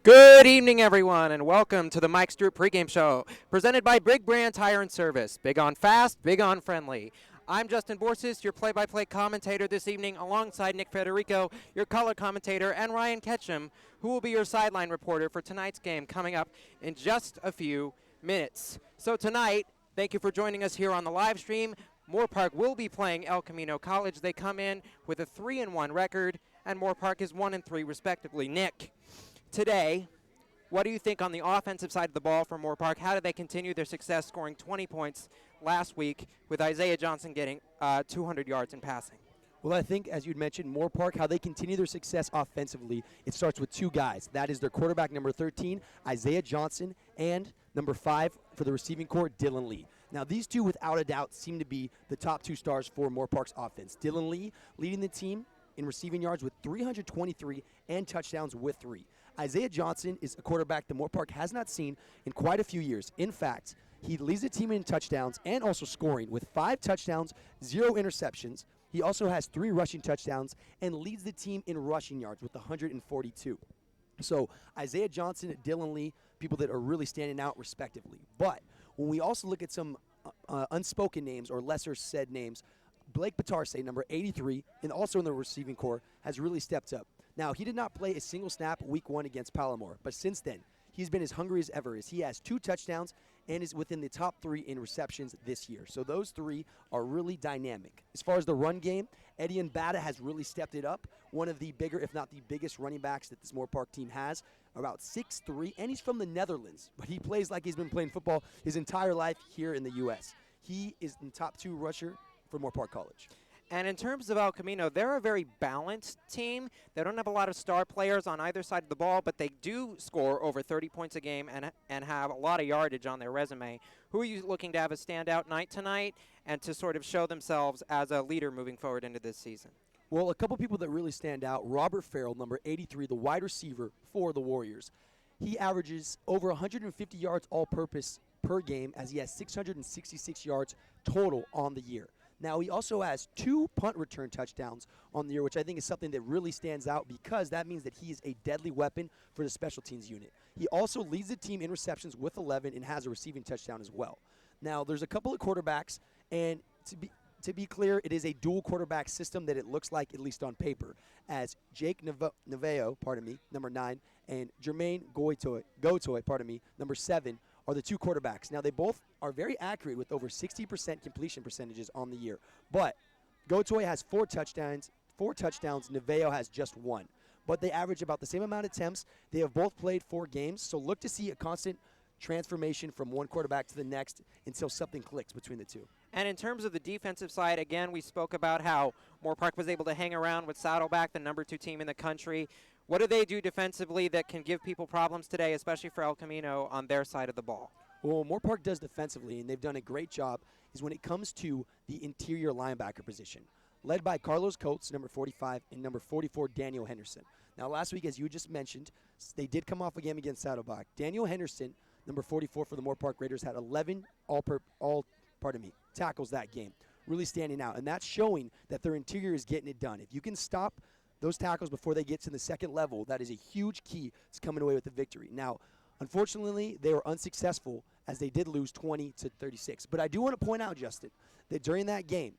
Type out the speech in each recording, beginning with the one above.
Good evening, everyone, and welcome to the Mike Stewart Pregame Show, presented by Big Brand Tire and Service. Big on fast, big on friendly. I'm Justin Borsis, your play-by-play commentator this evening, alongside Nick Federico, your color commentator, and Ryan Ketchum, who will be your sideline reporter for tonight's game coming up in just a few minutes. So tonight, thank you for joining us here on the live stream. Moorpark will be playing El Camino College. They come in with a 3-1 record, and Moorpark is 1-3 respectively. Nick, today, what do you think on the offensive side of the ball for Moorpark? How did they continue their success scoring 20 points last week with Isaiah Johnson getting 200 yards in passing? Well, I think, as you'd mentioned, Moorpark, how they continue their success offensively, it starts with two guys. That is their quarterback, number 13, Isaiah Johnson, and number 5 for the receiving corps, Dylan Lee. Now, these two, without a doubt, seem to be the top two stars for Moorpark's offense. Dylan Lee leading the team in receiving yards with 323 and touchdowns with 3. Isaiah Johnson is a quarterback that Moorpark has not seen in quite a few years. In fact, he leads the team in touchdowns and also scoring with 5 touchdowns, 0 interceptions. He also has 3 rushing touchdowns and leads the team in rushing yards with 142. So Isaiah Johnson, Dylan Lee, people that are really standing out respectively. But when we also look at some unspoken names or lesser said names, Blake Batarse, number 83, and also in the receiving corps, has really stepped up. Now, he did not play a single snap week 1 against Palomar, but since then, he's been as hungry as ever as he has 2 touchdowns and is within the top 3 in receptions this year. So those 3 are really dynamic. As far as the run game, Eddie Bada has really stepped it up. One of the bigger, if not the biggest running backs that this Moorpark team has, about 6'3", and he's from the Netherlands, but he plays like he's been playing football his entire life here in the U.S. He is the top 2 rusher for Moorpark College. And in terms of El Camino, they're a very balanced team. They don't have a lot of star players on either side of the ball, but they do score over 30 points a game and have a lot of yardage on their resume. Who are you looking to have a standout night tonight and to sort of show themselves as a leader moving forward into this season? Well, a couple people that really stand out. Robert Farrell, number 83, the wide receiver for the Warriors. He averages over 150 yards all-purpose per game as he has 666 yards total on the year. Now, he also has 2 punt return touchdowns on the year, which I think is something that really stands out because that means that he is a deadly weapon for the special teams unit. He also leads the team in receptions with 11 and has a receiving touchdown as well. Now, there's a couple of quarterbacks, and to be clear, it is a dual quarterback system that it looks like, at least on paper, as Jake Naveo, number 9, and Jermaine Gotoy, number 7, are the 2 quarterbacks. Now, they both are very accurate with over 60% completion percentages on the year. But Gotoy has 4 touchdowns. Naveo has just 1. But they average about the same amount of attempts. They have both played 4 games, so look to see a constant transformation from one quarterback to the next until something clicks between the 2. And in terms of the defensive side, again, we spoke about how Moorpark was able to hang around with Saddleback, the number 2 team in the country. What do they do defensively that can give people problems today, especially for El Camino on their side of the ball? Well, Moorpark does defensively, and they've done a great job, is when it comes to the interior linebacker position, led by Carlos Coates, number 45, and number 44, Daniel Henderson. Now, last week, as you just mentioned, they did come off a game against Saddleback. Daniel Henderson, number 44 for the Moorpark Raiders, had 11 tackles that game, really standing out. And that's showing that their interior is getting it done. If you can stop those tackles before they get to the second level, that is a huge key to coming away with the victory. Now, unfortunately, they were unsuccessful as they did lose 20-36. But I do want to point out, Justin, that during that game,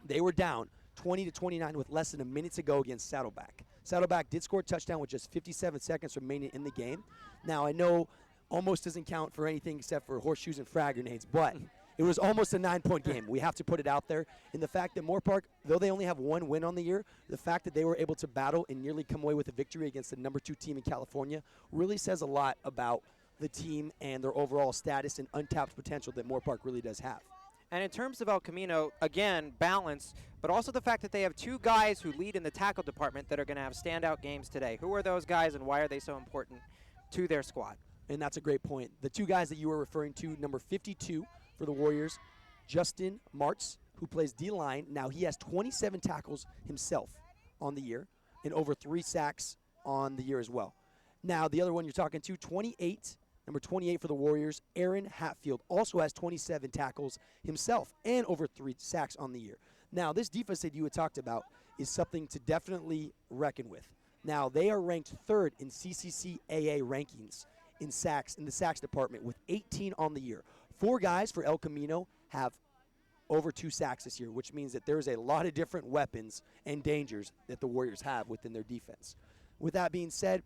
they were down 20-29 with less than a minute to go against Saddleback. Saddleback did score a touchdown with just 57 seconds remaining in the game. Now, I know almost doesn't count for anything except for horseshoes and frag grenades, but it was almost a 9-point game. We have to put it out there. And the fact that Moorpark, though they only have 1 win on the year, the fact that they were able to battle and nearly come away with a victory against the number 2 team in California really says a lot about the team and their overall status and untapped potential that Moorpark really does have. And in terms of El Camino, again, balance, but also the fact that they have 2 guys who lead in the tackle department that are going to have standout games today. Who are those guys and why are they so important to their squad? And that's a great point. The 2 guys that you were referring to, number 52 for the Warriors, Justin Martz, who plays D-line. Now, he has 27 tackles himself on the year and over 3 sacks on the year as well. Now, the other one you're talking to, number 28 for the Warriors, Aaron Hatfield, also has 27 tackles himself and over 3 sacks on the year. Now, this defense that you had talked about is something to definitely reckon with. Now, they are ranked 3rd in CCCAA rankings in sacks, in the sacks department, with 18 on the year. 4 guys for El Camino have over 2 sacks this year, which means that there's a lot of different weapons and dangers that the Warriors have within their defense. With that being said,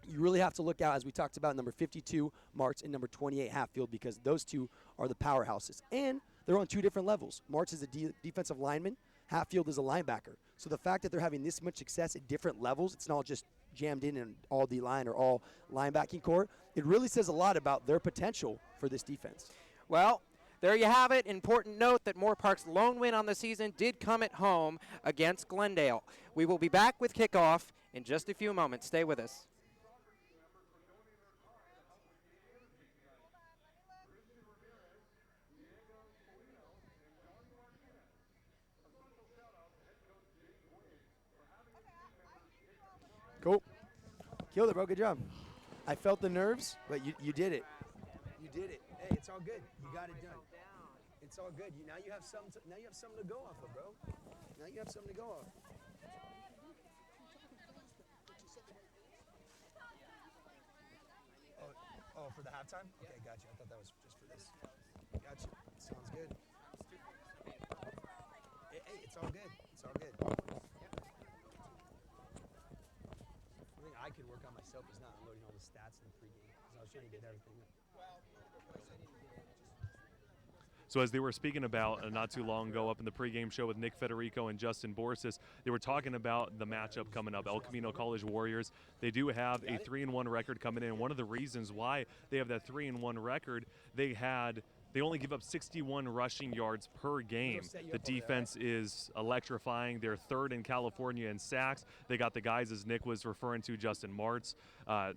you really have to look out, as we talked about, number 52, Martz, and number 28, Hatfield, because those two are the powerhouses. And they're on 2 different levels. Martz is a defensive lineman. Hatfield is a linebacker. So the fact that they're having this much success at different levels, it's not just jammed in all D-line or all linebacking core, it really says a lot about their potential for this defense. Well, there you have it. Important note that Moorpark's lone win on the season did come at home against Glendale. We will be back with kickoff in just a few moments. Stay with us. Cool. Killed it, bro. Good job. I felt the nerves, but you did it. You did it. Hey, it's all good. You got it done. It's all good. Now you have something to go off of, bro. Now you have something to go off. Oh, for the halftime? Okay, gotcha. I thought that was just for this. Gotcha. Sounds good. Hey, it's all good. It's all good. I could work on myself is not unloading all the stats in the pregame because I was trying to get everything. So as they were speaking about not too long ago up in the pregame show with Nick Federico and Justin Borsis, they were talking about the matchup coming up, El Camino College Warriors. They do have a 3-1 record coming in. One of the reasons why they have that 3-1 record, they only give up 61 rushing yards per game. The defense is electrifying. They're 3rd in California in sacks. They got the guys, as Nick was referring to, Justin Martz,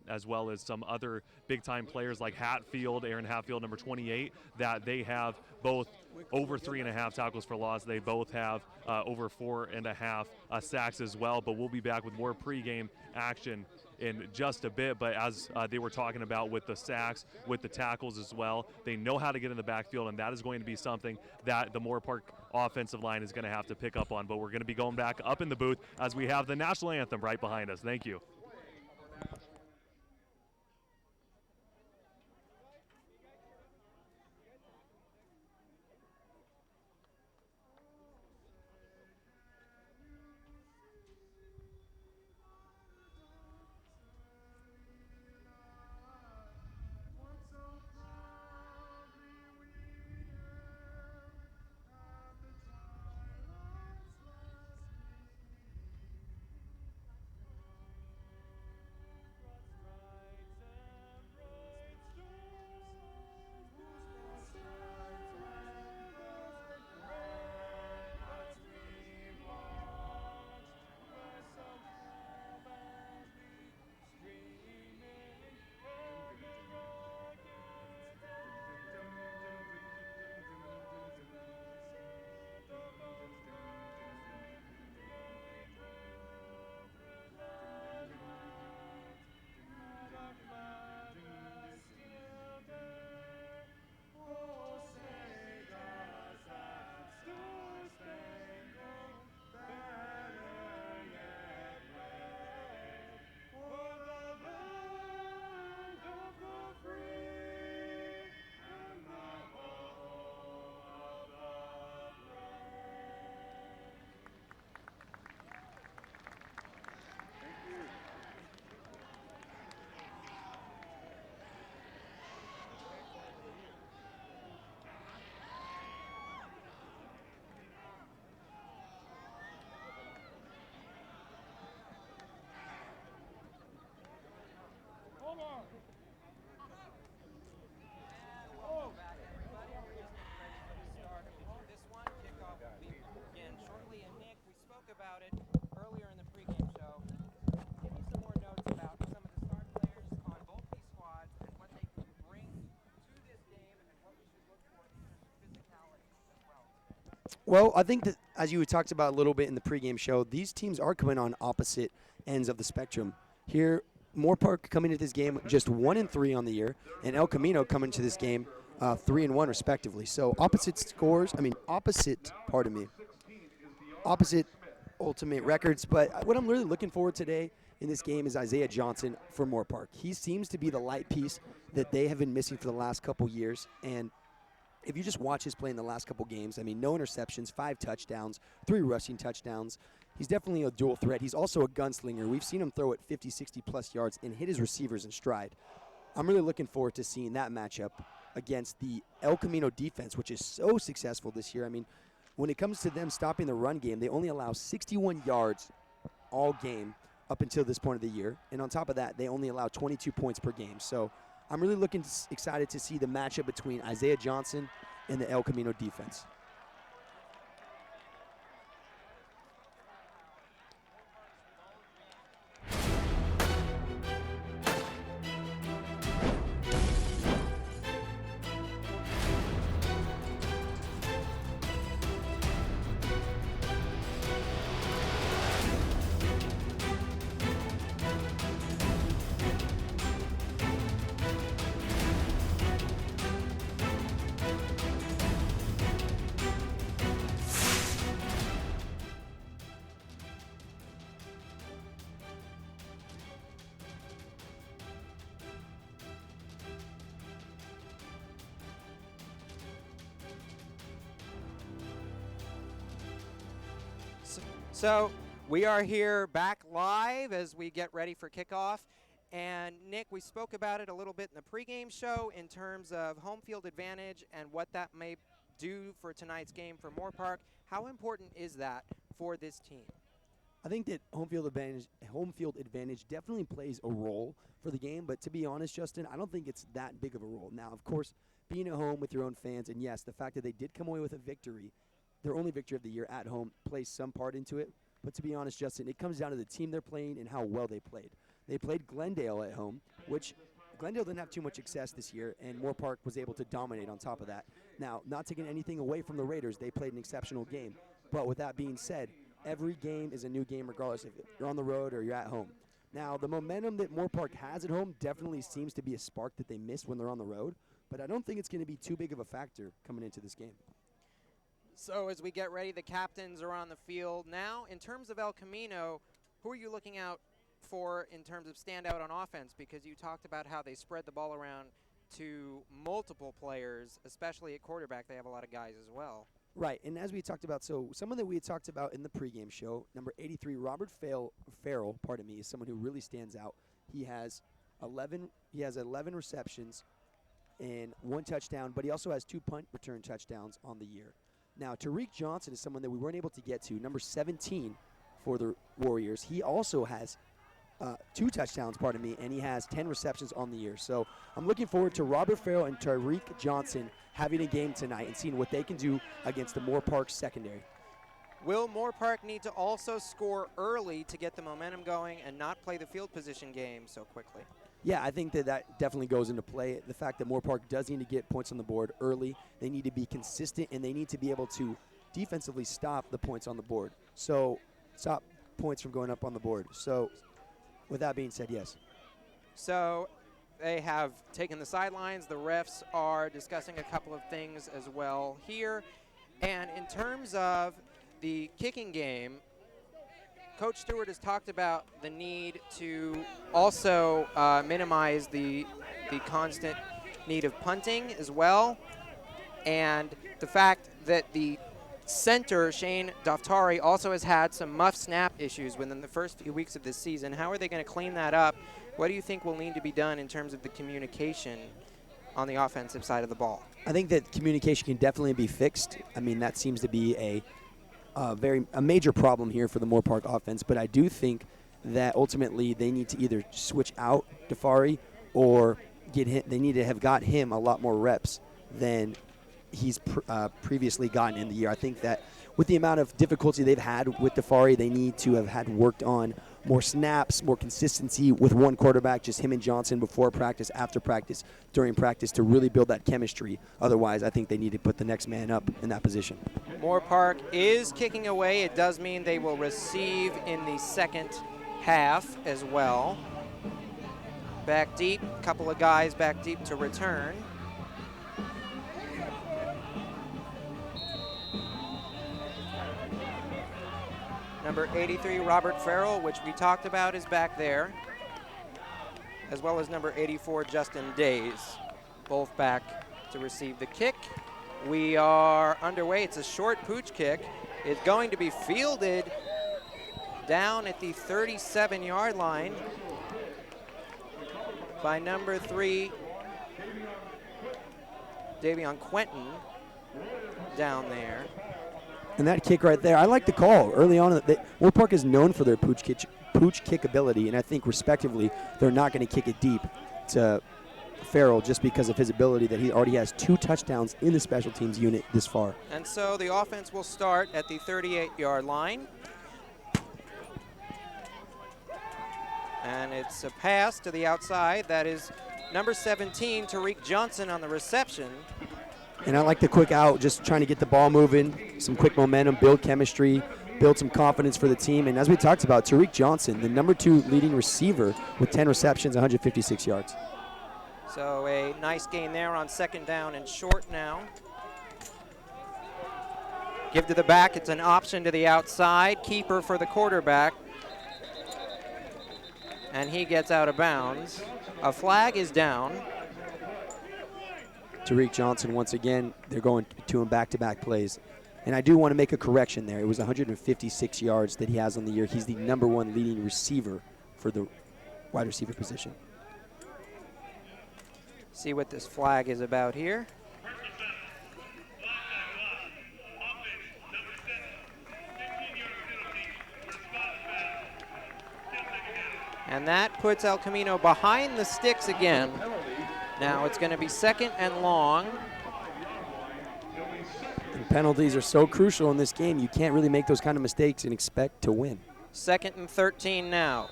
as well as some other big-time players like Hatfield, Aaron Hatfield, number 28, that they have both over 3.5 tackles for loss. They both have over 4.5 sacks as well. But we'll be back with more pregame action in just a bit. But as they were talking about with the sacks, with the tackles as well, they know how to get in the backfield, and that is going to be something that the Moorpark offensive line is going to have to pick up on. But we're going to be going back up in the booth as we have the national anthem right behind us. Thank you. About it earlier in the pregame show. Give me some more notes about some of the star players on both these squads and what they can bring to this game and what we should look for in terms of physicality as well. Well, I think that, as you talked about a little bit in the pregame show, these teams are coming on opposite ends of the spectrum. Here, Moorpark coming into this game just 1-3 on the year, and El Camino coming to this game 3-1 respectively. So opposite ultimate records. But what I'm really looking forward today in this game is Isaiah Johnson for Moorpark. He seems to be the light piece that they have been missing for the last couple years. And if you just watch his play in the last couple games, I mean, no interceptions, 5 touchdowns, 3 rushing touchdowns. He's definitely a dual threat. He's also a gunslinger. We've seen him throw it 50, 60-plus yards and hit his receivers in stride. I'm really looking forward to seeing that matchup against the El Camino defense, which is so successful this year. I mean, when it comes to them stopping the run game, they only allow 61 yards all game up until this point of the year. And on top of that, they only allow 22 points per game. So I'm really excited to see the matchup between Isaiah Johnson and the El Camino defense. So we are here back live as we get ready for kickoff. And Nick, we spoke about it a little bit in the pregame show in terms of home field advantage and what that may do for tonight's game for Moorpark. How important is that for this team? I think that home field advantage definitely plays a role for the game, but to be honest, Justin, I don't think it's that big of a role. Now, of course, being at home with your own fans, and yes, the fact that they did come away with a victory, their only victory of the year at home, plays some part into it. But to be honest, Justin, it comes down to the team they're playing and how well they played. They played Glendale at home, which Glendale didn't have too much success this year, and Moorpark was able to dominate on top of that. Now, not taking anything away from the Raiders, they played an exceptional game. But with that being said, every game is a new game regardless if you're on the road or you're at home. Now, the momentum that Moorpark has at home definitely seems to be a spark that they miss when they're on the road, but I don't think it's going to be too big of a factor coming into this game. So as we get ready, the captains are on the field. Now, in terms of El Camino, who are you looking out for in terms of standout on offense? Because you talked about how they spread the ball around to multiple players, especially at quarterback. They have a lot of guys as well. Right, and as we talked about, so someone that we had talked about in the pregame show, number 83, Robert Farrell, is someone who really stands out. He has 11 receptions and 1 touchdown, but he also has 2 punt return touchdowns on the year. Now, Tariq Johnson is someone that we weren't able to get to, number 17 for the Warriors. He also has 2 touchdowns, and he has 10 receptions on the year. So I'm looking forward to Robert Farrell and Tariq Johnson having a game tonight and seeing what they can do against the Moorpark secondary. Will Moorpark need to also score early to get the momentum going and not play the field position game so quickly? Yeah, I think that definitely goes into play. The fact that Moorpark does need to get points on the board early. They need to be consistent, and they need to be able to defensively stop the points on the board. So stop points from going up on the board. So with that being said, yes. So they have taken the sidelines. The refs are discussing a couple of things as well here. And in terms of the kicking game, Coach Stewart has talked about the need to also minimize the constant need of punting as well, and the fact that the center, Shane Daftari, also has had some muff snap issues within the first few weeks of this season. How are they going to clean that up? What do you think will need to be done in terms of the communication on the offensive side of the ball? I think that communication can definitely be fixed. I mean, that seems to be a major problem here for the Moorpark offense, but I do think that ultimately they need to either switch out Daftari or they need to have got him a lot more reps than he's previously gotten in the year. I think that with the amount of difficulty they've had with Daftari, they need to have had worked on more snaps, more consistency with one quarterback, just him and Johnson before practice, after practice, during practice, to really build that chemistry. Otherwise, I think they need to put the next man up in that position. Moorpark is kicking away. It does mean they will receive in the second half as well. Back deep, a couple of guys back deep to return. Number 83, Robert Farrell, which we talked about, is back there, as well as number 84, Justin Days, both back to receive the kick. We are underway. It's a short pooch kick. It's going to be fielded down at the 37-yard line by number 3, Davion Quentin, down there. And that kick right there, I like the call early on. Moorpark is known for their pooch kick ability, and I think respectively they're not going to kick it deep to Farrell just because of his ability that he already has 2 touchdowns in the special teams unit this far. And so the offense will start at the 38-yard line. And it's a pass to the outside. That is number 17, Tariq Johnson, on the reception. And I like the quick out, just trying to get the ball moving, some quick momentum, build chemistry, build some confidence for the team. And as we talked about, Tariq Johnson, the number 2 leading receiver with 10 receptions, 156 yards. So a nice gain there on second down and short now. Give to the back. It's an option to the outside. Keeper for the quarterback. And he gets out of bounds. A flag is down. Tariq Johnson, once again, they're going to him back-to-back plays. And I do want to make a correction there. It was 156 yards that he has on the year. He's the number 1 leading receiver for the wide receiver position. See what this flag is about here. And that puts El Camino behind the sticks again. Now it's going to be second and long. And penalties are so crucial in this game. You can't really make those kind of mistakes and expect to win. Second and 13 now.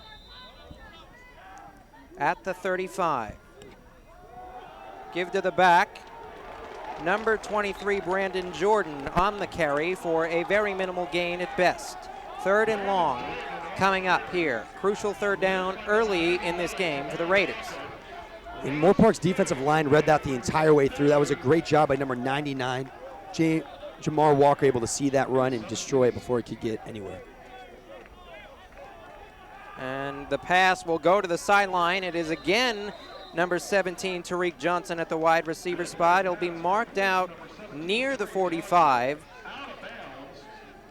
At the 35. Give to the back. Number 23, Brandon Jordan, on the carry for a very minimal gain at best. Third and long coming up here. Crucial third down early in this game for the Raiders. And Moorpark's defensive line read that the entire way through. That was a great job by number 99. Jamar Walker able to see that run and destroy it before it could get anywhere. And the pass will go to the sideline. It is again number 17, Tariq Johnson, at the wide receiver spot. It'll be marked out near the 45.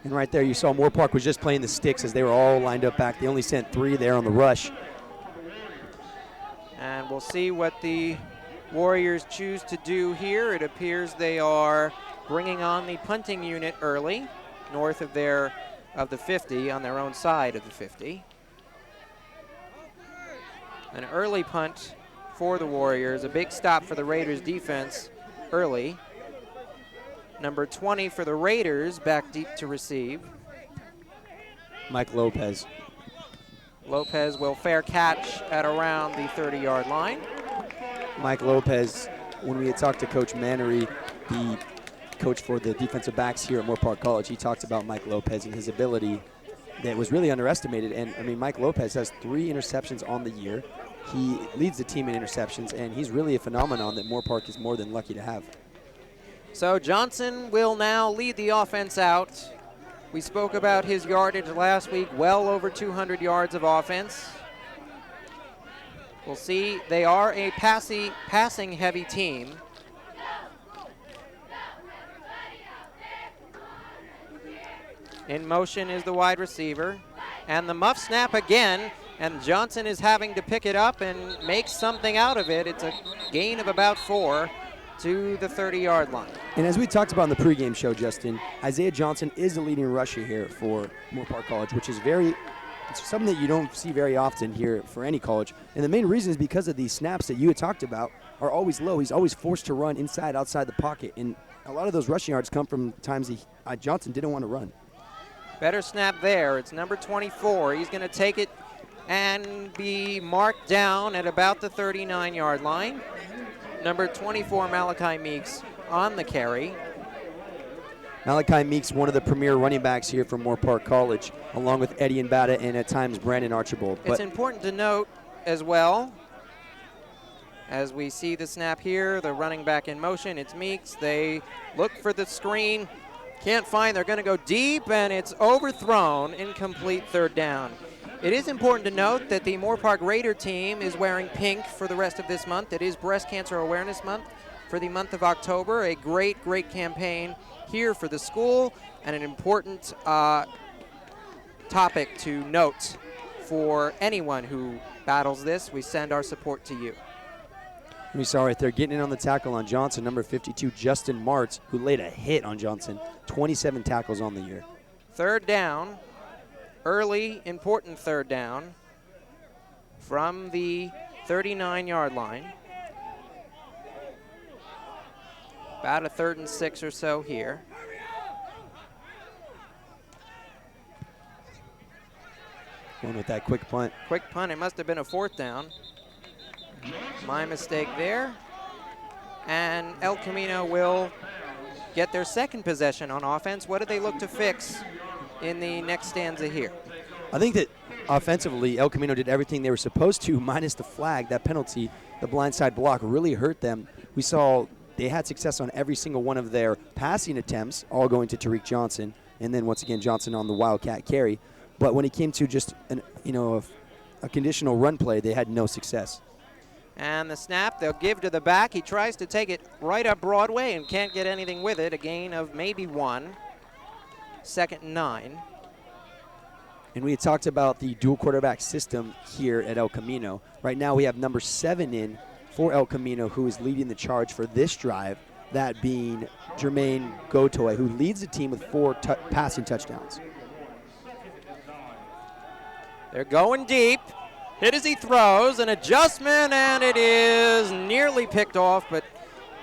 And right there you saw Moorpark was just playing the sticks as they were all lined up back. They only sent 3 there on the rush. And we'll see what the Warriors choose to do here. It appears they are bringing on the punting unit early, north of the 50, on their own side of the 50. An early punt for the Warriors, a big stop for the Raiders defense early. Number 20 for the Raiders, back deep to receive. Mike Lopez. Lopez will fair catch at around the 30-yard line. Mike Lopez, when we had talked to Coach Mannery, the coach for the defensive backs here at Moorpark College, he talked about Mike Lopez and his ability that was really underestimated. And I mean, Mike Lopez has 3 interceptions on the year. He leads the team in interceptions, and he's really a phenomenon that Moorpark is more than lucky to have. So Johnson will now lead the offense out. We spoke about his yardage last week, well over 200 yards of offense. We'll see, they are a passing-heavy team. In motion is the wide receiver. And the muff snap again, and Johnson is having to pick it up and make something out of it. It's a gain of about 4 to the 30-yard line. And as we talked about in the pregame show, Justin, Isaiah Johnson is the leading rusher here for Moorpark College, which is it's something that you don't see very often here for any college. And the main reason is because of these snaps that you had talked about are always low. He's always forced to run inside, outside the pocket. And a lot of those rushing yards come from times Johnson didn't want to run. Better snap there. It's number 24. He's going to take it and be marked down at about the 39-yard line. Number 24, Malachi Meeks, on the carry. Malachi Meeks, one of the premier running backs here from Moorpark College, along with Eddie Mbata and at times Brandon Archibald. It's important to note as well, as we see the snap here, the running back in motion, it's Meeks. They look for the screen, Can't find, they're going to go deep, and it's overthrown, incomplete third down. It is important to note that the Moorpark Raider team is wearing pink for the rest of this month. It is Breast Cancer Awareness Month for the month of October. A great campaign here for the school, and an important topic to note for anyone who battles this. We send our support to you. We saw right there getting in on the tackle on Johnson, number 52, Justin Martz, who laid a hit on Johnson. 27 tackles on the year. Third down, early, important third down from the 39-yard line. About a 3rd and 6 or so here. Going with that quick punt. Quick punt, it must have been a 4th down. My mistake there. And El Camino will get their second possession on offense. What do they look to fix in the next stanza here? I think that offensively, El Camino did everything they were supposed to, minus the flag. That penalty, the blindside block, really hurt them. We saw they had success on every single one of their passing attempts, all going to Tariq Johnson, and then once again Johnson on the Wildcat carry. But when it came to just a conditional run play, they had no success. And the snap, they'll give to the back. He tries to take it right up Broadway and can't get anything with it. A gain of maybe 1. 2nd and 9. And we had talked about the dual quarterback system here at El Camino. Right now we have number 7 in for El Camino, who is leading the charge for this drive, that being Jermaine Gotoy, who leads the team with 4 passing touchdowns. They're going deep. Hit as he throws, an adjustment, and it is nearly picked off, but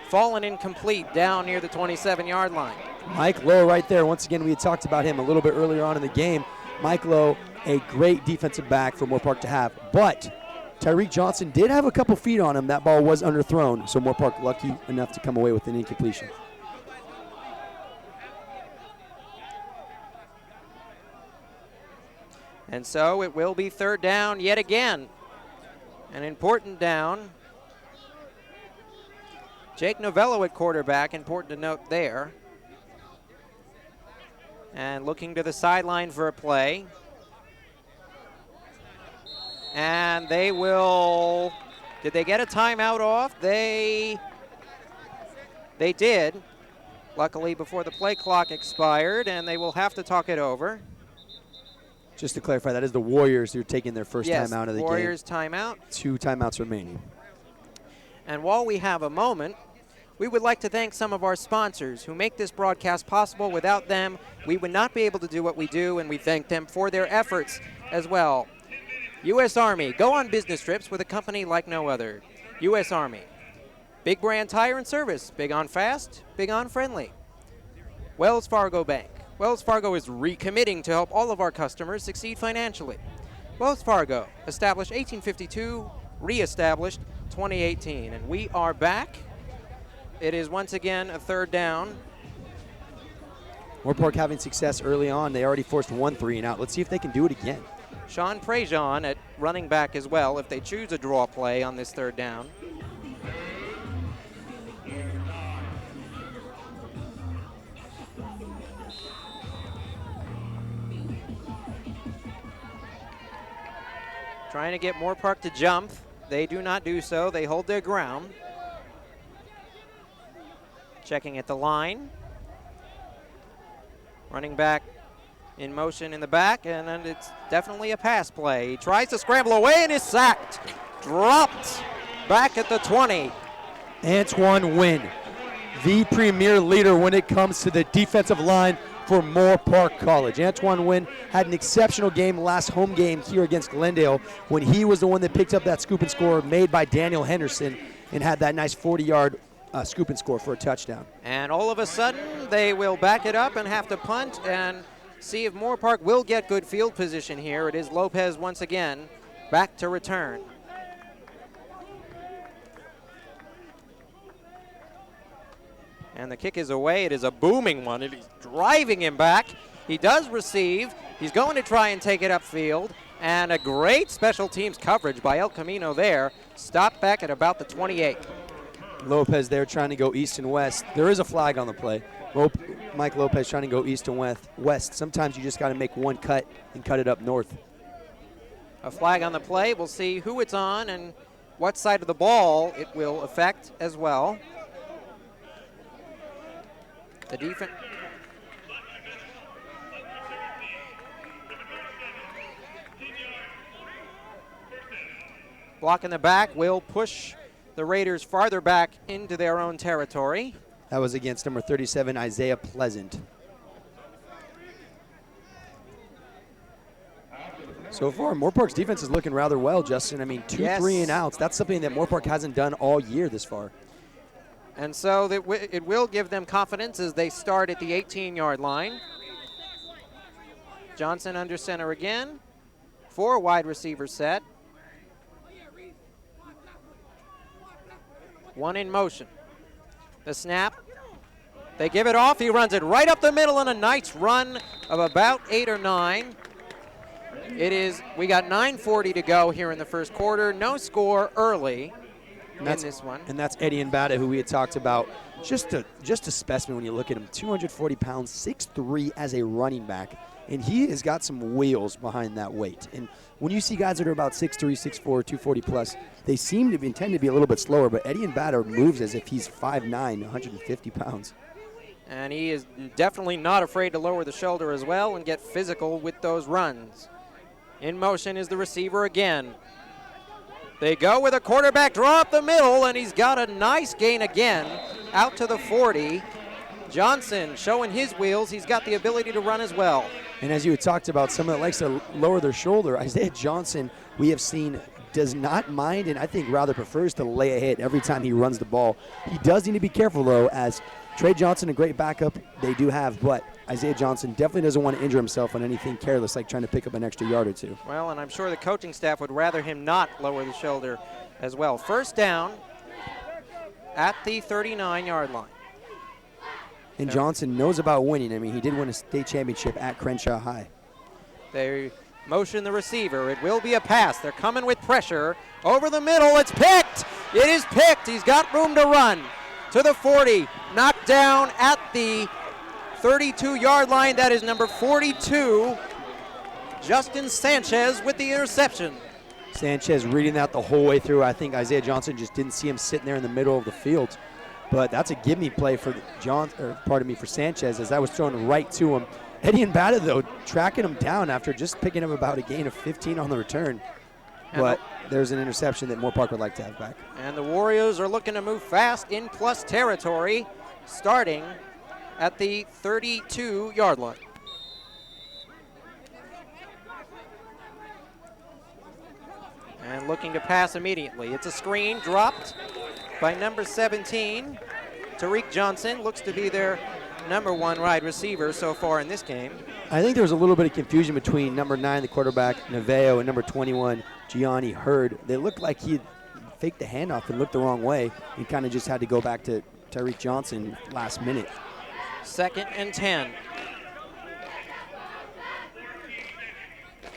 fallen incomplete down near the 27-yard line. Mike Lowe right there. Once again, we had talked about him a little bit earlier on in the game. Mike Lowe, a great defensive back for Moorpark to have, but Tariq Johnson did have a couple feet on him. That ball was underthrown, so Moorpark lucky enough to come away with an incompletion. And so it will be 3rd down yet again. An important down. Jake Novello at quarterback, important to note there. And looking to the sideline for a play. And they will, did they get a timeout off? They did, luckily before the play clock expired, and they will have to talk it over. Just to clarify, that is the Warriors who are taking their first yes, timeout of the Warriors game. timeout. 2 timeouts remaining. And while we have a moment, we would like to thank some of our sponsors who make this broadcast possible. Without them, we would not be able to do what we do, and we thank them for their efforts as well. U.S. Army, go on business trips with a company like no other. U.S. Army. Big Brand Tire and Service, big on fast, big on friendly. Wells Fargo Bank. Wells Fargo is recommitting to help all of our customers succeed financially. Wells Fargo, established 1852, re-established 2018. And we are back. It is once again a 3rd down. Moorpark having success early on. They already forced 1 3-and-out. Let's see if they can do it again. Sean Prejean at running back as well if they choose a draw play on this 3rd down. Trying to get Moorpark to jump. They do not do so. They hold their ground. Checking at the line. Running back in motion in the back, and then it's definitely a pass play. He tries to scramble away and is sacked. Dropped back at the 20. Antoine Wynn, the premier leader when it comes to the defensive line for Moorpark College. Antoine Wynn had an exceptional game last home game here against Glendale when he was the one that picked up that scoop and score made by Daniel Henderson and had that nice 40-yard scoop and score for a touchdown. And all of a sudden, they will back it up and have to punt and see if Moorpark will get good field position here. It is Lopez once again back to return. And the kick is away. It is a booming one. It is driving him back. He does receive. He's going to try and take it upfield. And a great special teams coverage by El Camino there. Stopped back at about the 28. Lopez there trying to go east and west. There is a flag on the play. Mike Lopez trying to go east and west. Sometimes you just got to make one cut and cut it up north. A flag on the play. We'll see who it's on and what side of the ball it will affect as well. The defense. Block in the back will push the Raiders farther back into their own territory. That was against number 37, Isaiah Pleasant. So far, Moorpark's defense is looking rather well, Justin. I mean, 2 Yes. 3 and outs. That's something that Moorpark hasn't done all year this far. And so it will give them confidence as they start at the 18-yard line. Johnson under center again. 4 wide receiver set. 1 in motion. The snap. They give it off. He runs it right up the middle on a nice run of about 8 or 9. We got 9:40 to go here in the first quarter. No score early in this one. And that's Eddie Mbata, who we had talked about. Just a specimen when you look at him. 240 pounds, 6'3" as a running back. And he has got some wheels behind that weight. And when you see guys that are about 6'3", 6'4", 240 plus, they seem to tend to be a little bit slower. But Eddie Mbata moves as if he's 5'9", 150 pounds. And he is definitely not afraid to lower the shoulder as well and get physical with those runs. In motion is the receiver again. They go with a quarterback draw up the middle, and he's got a nice gain again out to the 40. Johnson showing his wheels. He's got the ability to run as well. And as you had talked about, someone that likes to lower their shoulder, Isaiah Johnson, we have seen, does not mind and I think rather prefers to lay a hit every time he runs the ball. He does need to be careful, though, as Trey Johnson, a great backup, they do have, but Isaiah Johnson definitely doesn't want to injure himself on anything careless, like trying to pick up an extra yard or two. Well, and I'm sure the coaching staff would rather him not lower the shoulder as well. First down at the 39-yard line. And Johnson knows about winning. I mean, he did win a state championship at Crenshaw High. They motion the receiver. It will be a pass. They're coming with pressure. Over the middle, it's picked. It is picked. He's got room to run. To the 40, knocked down at the 32-yard line. That is number 42, Justin Sanchez with the interception. Sanchez reading that the whole way through. I think Isaiah Johnson just didn't see him sitting there in the middle of the field. But that's a give-me play for for Sanchez, as that was thrown right to him. Eddie Mbata, though, tracking him down after just picking up about a gain of 15 on the return. But there's an interception that Moorpark would like to have back. And the Warriors are looking to move fast in plus territory, starting at the 32-yard line. And looking to pass immediately. It's a screen dropped by number 17. Tariq Johnson looks to be their number 1 wide receiver so far in this game. I think there was a little bit of confusion between number 9, the quarterback, Naveo, and number 21, Gianni Hurd. They looked like he faked the handoff and looked the wrong way. He kind of just had to go back to Tariq Johnson last minute. 2nd and 10.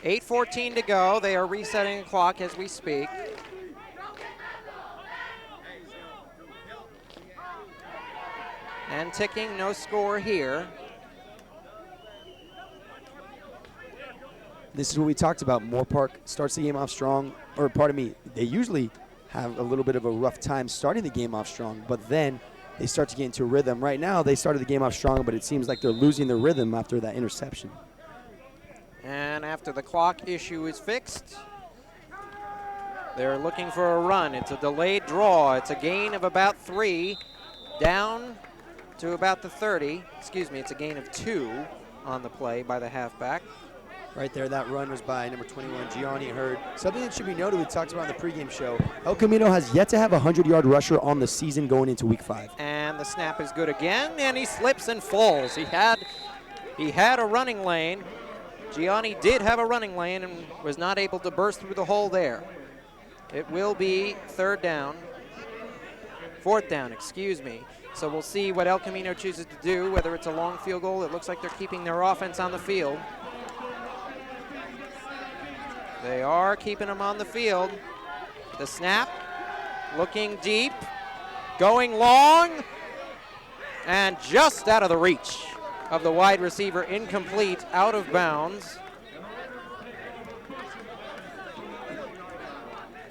8:14 to go. They are resetting the clock as we speak. And ticking, no score here. This is what we talked about. Moorpark starts the game off strong, or pardon me, they usually have a little bit of a rough time starting the game off strong, but then they start to get into a rhythm. Right now, they started the game off strong, but it seems like they're losing their rhythm after that interception. And after the clock issue is fixed, they're looking for a run. It's a delayed draw. It's a gain of about 3, down to about the 30. Excuse me, it's a gain of 2 on the play by the halfback. Right there, that run was by number 21, Gianni Hurd. Something that should be noted, we talked about in the pregame show, El Camino has yet to have a 100-yard rusher on the season going into week 5. And the snap is good again, and he slips and falls. He had a running lane. Gianni did have a running lane and was not able to burst through the hole there. It will be 4th down, excuse me. So we'll see what El Camino chooses to do, whether it's a long field goal. It looks like they're keeping their offense on the field. They are keeping them on the field. The snap, looking deep, going long, And just out of the reach of the wide receiver, incomplete, out of bounds.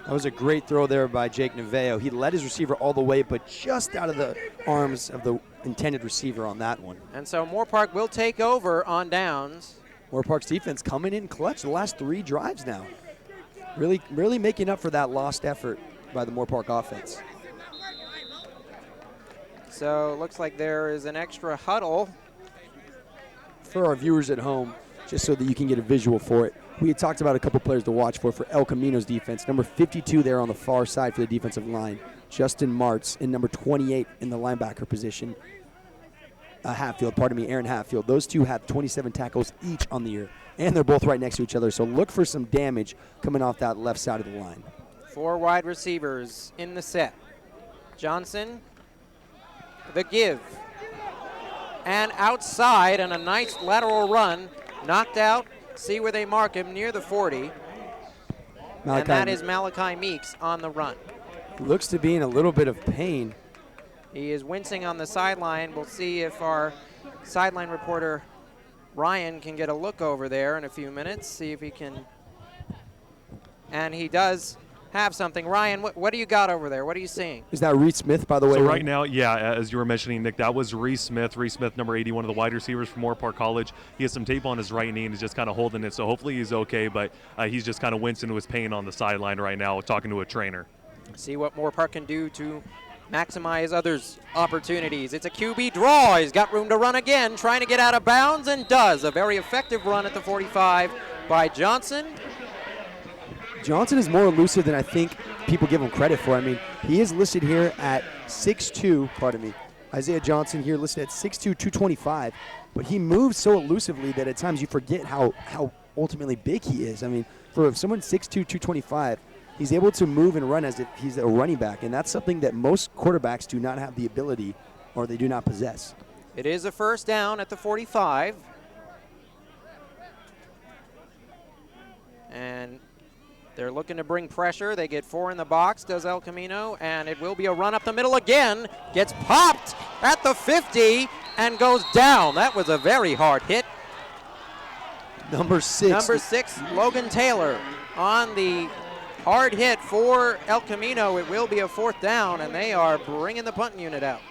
That was a great throw there by Jake Neveo. He led his receiver all the way, but just out of the arms of the intended receiver on that one. And so Moorpark will take over on downs. Moorpark's defense coming in clutch the last 3 drives now. Really making up for that lost effort by the Moorpark offense. So it looks like there is an extra huddle. For our viewers at home, just so that you can get a visual for it, we had talked about a couple players to watch for El Camino's defense. Number 52 there on the far side for the defensive line, Justin Martz, and number 28 in the linebacker position, Aaron Hatfield. Those two have 27 tackles each on the year, and they're both right next to each other, so look for some damage coming off that left side of the line. 4 wide receivers in the set. Johnson, the give. And outside, and a nice lateral run, knocked out. See where they mark him, near the 40. And that is Malachi Meeks on the run. Looks to be in a little bit of pain. He is wincing on the sideline. We'll see if our sideline reporter, Ryan, can get a look over there in a few minutes, see if he can. And he does have something. Ryan, what do you got over there? What are you seeing? Is that Reed Smith, by the way? So right now, yeah, as you were mentioning, Nick, that was Reese Smith. Reese Smith, number 80, one of the wide receivers from Moorpark College. He has some tape on his right knee and is just kind of holding it, so hopefully he's okay, but he's just kind of wincing with pain on the sideline right now, talking to a trainer. See what Moorpark can do to maximize others' opportunities. It's a QB draw. He's got room to run again, trying to get out of bounds, and does. A very effective run at the 45 by Johnson. Johnson is more elusive than I think people give him credit for. I mean, he is listed here at 6'2", Isaiah Johnson here listed at 6'2", 225, but he moves so elusively that at times you forget how ultimately big he is. I mean, for someone 6'2", 225, he's able to move and run as if he's a running back, and that's something that most quarterbacks do not have the ability, or they do not possess. It is a first down at the 45. And they're looking to bring pressure. They get 4 in the box, does El Camino, and it will be a run up the middle again. Gets popped at the 50 and goes down. That was a very hard hit. Number 6. Number 6, Logan Taylor on the hard hit for El Camino. It will be a 4th down, and they are bringing the punting unit out.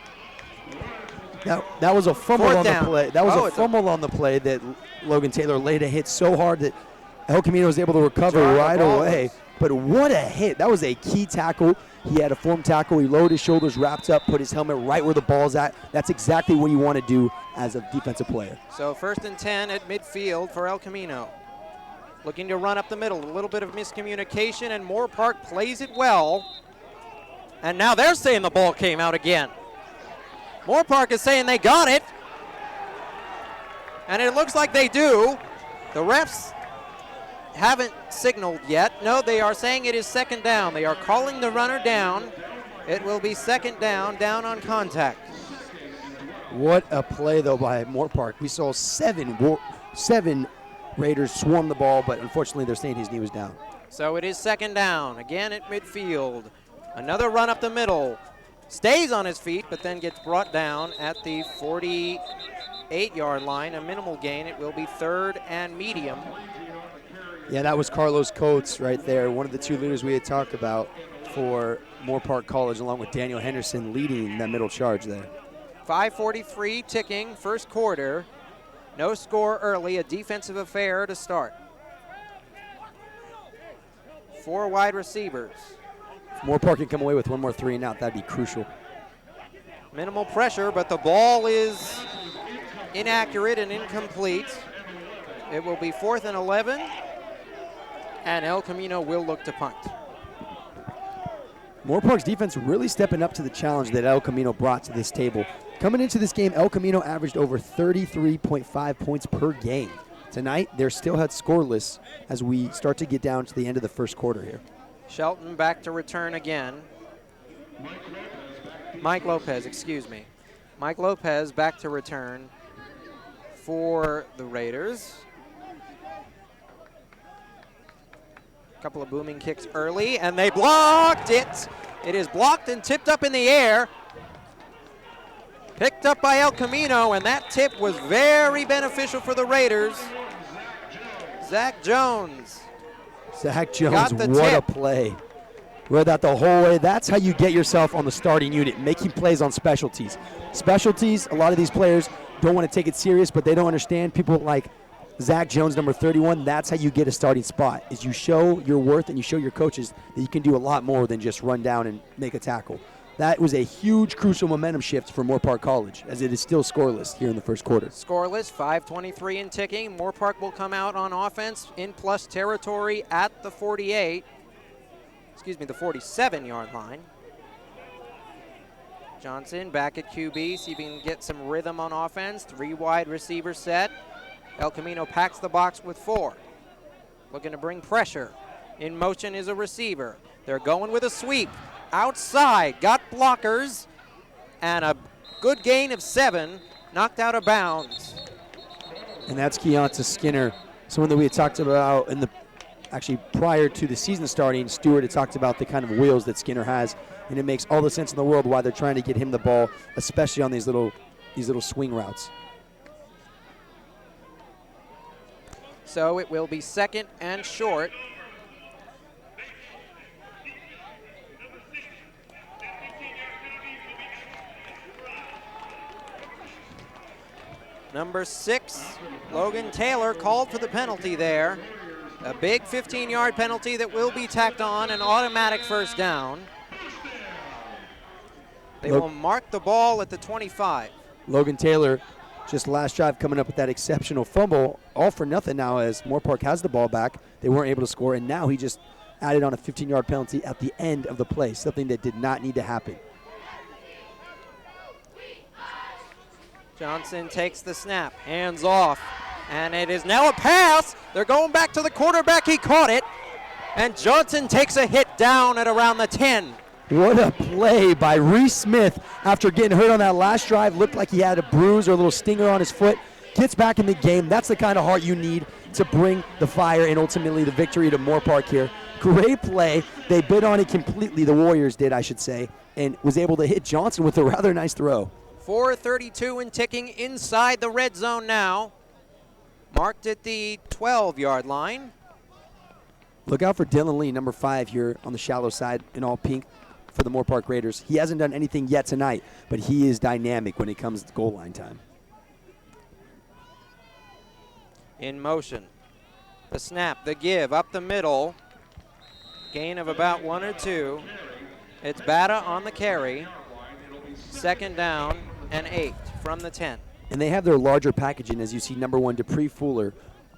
That was a fumble on the play. That was a fumble on the play that Logan Taylor laid a hit so hard that El Camino was able to recover right away. But what a hit. That was a key tackle. He had a form tackle. He lowered his shoulders, wrapped up, put his helmet right where the ball's at. That's exactly what you want to do as a defensive player. So 1st and 10 at midfield for El Camino. Looking to run up the middle. A little bit of miscommunication, and Moorpark plays it well. And now they're saying the ball came out again. Moorpark is saying they got it. And it looks like they do. The refs haven't signaled yet. No, they are saying it is 2nd down. They are calling the runner down. It will be 2nd down, down on contact. What a play, though, by Moorpark. We saw 7 Raiders swarm the ball, but unfortunately they're saying his knee was down. So it is 2nd down, again at midfield. Another run up the middle. Stays on his feet, but then gets brought down at the 48-yard line. A minimal gain. It will be 3rd and medium. Yeah, that was Carlos Coates right there, one of the 2 leaders we had talked about for Moorpark College, along with Daniel Henderson leading that middle charge there. 5:43 ticking, 1st quarter. No score early, a defensive affair to start. 4 wide receivers. If Moorpark can come away with one more 3 and out, that'd be crucial. Minimal pressure, but the ball is inaccurate and incomplete. It will be 4th and 11. And El Camino will look to punt. Moorpark's defense really stepping up to the challenge that El Camino brought to this table. Coming into this game, El Camino averaged over 33.5 points per game. Tonight, they're still held scoreless as we start to get down to the end of the 1st quarter here. Shelton back to return again. Mike Lopez back to return for the Raiders. Couple of booming kicks early, and they blocked it. It is blocked and tipped up in the air. Picked up by El Camino, and that tip was very beneficial for the Raiders. Zach Jones. Zach Jones, Got the what tip. a play. Read that the whole way. That's how you get yourself on the starting unit, making plays on specialties. Specialties, a lot of these players don't want to take it serious, but they don't understand. People like Zach Jones, number 31, that's how you get a starting spot, is you show your worth and you show your coaches that you can do a lot more than just run down and make a tackle. That was a huge, crucial momentum shift for Moorpark College, as it is still scoreless here in the first quarter. Scoreless, 5:23 in ticking. Moorpark will come out on offense in plus territory at the 48. Excuse me, the 47-yard line. Johnson back at QB, see if he can get some rhythm on offense. 3 wide receiver set. El Camino packs the box with 4. Looking to bring pressure. In motion is a receiver. They're going with a sweep. Outside, got blockers, and a good gain of 7, knocked out of bounds. And that's Keonta Skinner, someone that we had talked about actually prior to the season starting. Stewart had talked about the kind of wheels that Skinner has, and it makes all the sense in the world why they're trying to get him the ball, especially on these little swing routes. So it will be 2nd and short. Number 6, Logan Taylor called for the penalty there. A big 15-yard penalty that will be tacked on, an automatic first down. They will mark the ball at the 25. Logan Taylor, just last drive, coming up with that exceptional fumble, all for nothing now as Moorpark has the ball back. They weren't able to score, and now he just added on a 15-yard penalty at the end of the play, something that did not need to happen. Johnson takes the snap, hands off, and it is now a pass. They're going back to the quarterback. He caught it, and Johnson takes a hit down at around the 10. What a play by Reese Smith after getting hurt on that last drive. Looked like he had a bruise or a little stinger on his foot. Gets back in the game. That's the kind of heart you need to bring the fire and ultimately the victory to Moorpark here. Great play. They bid on it completely, the Warriors did, I should say, and was able to hit Johnson with a rather nice throw. 4:32 and ticking inside the red zone now. Marked at the 12-yard line. Look out for Dylan Lee, number 5 here on the shallow side in all pink for the Moorpark Raiders. He hasn't done anything yet tonight, but he is dynamic when it comes to goal line time. In motion. The snap, the give, up the middle. Gain of about 1 or 2. It's Bata on the carry. 2nd down and 8 from the 10. And they have their larger packaging, as you see, number 1, Dupree Fuller,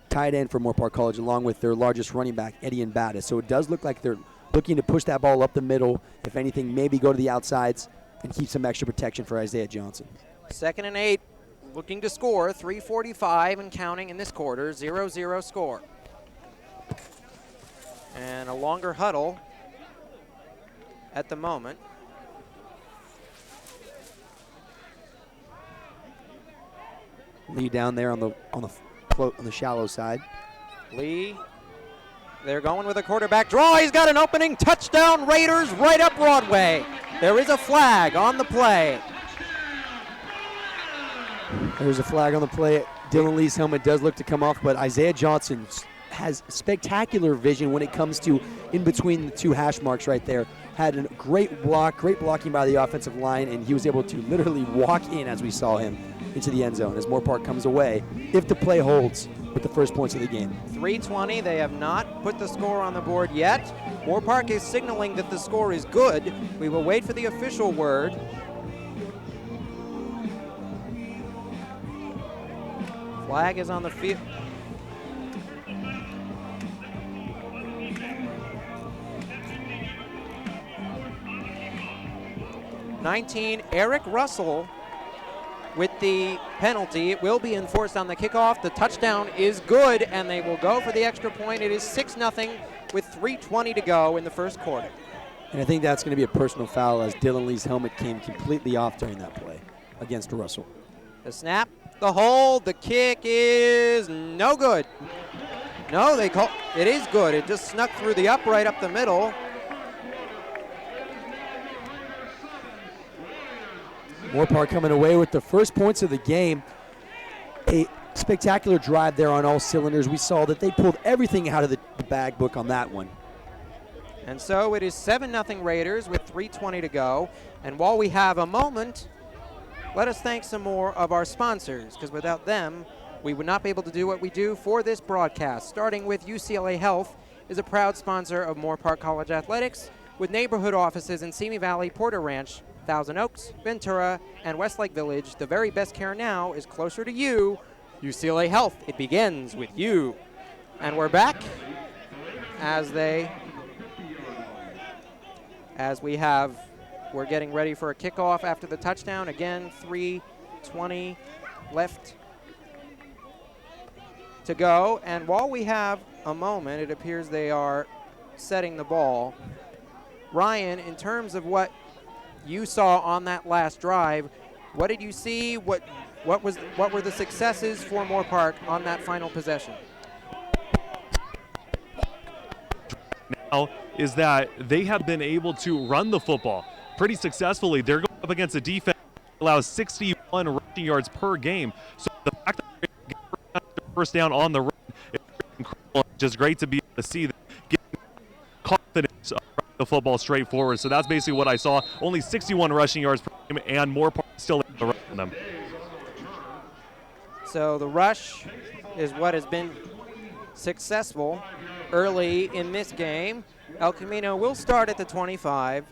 tight end for Moorpark College, along with their largest running back, Eddie and Bata. So it does look like they're looking to push that ball up the middle. If anything, maybe go to the outsides and keep some extra protection for Isaiah Johnson. 2nd and 8, looking to score. 3:45 and counting in this quarter. 0-0 score. And a longer huddle at the moment. Lee down there on the shallow side. Lee, they're going with a quarterback draw. He's got an opening. Touchdown Raiders right up Broadway. There is a flag on the play. There's a flag on the play. Dylan Lee's helmet does look to come off, but Isaiah Johnson has spectacular vision when it comes to in between the 2 hash marks right there. Had a great blocking by the offensive line, and he was able to literally walk in, as we saw him, into the end zone as Moorpark comes away, if the play holds, with the first points of the game. 3:20, they have not put the score on the board yet. Moorpark is signaling that the score is good. We will wait for the official word. Flag is on the field. Eric Russell with the penalty. It will be enforced on the kickoff. The touchdown is good, and they will go for the extra point. It is 6-0 with 3:20 to go in the first quarter. And I think that's going to be a personal foul as Dylan Lee's helmet came completely off during that play against Russell. The snap, the hold, the kick is no good. No, they call it is good. It just snuck through the upright up the middle. Moorpark coming away with the first points of the game. A spectacular drive there on all cylinders. We saw that they pulled everything out of the bag book on that one. And so it is 7-0 Raiders with 3:20 to go. And while we have a moment, let us thank some more of our sponsors, because without them, we would not be able to do what we do for this broadcast. Starting with UCLA Health is a proud sponsor of Moorpark College Athletics, with neighborhood offices in Simi Valley, Porter Ranch, Thousand Oaks, Ventura, and Westlake Village. The very best care now is closer to you. UCLA Health, it begins with you. And we're back we're getting ready for a kickoff after the touchdown. Again, 3:20 left to go. And while we have a moment, it appears they are setting the ball. Ryan, in terms of what you saw on that last drive, what did you see? What were the successes for Moorpark on that final possession? Now is that they have been able to run the football pretty successfully. They're going up against a defense that allows 61 rushing yards per game. So the fact that they're getting first down on the run is incredible. It's just great to be able to see them getting confidence of running the football straight forward. So that's basically what I saw. Only 61 rushing yards per game, and Moorpark still able to run them. So the rush is what has been successful early in this game. El Camino will start at the 25.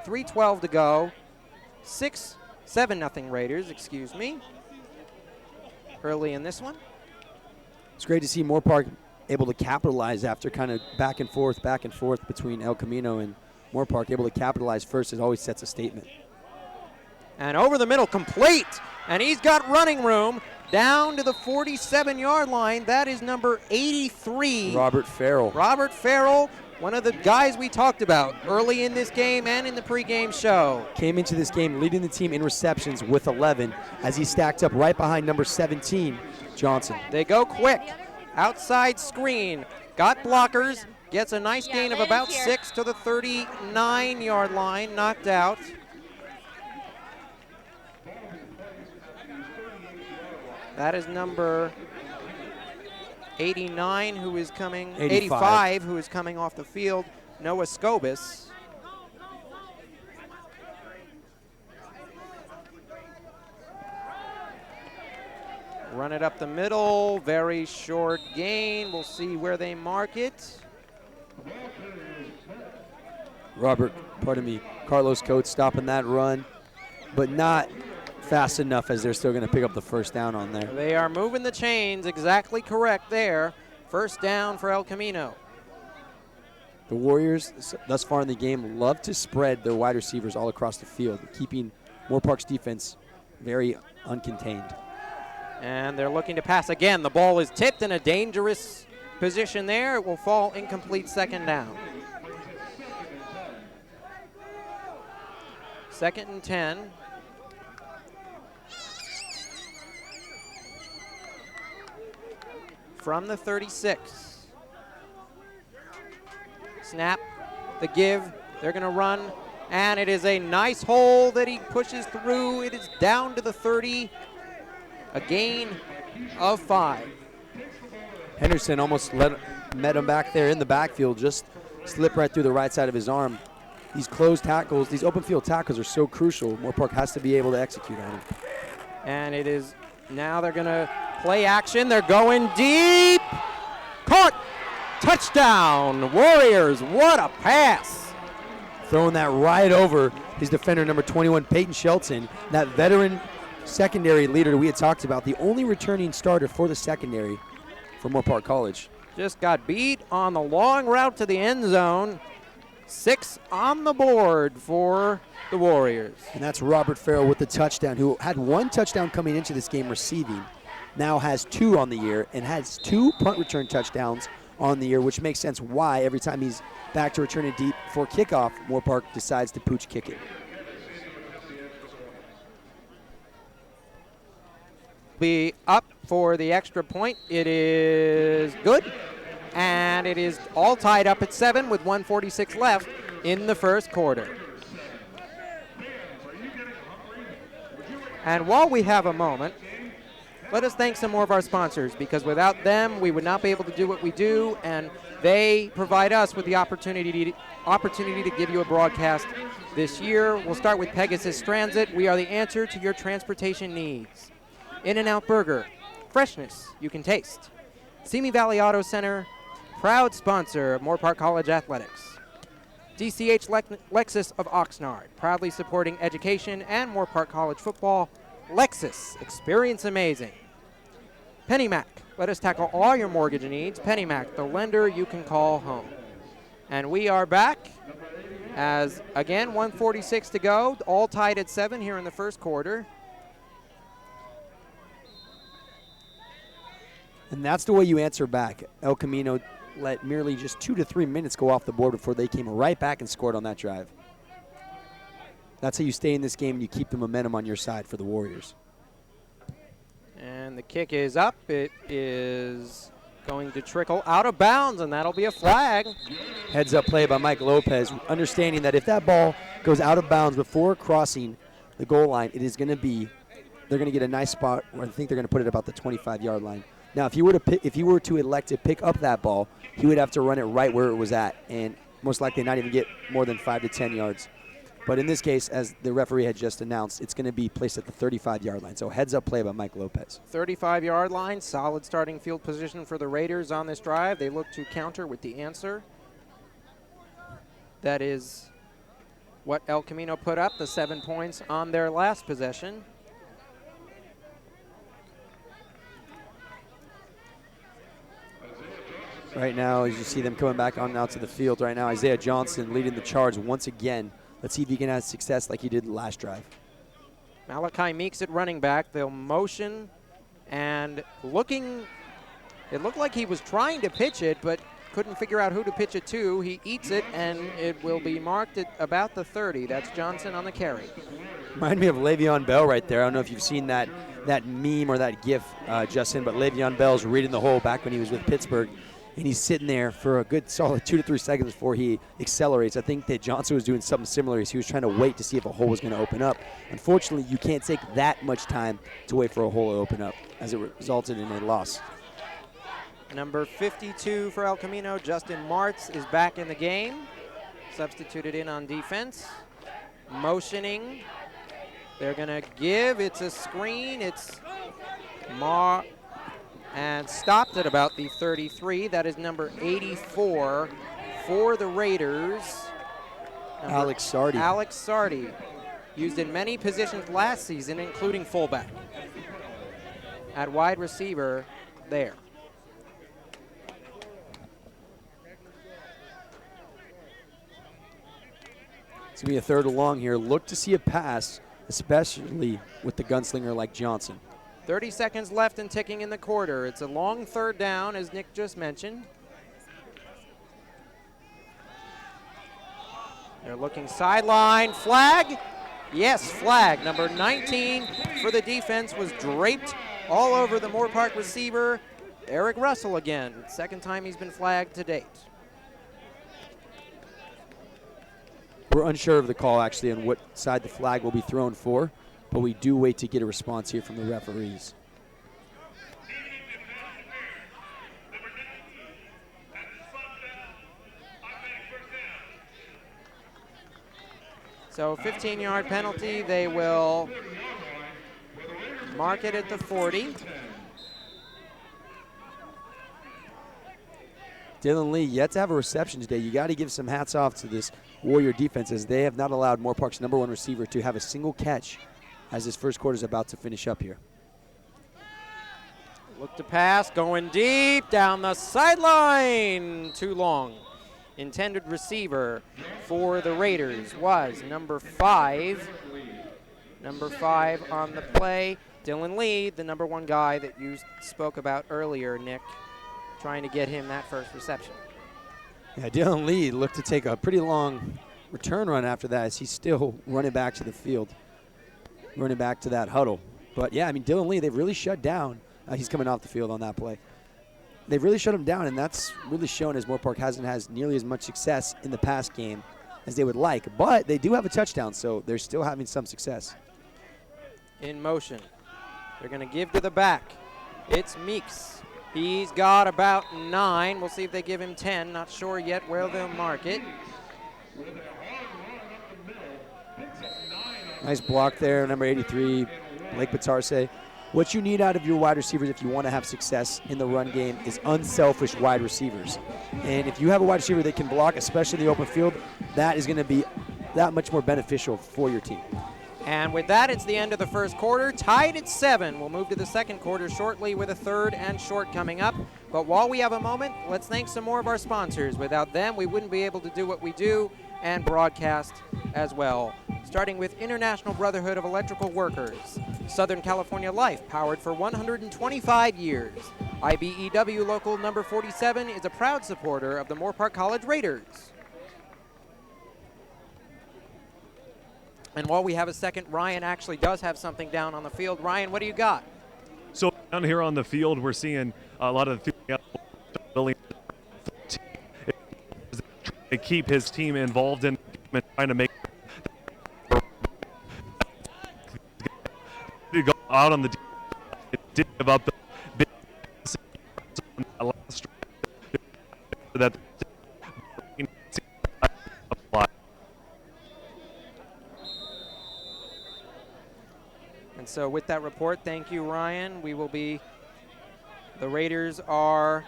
3:12 to go. 7-0 Raiders, excuse me, early in this one. It's great to see Moorpark able to capitalize after kind of back and forth between El Camino and Moorpark. Able to capitalize first, it always sets a statement. And over the middle, complete. And he's got running room down to the 47-yard line. That is number 83. Robert Farrell. Robert Farrell, one of the guys we talked about early in this game and in the pregame show. Came into this game leading the team in receptions with 11 as he stacked up right behind number 17, Johnson. They go quick. Outside screen. Got blockers. Gets a nice gain of about 6 to the 39-yard line. Knocked out. That is number 85 who is coming off the field, Noah Scobus. Run it up the middle, very short gain. We'll see where they mark it. Carlos Coates stopping that run, but not fast enough as they're still going to pick up the first down on there. They are moving the chains, exactly correct there. First down for El Camino. The Warriors, thus far in the game, love to spread their wide receivers all across the field, keeping Moorpark's defense very uncontained. And they're looking to pass again. The ball is tipped in a dangerous position there. It will fall incomplete, second down. 2nd and 10. From the 36. Snap, the give, they're going to run, and it is a nice hole that he pushes through. It is down to the 30, a gain of 5. Henderson almost met him back there in the backfield, just slipped right through the right side of his arm. These closed tackles, these open field tackles are so crucial. Moorpark has to be able to execute on them. And it is, now they're going to play action. They're going deep. Caught. Touchdown. Warriors. What a pass. Throwing that right over his defender, number 21, Peyton Shelton, that veteran secondary leader that we had talked about, the only returning starter for the secondary for Moorpark College. Just got beat on the long route to the end zone. 6 on the board for the Warriors. And that's Robert Farrell with the touchdown, who had 1 touchdown coming into this game receiving, now has 2 on the year, and has 2 punt return touchdowns on the year, which makes sense why every time he's back to return it deep for kickoff, Moorpark decides to pooch kick it. Be up for the extra point. It is good. And it is all tied up at 7 with 1:46 left in the first quarter. And while we have a moment, let us thank some more of our sponsors, because without them, we would not be able to do what we do, and they provide us with the opportunity to give you a broadcast this year. We'll start with Pegasus Transit. We are the answer to your transportation needs. In-N-Out Burger, freshness you can taste. Simi Valley Auto Center, proud sponsor of Moorpark College Athletics. DCH Lexus of Oxnard, proudly supporting education and Moorpark College football. Lexus, experience amazing. PennyMac, let us tackle all your mortgage needs. PennyMac, the lender you can call home. And we are back as, again, 1:46 to go, all tied at 7 here in the first quarter. And that's the way you answer back. El Camino let merely just 2 to 3 minutes go off the board before they came right back and scored on that drive. That's how you stay in this game and you keep the momentum on your side for the Warriors. And the kick is up. It is going to trickle out of bounds, and that'll be a flag. Heads up play by Mike Lopez, understanding that if that ball goes out of bounds before crossing the goal line, it is going to be, they're going to get a nice spot where I think they're going to put it about the 25-yard line. Now, if you were to elect to pick up that ball, he would have to run it right where it was at, and most likely not even get more than 5 to 10 yards. But in this case, as the referee had just announced, it's going to be placed at the 35-yard line. So heads-up play by Mike Lopez. 35-yard line, solid starting field position for the Raiders on this drive. They look to counter with the answer. That is what El Camino put up, the 7 points on their last possession. Right now, as you see them coming back on out to the field right now, Isaiah Johnson leading the charge once again. Let's see if he can have success like he did last drive. Malachi Meeks at running back. They'll motion, and it looked like he was trying to pitch it, but couldn't figure out who to pitch it to. He eats it, and it will be marked at about the 30. That's Johnson on the carry. Remind me of Le'Veon Bell right there. I don't know if you've seen that meme or that GIF, Justin, but Le'Veon Bell's reading the hole back when he was with Pittsburgh. And he's sitting there for a good solid 2 to 3 seconds before he accelerates. I think that Johnson was doing something similar as he was trying to wait to see if a hole was going to open up. Unfortunately, you can't take that much time to wait for a hole to open up, as it resulted in a loss. Number 52 for El Camino, Justin Martz, is back in the game. Substituted in on defense. Motioning. They're going to give. It's a screen. It's and stopped at about the 33. That is number 84 for the Raiders. Alex Sardi. Alex Sardi, used in many positions last season, including fullback. At wide receiver, there. It's going to be a third and long here. Look to see a pass, especially with the gunslinger like Johnson. 30 seconds left and ticking in the quarter. It's a long third down, as Nick just mentioned. They're looking sideline. Flag? Yes, flag. Number 19 for the defense was draped all over the Moorpark receiver. Eric Russell again. Second time he's been flagged to date. We're unsure of the call, actually, on what side the flag will be thrown for, but we do wait to get a response here from the referees. So 15-yard penalty. They will mark it at the 40. Dylan Lee yet to have a reception today. You got to give some hats off to this Warrior defense, as they have not allowed Moorpark's #1 receiver to have a single catch as this first quarter is about to finish up here. Look to pass, going deep down the sideline. Too long. Intended receiver for the Raiders was number 5. Number 5 on the play. Dylan Lee, the #1 guy that you spoke about earlier, Nick, trying to get him that first reception. Yeah, Dylan Lee looked to take a pretty long return run after that, as he's still running back to the field, running back to that huddle. But, yeah, I mean, Dylan Lee, they've really shut down. He's coming off the field on that play. They've really shut him down, and that's really shown as Moorpark hasn't had nearly as much success in the past game as they would like. But they do have a touchdown, so they're still having some success. in motion. They're going to give to the back. It's Meeks. He's got about 9. We'll see if they give him 10. Not sure yet where they'll mark it. Nice block there, number 83, Blake Batarse. What you need out of your wide receivers if you want to have success in the run game is unselfish wide receivers. And if you have a wide receiver that can block, especially in the open field, that is going to be that much more beneficial for your team. And with that, it's the end of the first quarter. Tied at 7. We'll move to the second quarter shortly with a third and short coming up. But while we have a moment, let's thank some more of our sponsors. Without them, we wouldn't be able to do what we do and broadcast as well. Starting with International Brotherhood of Electrical Workers. Southern California Life, powered for 125 years. IBEW Local Number 47 is a proud supporter of the Moorpark College Raiders. And while we have a second, Ryan actually does have something down on the field. Ryan, what do you got? So down here on the field, we're seeing a lot of to keep his team involved in trying to make go out on the did give up the big last that and so with that report, thank you, Ryan. The Raiders are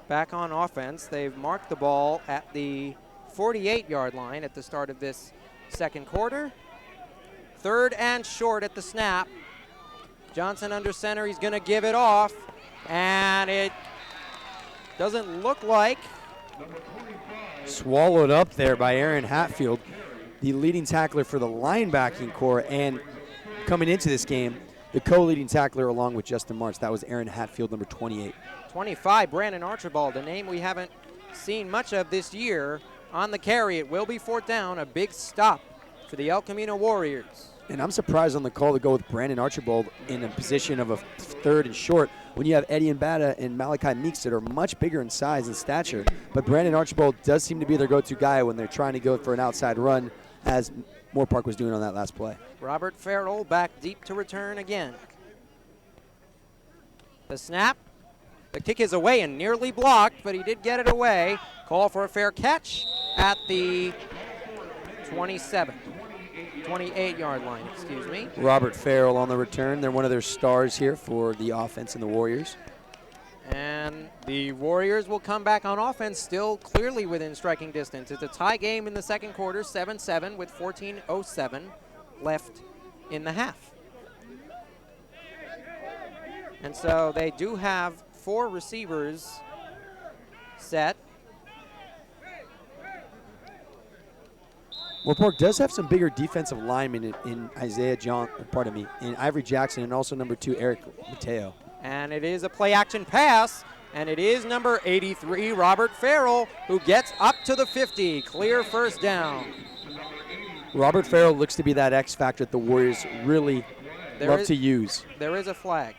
back on offense. They've marked the ball at the 48-yard line at the start of this second quarter. Third and short at the snap. Johnson under center. He's going to give it off. And it doesn't look like. Swallowed up there by Aaron Hatfield, the leading tackler for the linebacking core. And coming into this game, the co-leading tackler along with Justin March. That was Aaron Hatfield, number 28. 25, Brandon Archibald, a name we haven't seen much of this year. On the carry, it will be fourth down, a big stop for the El Camino Warriors. And I'm surprised on the call to go with Brandon Archibald in a position of a third and short when you have Eddie Mbata and Malachi Meeks that are much bigger in size and stature. But Brandon Archibald does seem to be their go-to guy when they're trying to go for an outside run, as Moorpark was doing on that last play. Robert Farrell back deep to return again. The snap. The kick is away and nearly blocked, but he did get it away. Call for a fair catch at the 28-yard line, excuse me. Robert Farrell on the return. They're one of their stars here for the offense and the Warriors. And the Warriors will come back on offense, still clearly within striking distance. It's a tie game in the second quarter, 7-7 with 14:07 left in the half. And so they do have 4 receivers set. Moorpark does have some bigger defensive linemen in Ivory Jackson, and also number 2, Eric Mateo. And it is a play-action pass, and it is number 83, Robert Farrell, who gets up to the 50. Clear first down. Robert Farrell looks to be that X factor that the Warriors really love to use. There is a flag.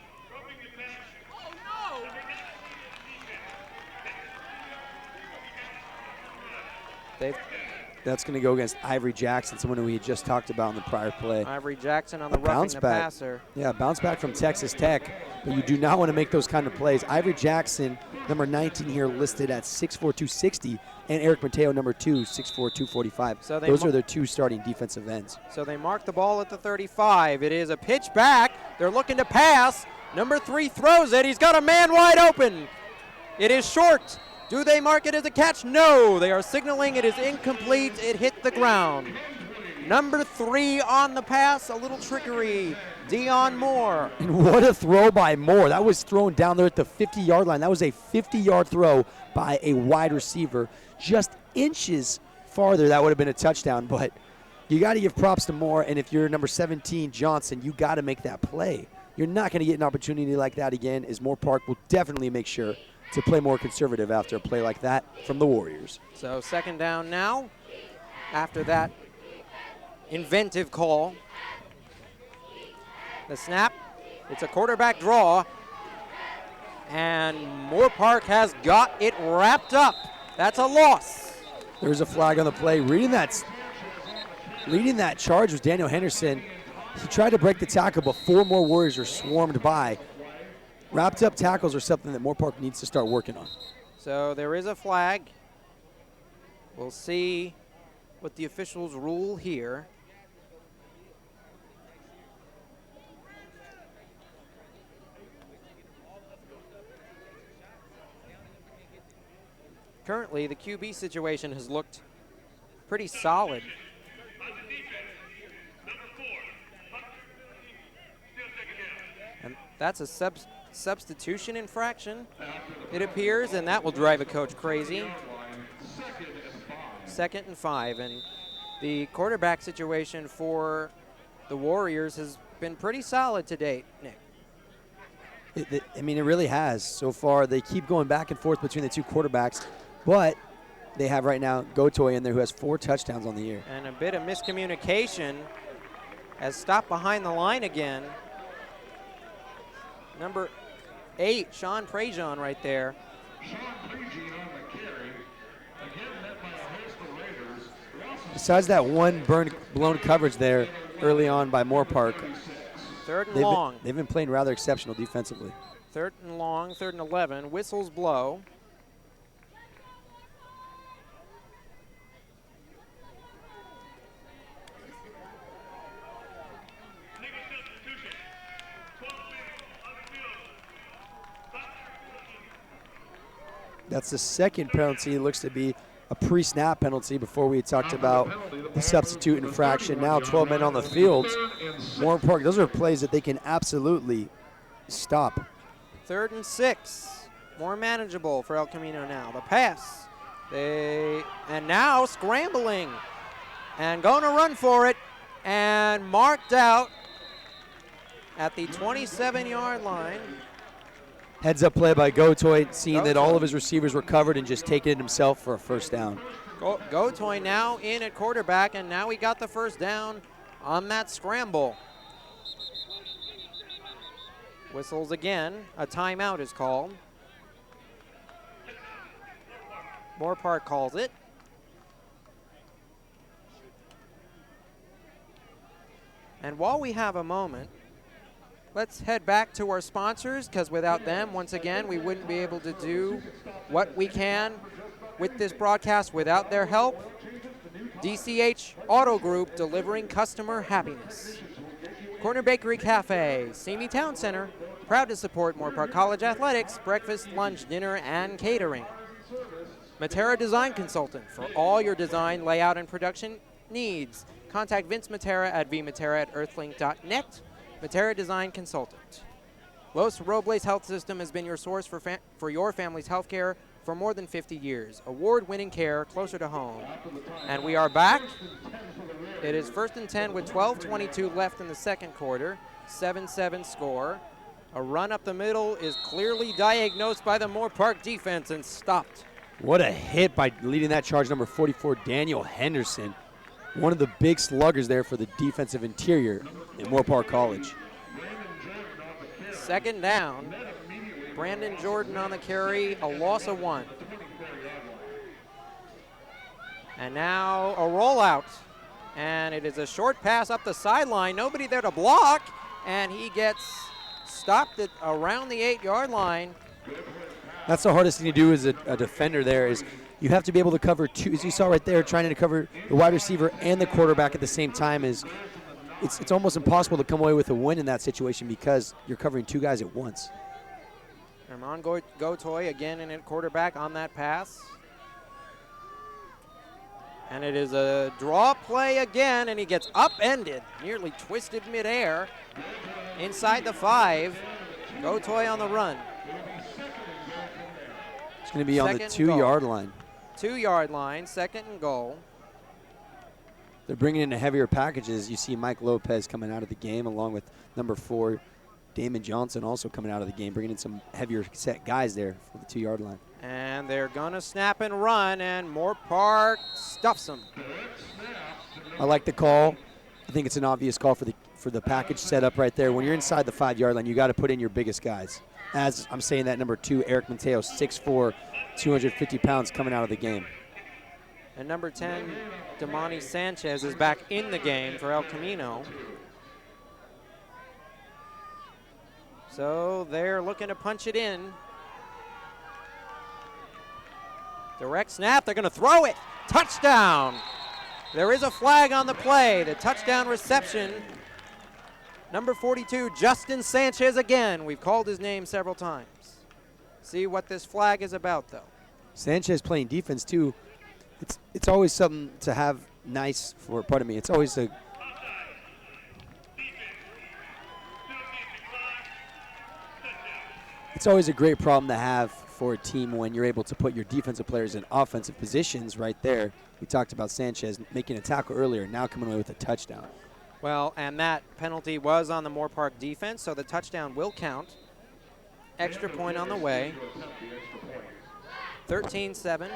That's going to go against Ivory Jackson, someone who we had just talked about in the prior play. Ivory Jackson on the roughing the passer. Yeah, bounce back from Texas Tech, but you do not want to make those kind of plays. Ivory Jackson, number 19 here, listed at 6'4", 260, and Eric Mateo, number 2, 6'4", 245. So those are their 2 starting defensive ends. So they mark the ball at the 35. It is a pitch back. They're looking to pass. Number 3 throws it. He's got a man wide open. It is short. Do they mark it as a catch? No, they are signaling it is incomplete. It hit the ground. Number 3 on the pass, a little trickery, Dion Moore. And what a throw by Moore. That was thrown down there at the 50-yard line. That was a 50-yard throw by a wide receiver. Just inches farther, that would have been a touchdown, but you got to give props to Moore, and if you're number 17, Johnson, you got to make that play. You're not going to get an opportunity like that again, as Moorpark will definitely make sure to play more conservative after a play like that from the Warriors. So second down now after that inventive call. The snap, it's a quarterback draw, and Moorpark has got it wrapped up. That's a loss. There's a flag on the play. Leading that charge was Daniel Henderson. He tried to break the tackle, but 4 more Warriors are swarmed by. Wrapped up tackles are something that Moorpark needs to start working on. So there is a flag. We'll see what the officials rule here. Currently, the QB situation has looked pretty solid. And that's a substitution infraction, it appears, and that will drive a coach crazy. 2nd and 5, and the quarterback situation for the Warriors has been pretty solid to date, Nick. I mean, it really has so far. They keep going back and forth between the 2 quarterbacks, but they have right now Gotoy in there who has 4 touchdowns on the year. And a bit of miscommunication has stopped behind the line again. Number 8, Sean Prejean right there. Besides that one blown coverage there early on by Moorpark, 3rd and long. They've been playing rather exceptional defensively. 3rd and long, 3rd and 11. Whistles blow. That's the 2nd penalty. It looks to be a pre-snap penalty. Before we had talked about the substitute infraction. Now 12 men on the field. Moorpark, those are plays that they can absolutely stop. 3rd and 6. More manageable for El Camino now. The pass. And now scrambling. And going to run for it. And marked out at the 27-yard line. Heads up play by Gotoy, seeing that all of his receivers were covered and just taking it himself for a 1st down. Gotoy now in at quarterback, and now he got the 1st down on that scramble. Whistles again. A timeout is called. Moorpark calls it. And while we have a moment, let's head back to our sponsors, because without them, once again, we wouldn't be able to do what we can with this broadcast without their help. DCH Auto Group, delivering customer happiness. Corner Bakery Cafe, Simi Town Center, proud to support Moorpark College athletics, breakfast, lunch, dinner, and catering. Matera Design Consultant, for all your design, layout, and production needs. Contact Vince Matera at vmatera@earthlink.net. Matera Design Consultant. Los Robles Health System has been your source for your family's health care for more than 50 years. Award-winning care closer to home. And we are back. It is 1st and 10 with 12:22 left in the 2nd quarter. 7-7 score. A run up the middle is clearly diagnosed by the Moorpark defense and stopped. What a hit by leading that charge, number 44, Daniel Henderson. One of the big sluggers there for the defensive interior in Moorpark College. 2nd down. Brandon Jordan on the carry, a loss of 1. And now a rollout. And it is a short pass up the sideline. Nobody there to block. And he gets stopped at around the 8-yard line. That's the hardest thing to do as a defender there, is you have to be able to cover 2, as you saw right there, trying to cover the wide receiver and the quarterback at the same time. It's almost impossible to come away with a win in that situation because you're covering 2 guys at once. Herman Gotoy again in at quarterback on that pass. And it is a draw play again, and he gets upended, nearly twisted midair. Inside the 5, Gotoy on the run. It's going to be on the 2-yard line. 2-yard line, 2nd and goal. They're bringing in heavier packages. You see Mike Lopez coming out of the game, along with number 4, Damon Johnson, also coming out of the game, bringing in some heavier set guys there for the 2-yard line. And they're going to snap and run, and Moorpark stuffs them. I like the call. I think it's an obvious call for the package setup right there. When you're inside the 5-yard line, you got to put in your biggest guys. As I'm saying that, number 2, Eric Mateo, 6'4", 250 pounds, coming out of the game. And number 10, Damani Sanchez, is back in the game for El Camino. So they're looking to punch it in. Direct snap, they're going to throw it. Touchdown. There is a flag on the play. The touchdown reception. Number 42, Justin Sanchez again. We've called his name several times. See what this flag is about, though. Sanchez playing defense, too. It's always something to have nice for, pardon me, it's always a great problem to have for a team when you're able to put your defensive players in offensive positions right there. We talked about Sanchez making a tackle earlier, now coming away with a touchdown. Well, and that penalty was on the Moorpark defense, so the touchdown will count. Extra point on the way. 13-7.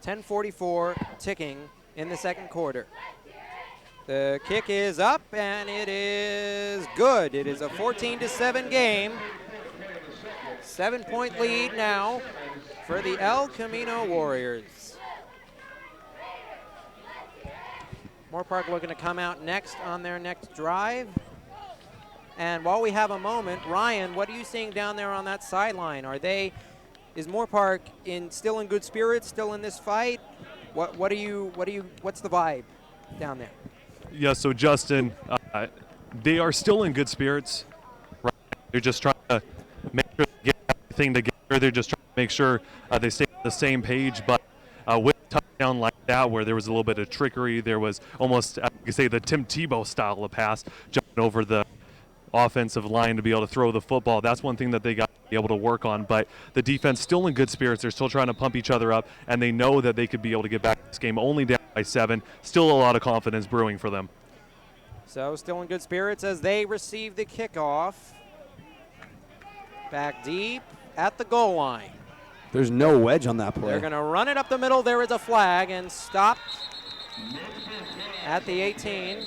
10:44 ticking in the second quarter. The kick is up, and it is good. It is a 14-7 game. 7-point lead now for the El Camino Warriors. Moorpark looking to come out next on their next drive. And while we have a moment, Ryan, what are you seeing down there on that sideline? Is Moorpark still in good spirits, still in this fight? What's the vibe down there? Yeah, so Justin, they are still in good spirits. Right? They're just trying to make sure they get everything together. They're just trying to make sure they stay on the same page. But with a touchdown like that, where there was a little bit of trickery, there was almost, I could say, the Tim Tebow style of pass, jumping over the offensive line to be able to throw the football. That's one thing that they got to be able to work on. But the defense still in good spirits. They're still trying to pump each other up, and they know that they could be able to get back to this game only down by 7. Still a lot of confidence brewing for them. So still in good spirits as they receive the kickoff. Back deep at the goal line. There's no wedge on that play. They're going to run it up the middle. There is a flag and stopped at the 18.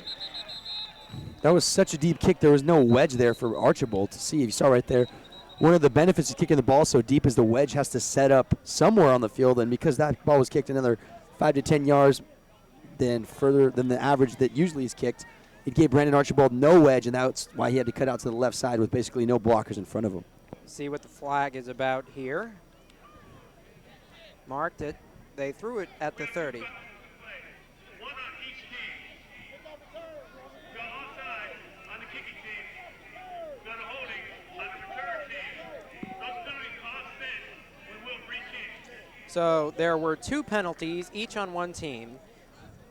That was such a deep kick. There was no wedge there for Archibald to see. If you saw right there, one of the benefits of kicking the ball so deep is the wedge has to set up somewhere on the field. And because that ball was kicked another 5 to 10 yards then further than the average that usually is kicked, it gave Brandon Archibald no wedge, and that's why he had to cut out to the left side with basically no blockers in front of him. See what the flag is about here. Marked it. They threw it at the 30. So there were 2 penalties, each on one team,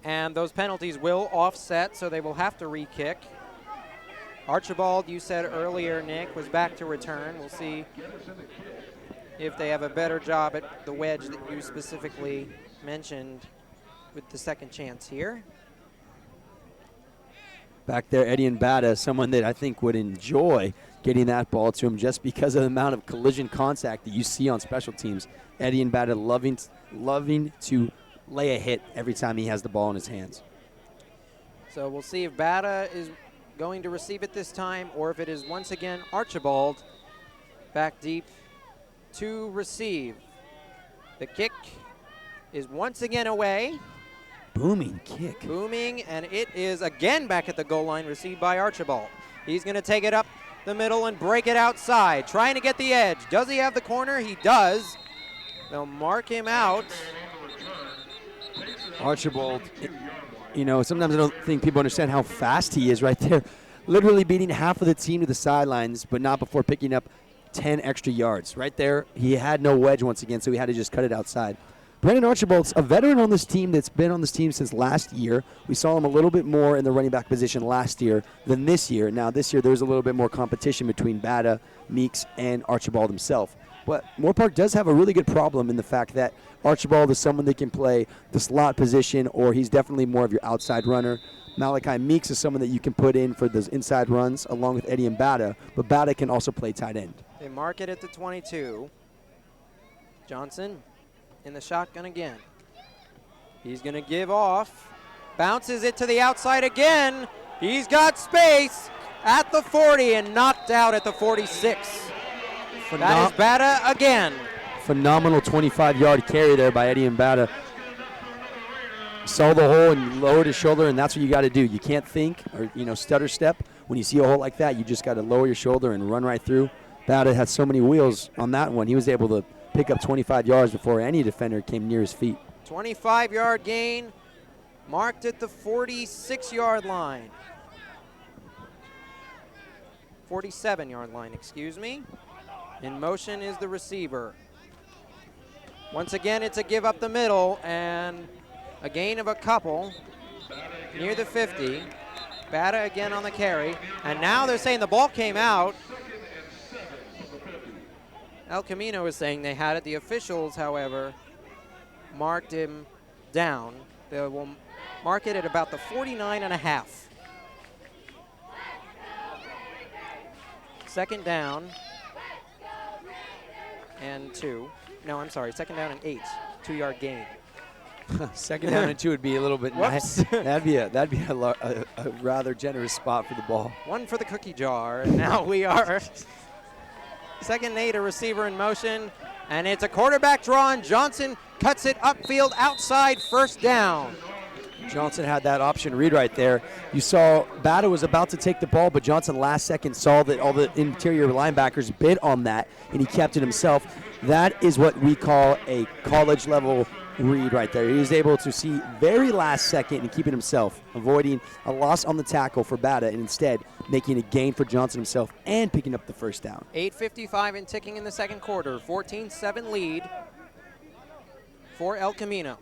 and those penalties will offset, so they will have to re-kick. Archibald, you said earlier, Nick, was back to return. We'll see if they have a better job at the wedge that you specifically mentioned with the second chance here. Back there, Eddie Mbata, someone that I think would enjoy getting that ball to him just because of the amount of collision contact that you see on special teams. Eddie Mbata loving to lay a hit every time he has the ball in his hands. So we'll see if Bata is going to receive it this time or if it is once again Archibald back deep to receive. The kick is once again away. Booming kick. Booming, and it is again back at the goal line, received by Archibald. He's going to take it up the middle and break it outside, trying to get the edge. Does he have the corner? He does. They'll mark him out. Archibald, you know, sometimes I don't think people understand how fast he is right there. Literally beating half of the team to the sidelines, but not before picking up 10 extra yards. Right there, he had no wedge once again, so he had to just cut it outside. Brandon Archibald's a veteran on this team that's been on this team since last year. We saw him a little bit more in the running back position last year than this year. Now, this year, there's a little bit more competition between Bata, Meeks, and Archibald himself. But Moorpark does have a really good problem in the fact that Archibald is someone that can play the slot position, or he's definitely more of your outside runner. Malachi Meeks is someone that you can put in for those inside runs along with Eddie and Bata, but Bata can also play tight end. They mark it at the 22. Johnson in the shotgun again. He's going to give off. Bounces it to the outside again. He's got space at the 40 and knocked out at the 46. That is Bata again. Phenomenal 25-yard carry there by Eddie and Bata. saw the hole and lowered his shoulder, and that's what you got to do. You can't think or stutter step. When you see a hole like that, you just got to lower your shoulder and run right through. Bada had so many wheels on that one. He was able to pick up 25 yards before any defender came near his feet. 25-yard gain, marked at the 46-yard line. 47-yard line, excuse me. In motion is the receiver. Once again, it's a give up the middle and a gain of a couple near the 50. Bada again on the carry. And now they're saying the ball came out. El Camino is saying they had it. The officials, however, marked him down. They will mark it at about the 49.5. Second down and 2. No, I'm sorry, second down and 8. 2-yard gain. Second down and 2 would be a little bit nice. That'd be a rather generous spot for the ball. One for the cookie jar. And now we are second and 8, a receiver in motion. And it's a quarterback draw, and Johnson cuts it upfield outside, first down. Johnson had that option read right there. You saw Bada was about to take the ball, but Johnson last second saw that all the interior linebackers bid on that, and he kept it himself. That is what we call a college level read right there. He was able to see very last second and keep it himself, avoiding a loss on the tackle for Bada and instead making a gain for Johnson himself and picking up the first down. 8:55 and ticking in the second quarter. 14-7 lead for El Camino.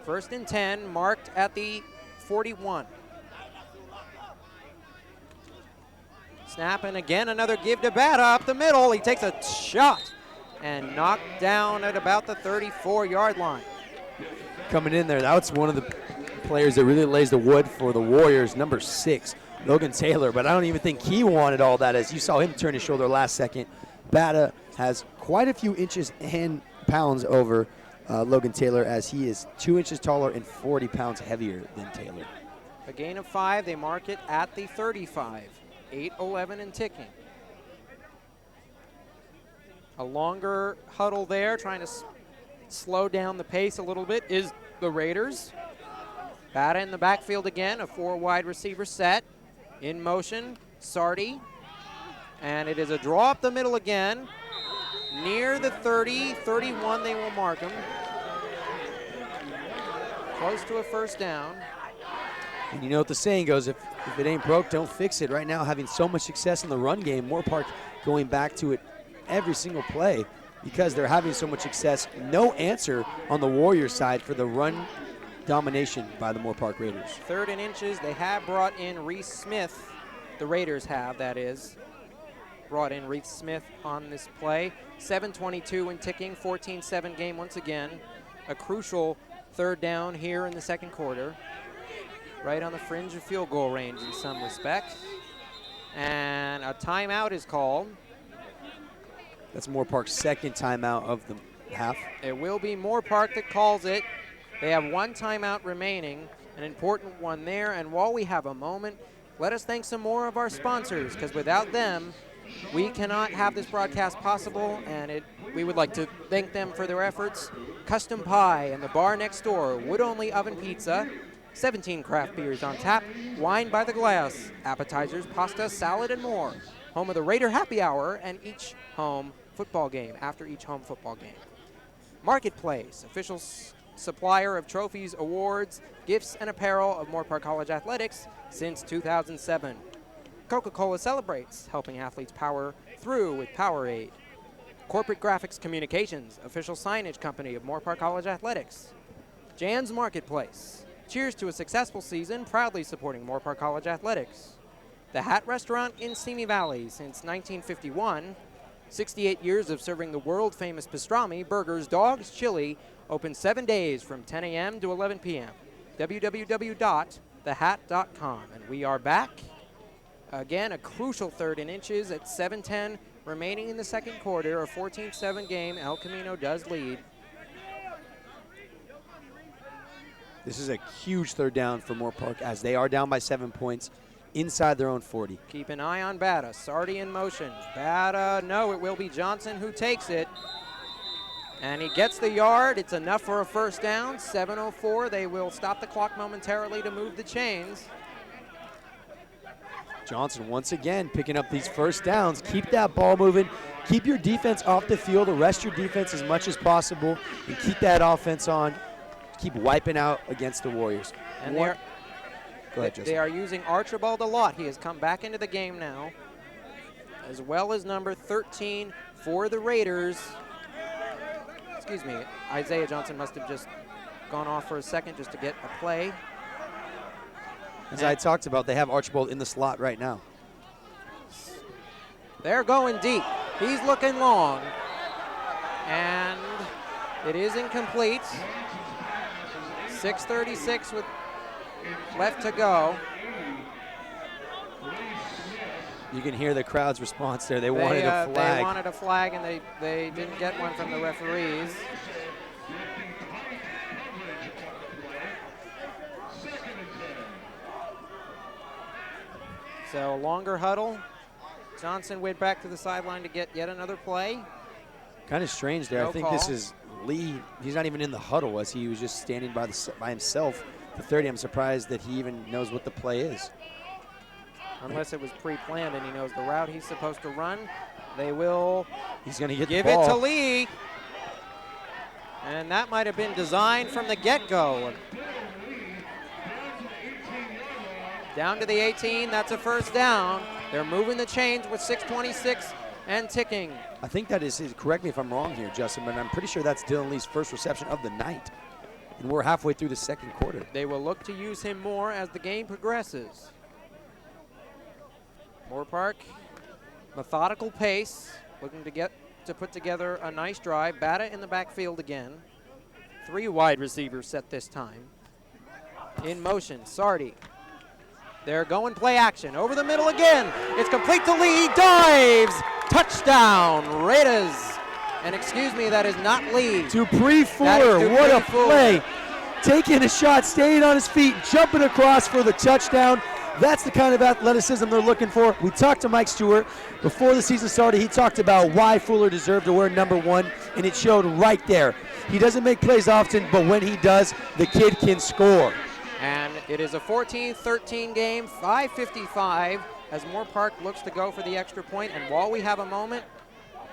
First and 10, marked at the 41. Snap, and again another give to Bada up the middle. He takes a shot and knocked down at about the 34-yard line. Coming in there, that's one of the players that really lays the wood for the Warriors, number 6, Logan Taylor. But I don't even think he wanted all that, as you saw him turn his shoulder last second. Bada has quite a few inches and pounds over Logan Taylor, as he is 2 inches taller and 40 pounds heavier than Taylor. A gain of 5, they mark it at the 35. 8:11 and ticking. A longer huddle there, trying to slow down the pace a little bit, is the Raiders. Bada in the backfield again, a 4-wide receiver set. In motion, Sardi. And it is a draw up the middle again. Near the 30, 31 they will mark him. Close to a first down. And you know what the saying goes, if it ain't broke, don't fix it. Right now, having so much success in the run game, Moorpark going back to it every single play because they're having so much success. No answer on the Warriors side for the run domination by the Moorpark Raiders. 3rd and inches, they have brought in Reese Smith. The Raiders have, that is. Brought in Reese Smith on this play. 7:22 and ticking, 14-7 game once again. A crucial third down here in the second quarter. Right on the fringe of field goal range in some respects. And a timeout is called. That's Moorpark's second timeout of the half. It will be Moorpark that calls it. They have one timeout remaining, an important one there. And while we have a moment, let us thank some more of our sponsors, because without them, we cannot have this broadcast possible, and we would like to thank them for their efforts. Custom Pie and the bar next door, wood-only oven pizza, 17 craft beers on tap, wine by the glass, appetizers, pasta, salad, and more. Home of the Raider Happy Hour and each home football game, after each home football game. Marketplace, official supplier of trophies, awards, gifts, and apparel of Moorpark College Athletics since 2007. Coca-Cola celebrates, helping athletes power through with Powerade. Corporate Graphics Communications, official signage company of Moorpark College Athletics. Jan's Marketplace. Cheers to a successful season, proudly supporting Moorpark College Athletics. The Hat Restaurant in Simi Valley since 1951. 68 years of serving the world-famous pastrami, burgers, dogs, chili, open 7 days from 10 a.m. to 11 p.m. www.thehat.com. And we are back. Again, a crucial 3rd and inches at 7:10 remaining in the second quarter. A 14-7 game. El Camino does lead. This is a huge third down for Moorpark, as they are down by 7 points inside their own 40. Keep an eye on Bada. Sardi in motion. Bada, no, it will be Johnson who takes it. And he gets the yard. It's enough for a first down. 7:04. They will stop the clock momentarily to move the chains. Johnson once again picking up these first downs. Keep that ball moving. Keep your defense off the field. Arrest your defense as much as possible. And keep that offense on. Keep wiping out against the Warriors. And Go ahead, Justin. they are using Archibald a lot. He has come back into the game now, as well as number 13 for the Raiders. Excuse me, Isaiah Johnson must have just gone off for a second just to get a play. As I talked about, they have Archibald in the slot right now. They're going deep. He's looking long. And it is incomplete. 6:36 with left to go. You can hear the crowd's response there. They wanted a flag. They wanted a flag, and they didn't get one from the referees. So a longer huddle. Johnson went back to the sideline to get yet another play. Kind of strange there. No I think call. this is Lee. He's not even in the huddle, was he? He was just standing by himself. The 30. I'm surprised that he even knows what the play is. Unless it was pre-planned and he knows the route he's supposed to run. They will He's going to get give the ball. it to Lee. And that might have been designed from the get-go. Down to the 18, that's a first down. They're moving the chains with 6:26 and ticking. I think that is, correct me if I'm wrong here, Justin, but I'm pretty sure that's Dylan Lee's first reception of the night. And we're halfway through the second quarter. They will look to use him more as the game progresses. Moorpark, methodical pace, looking to put together a nice drive. Bata in the backfield again. 3 wide receivers set this time. In motion, Sardi. They're going play action. Over the middle again. It's complete to Lee. Dives. Touchdown, Raiders. And excuse me, that is not Lee. Dupree Fuller, what a play. Taking a shot, staying on his feet, jumping across for the touchdown. That's the kind of athleticism they're looking for. We talked to Mike Stewart before the season started. He talked about why Fuller deserved to wear number 1, and it showed right there. He doesn't make plays often, but when he does, the kid can score. And it is a 14-13 game, 5:55, as Moorpark looks to go for the extra point. And while we have a moment,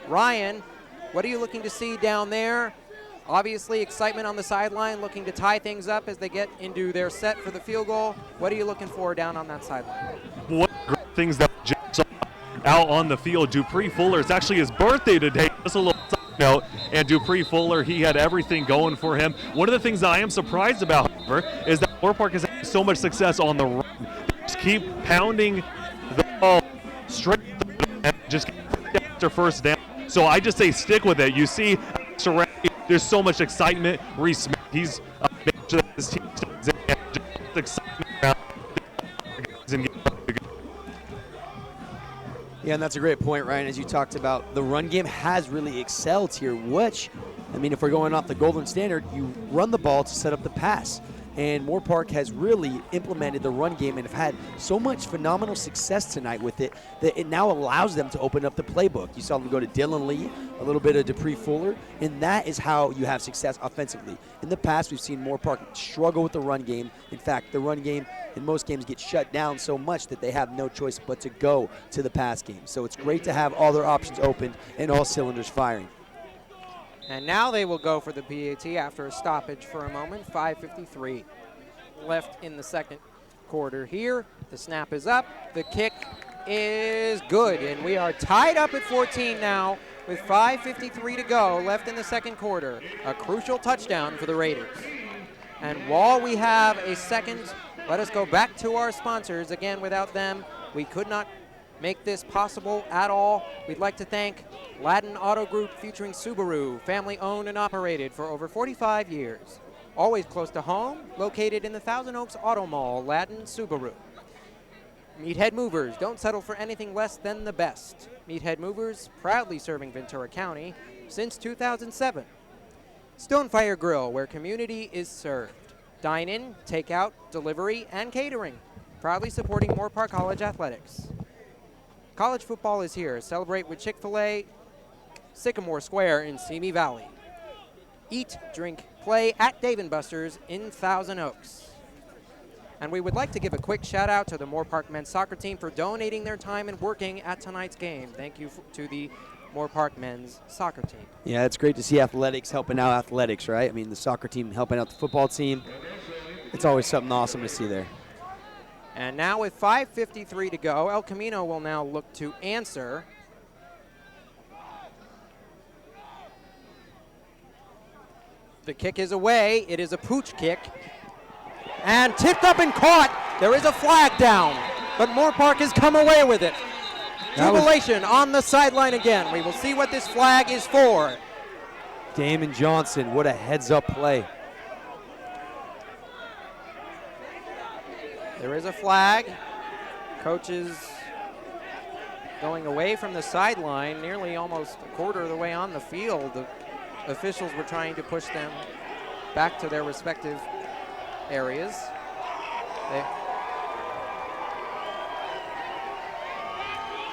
Ryan, what are you looking to see down there? Obviously, excitement on the sideline, looking to tie things up as they get into their set for the field goal. What are you looking for down on that sideline? What great things that Jim saw out on the field. Dupree Fuller, it's actually his birthday today. Just a little side note. And Dupree Fuller, he had everything going for him. One of the things that I am surprised about, however, is that Moorpark has had so much success on the run. They just keep pounding the ball straight and just get after first down. So I just say stick with it. You see, there's so much excitement. Reese Smith, he's making sure that his team stays in. Just excitement around. Yeah, and that's a great point, Ryan. As you talked about, the run game has really excelled here, which, I mean, if we're going off the golden standard, you run the ball to set up the pass. And Moorpark has really implemented the run game and have had so much phenomenal success tonight with it that it now allows them to open up the playbook. You saw them go to Dylan Lee, a little bit of Dupree Fuller, and that is how you have success offensively. In the past, we've seen Moorpark struggle with the run game. In fact, the run game in most games gets shut down so much that they have no choice but to go to the pass game. So it's great to have all their options open and all cylinders firing. And now they will go for the PAT after a stoppage for a moment. 5:53 left in the second quarter here. The snap is up. The kick is good. And we are tied up at 14 now with 5:53 to go left in the second quarter. A crucial touchdown for the Raiders. And while we have a second, let us go back to our sponsors. Again, without them, we could not make this possible at all. We'd like to thank Ladin Auto Group, featuring Subaru, family owned and operated for over 45 years. Always close to home, located in the Thousand Oaks Auto Mall, Ladin Subaru. Meathead Movers, don't settle for anything less than the best. Meathead Movers, proudly serving Ventura County since 2007. Stonefire Grill, where community is served. Dine-in, takeout, delivery, and catering. Proudly supporting Moorpark College athletics. College football is here. Celebrate with Chick-fil-A, Sycamore Square in Simi Valley. Eat, Drink, Play at Dave & Buster's in Thousand Oaks. And we would like to give a quick shout out to the Moorpark men's soccer team for donating their time and working at tonight's game. Thank you to the Moorpark men's soccer team. Yeah, it's great to see athletics helping out athletics, right? I mean, the soccer team helping out the football team. It's always something awesome to see there. And now with 5:53 to go, El Camino will now look to answer. The kick is away. It is a pooch kick. And tipped up and caught. There is a flag down, but Moorpark has come away with it. Jubilation on the sideline again. We will see what this flag is for. Damon Johnson, what a heads-up play. There is a flag. Coaches going away from the sideline, nearly almost a quarter of the way on the field. The officials were trying to push them back to their respective areas.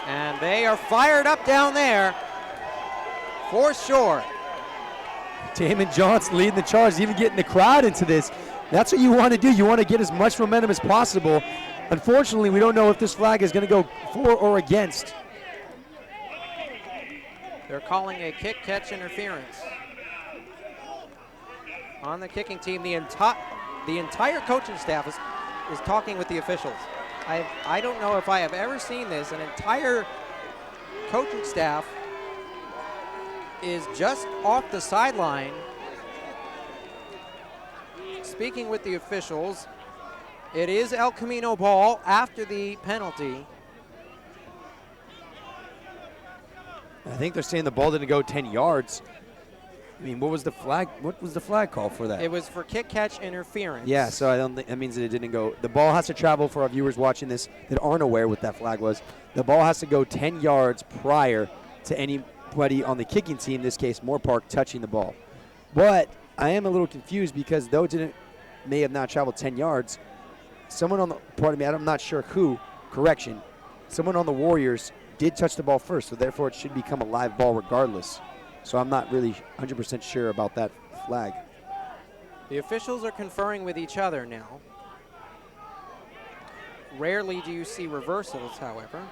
And they are fired up down there for sure. Damon Johnson leading the charge, even getting the crowd into this. That's what you want to do. You want to get as much momentum as possible. Unfortunately, we don't know if this flag is going to go for or against. They're calling a kick catch interference on the kicking team. The entire coaching staff is talking with the officials. I don't know if I have ever seen this. An entire coaching staff is just off the sideline speaking with the officials. It is El Camino ball after the penalty. I think they're saying the ball didn't go 10 yards. I mean, what was the flag call for that? It was for kick catch interference. Yeah, so I don't think that means that it didn't go. The ball has to travel, for our viewers watching this that aren't aware what that flag was. The ball has to go 10 yards prior to anybody on the kicking team, in this case Moorpark, touching the ball. But I am a little confused because though it may have not traveled 10 yards, someone on the, pardon me, I'm not sure who, correction, someone on the Warriors did touch the ball first, so therefore it should become a live ball regardless. So I'm not really 100% sure about that flag. The officials are conferring with each other now. Rarely do you see reversals, however.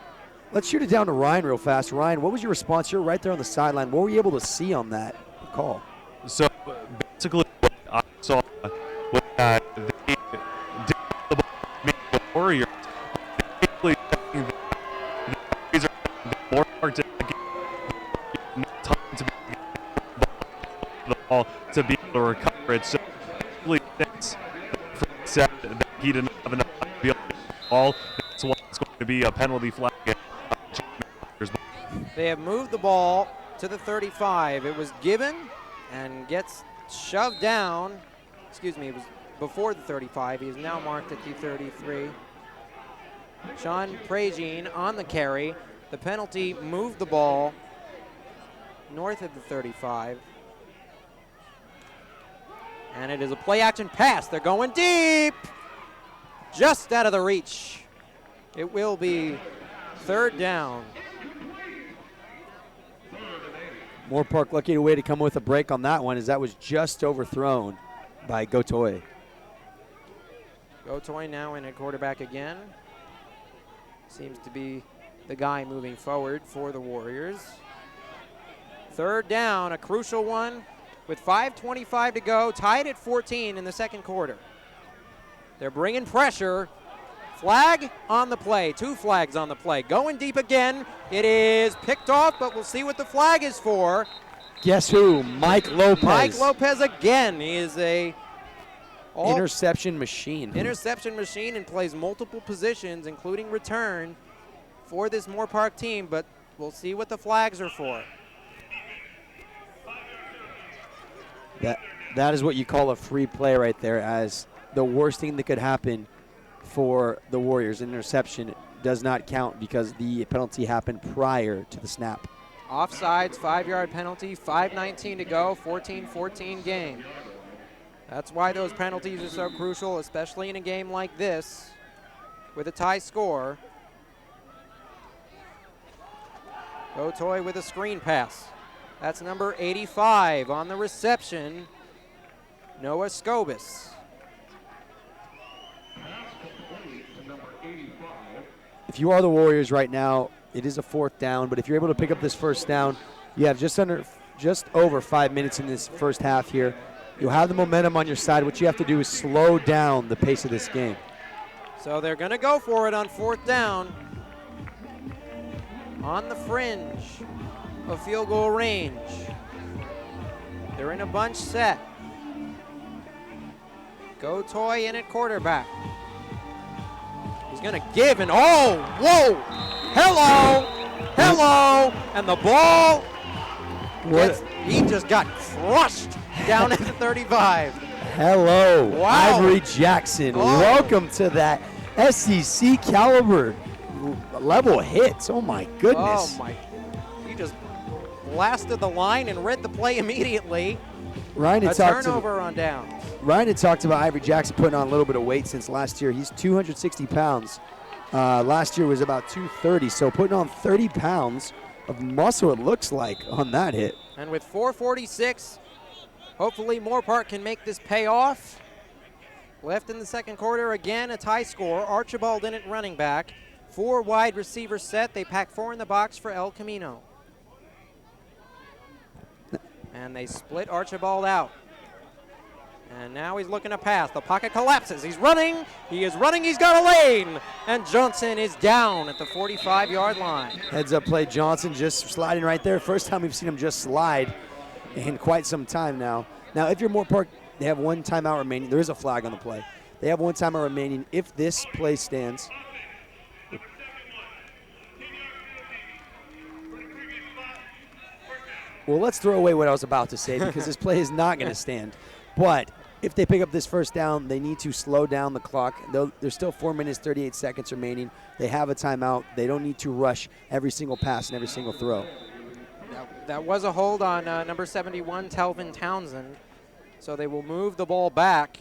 Let's shoot it down to Ryan real fast. Ryan, what was your response? You're right there on the sideline. What were you able to see on that call? So basically what I saw was that they did the ball the Warriors. Basically saying that these are the Moorpark to get time to be the ball to be able to recover it. So basically since Frank said that he did not have enough time to be able to get the ball, that's why it's going to be a penalty flag. They have moved the ball to the 35. It was given and gets shoved down. Excuse me, it was before the 35. He is now marked at the 33. Sean Pregame on the carry. The penalty moved the ball north of the 35. And it is a play action pass. They're going deep. Just out of the reach. It will be third down. Moorpark lucky way to come with a break on that one, as that was just overthrown by Gotoy. Gotoy now in at quarterback again. Seems to be the guy moving forward for the Warriors. Third down, a crucial one with 5:25 to go, tied at 14 in the second quarter. They're bringing pressure. Flag on the play, 2 flags on the play. Going deep again. It is picked off, but we'll see what the flag is for. Guess who? Mike Lopez. Mike Lopez again. He is a interception machine. Interception machine and plays multiple positions, including return, for this Moorpark team, but we'll see what the flags are for. That is what you call a free play right there, as the worst thing that could happen for the Warriors. An interception does not count because the penalty happened prior to the snap. Offsides, 5-yard penalty, 5:19 to go, 14-14 game. That's why those penalties are so crucial, especially in a game like this with a tie score. Gotoy with a screen pass. That's number 85 on the reception, Noah Scobus. If you are the Warriors right now, it is a 4th down, but if you're able to pick up this first down, you have just over 5 minutes in this first half here. You'll have the momentum on your side. What you have to do is slow down the pace of this game. So they're going to go for it on 4th down. On the fringe of field goal range. They're in a bunch set. Go Toy in at quarterback. He's going to give and whoa, hello, and the ball he just got crushed down at the 35. Hello, wow. Ivory Jackson. Welcome to that SEC caliber level hits. Oh my goodness. Oh my, he just blasted the line and read the play immediately. Ryan had turnover on down. Ryan had talked about Ivory Jackson putting on a little bit of weight since last year. He's 260 pounds. Last year was about 230, so putting on 30 pounds of muscle, it looks like, on that hit. And with 4:46, hopefully Moorpark can make this pay off. Left in the second quarter, again a tie score. Archibald in at running back. 4 wide receivers set. They pack 4 in the box for El Camino. And they split Archibald out. And now he's looking to pass. The pocket collapses. He's running. He is running. He's got a lane. And Johnson is down at the 45-yard line. Heads up play. Johnson just sliding right there. First time we've seen him just slide in quite some time now. Now, if you're Moorpark, they have 1 timeout remaining. There is a flag on the play. They have 1 timeout remaining. If this play stands. Well, let's throw away what I was about to say because this play is not going to stand. But if they pick up this first down, they need to slow down the clock. There's still 4 minutes, 38 seconds remaining. They have a timeout. They don't need to rush every single pass and every single throw. That was a hold on number 71, Telvin Townsend. So they will move the ball back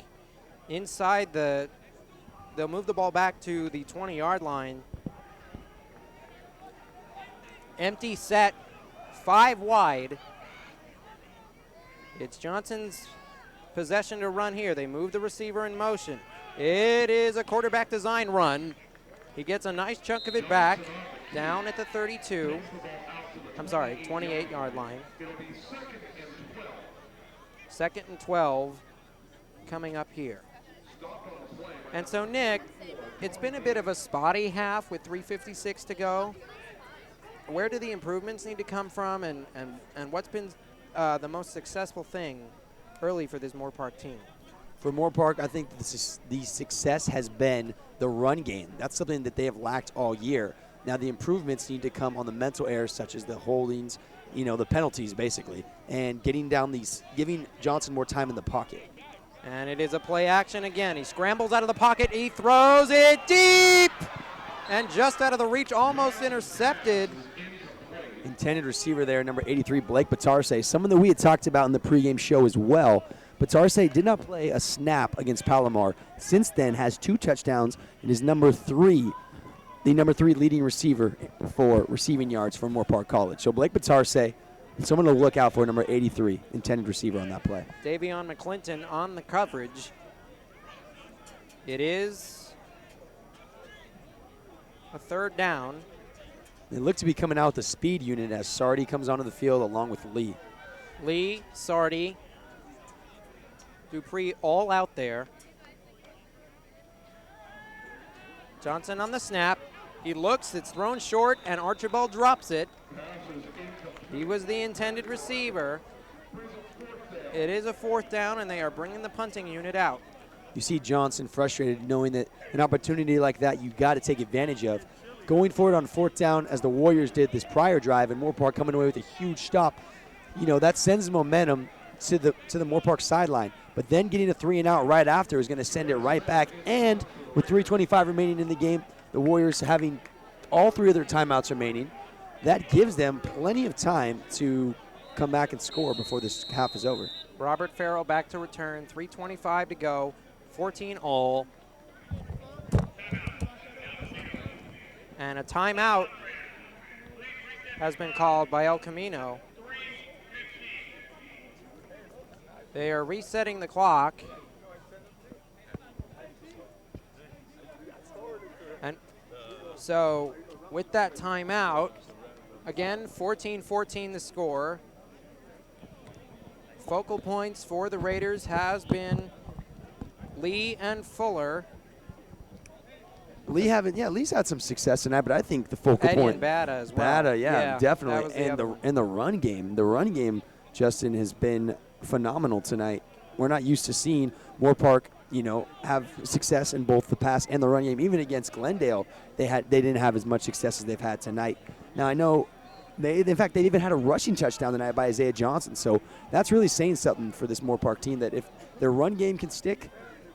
inside they'll move the ball back to the 20-yard line. Empty set, 5 wide. It's Johnson's possession to run here. They move the receiver in motion. It is a quarterback design run. He gets a nice chunk of it back down at the 32. I'm sorry, 28-yard line. 2nd and 12 coming up here. And so, Nick, it's been a bit of a spotty half with 3:56 to go. Where do the improvements need to come from, and what's been the most successful thing early for this Moorpark team? For Moorpark, I think the success has been the run game. That's something that they have lacked all year. Now the improvements need to come on the mental errors, such as the holdings, the penalties basically, and giving Johnson more time in the pocket. And it is a play action again. He scrambles out of the pocket. He throws it deep, and just out of the reach, almost intercepted. Intended receiver there, number 83, Blake Batarse, someone that we had talked about in the pregame show as well. Batarse did not play a snap against Palomar. Since then, has 2 touchdowns and is the number 3 leading receiver for receiving yards for Moorpark College. So Blake Batarse, someone to look out for, number 83, intended receiver on that play. Davion McClinton on the coverage. It is a 3rd down. They look to be coming out with the speed unit as Sardi comes onto the field along with Lee. Lee, Sardi, Dupree all out there. Johnson on the snap. He looks, it's thrown short, and Archibald drops it. He was the intended receiver. It is a 4th down, and they are bringing the punting unit out. You see Johnson frustrated knowing that an opportunity like that you got to take advantage of. Going forward on 4th down as the Warriors did this prior drive, and Moorpark coming away with a huge stop, that sends momentum to the Moorpark sideline. But then getting a 3-and-out right after is going to send it right back. And with 3:25 remaining in the game, the Warriors having all 3 of their timeouts remaining, that gives them plenty of time to come back and score before this half is over. Robert Farrell back to return, 3:25 to go, 14 all. And a timeout has been called by El Camino. They are resetting the clock. And so with that timeout, again, 14-14 the score. Focal points for the Raiders has been Lee and Fuller. Lee's had some success tonight, but I think the focal Eddie point. and Bada as well. Bada, yeah, definitely. that was the other one. And the run game, Justin, has been phenomenal tonight. We're not used to seeing Moorpark, have success in both the pass and the run game. Even against Glendale, they didn't have as much success as they've had tonight. Now I know they even had a rushing touchdown tonight by Isaiah Johnson. So that's really saying something for this Moorpark team, that if their run game can stick,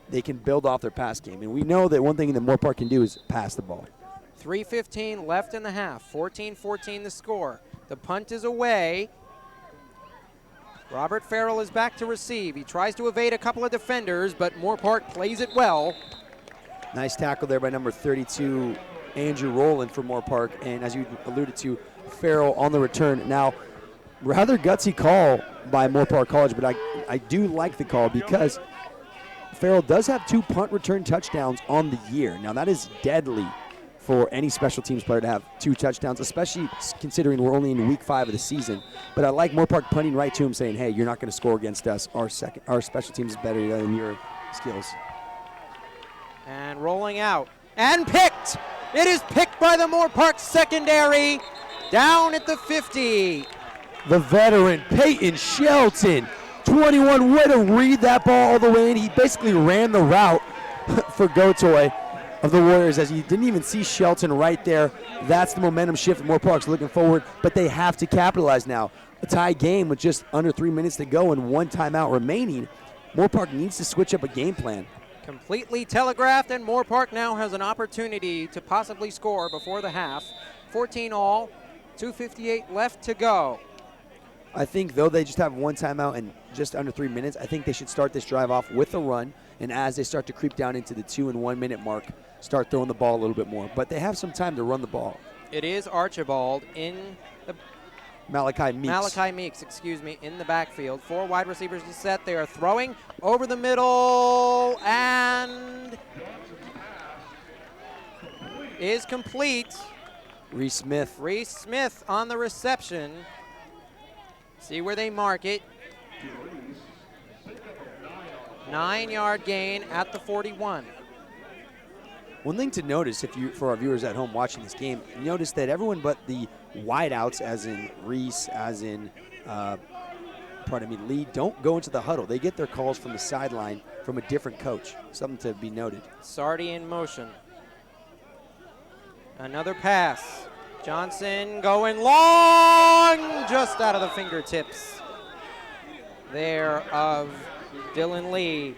they can build off their pass game. And we know that one thing that Moorpark can do is pass the ball. 3:15 left in the half. 14-14 the score. The punt is away. Robert Farrell is back to receive. He tries to evade a couple of defenders, but Moorpark plays it well. Nice tackle there by number 32, Andrew Rowland for Moorpark. And as you alluded to, Farrell on the return. Now, rather gutsy call by Moorpark College, but I do like the call because Farrell does have 2 punt return touchdowns on the year. Now, that is deadly for any special teams player to have 2 touchdowns, especially considering we're only in week 5 of the season. But I like Moorpark punting right to him, saying, hey, you're not going to score against us. Our special teams is better than your skills. And rolling out. And picked! It is picked by the Moorpark secondary. Down at the 50. The veteran, Peyton Shelton. 21, way to read that ball all the way in. He basically ran the route for Gotoy of the Warriors, as you didn't even see Shelton right there. That's the momentum shift Moorpark's looking forward, but they have to capitalize now. A tie game with just under 3 minutes to go and 1 timeout remaining. Moorpark needs to switch up a game plan. Completely telegraphed, and Moorpark now has an opportunity to possibly score before the half. 14 all, 2:58 left to go. I think, though they just have 1 timeout and just under 3 minutes, I think they should start this drive off with a run, and as they start to creep down into the 2 and 1 minute mark, start throwing the ball a little bit more. But they have some time to run the ball. It is Archibald in the Malachi Meeks, in the backfield. 4 wide receivers to set. They are throwing over the middle and is complete. Reese Smith on the reception. See where they mark it. 9-yard gain at the 41. One thing to notice, for our viewers at home watching this game, notice that everyone but the wideouts, as in Reese, as in Lee, don't go into the huddle. They get their calls from the sideline from a different coach. Something to be noted. Sardi in motion. Another pass. Johnson going long, just out of the fingertips there of Dylan Lee.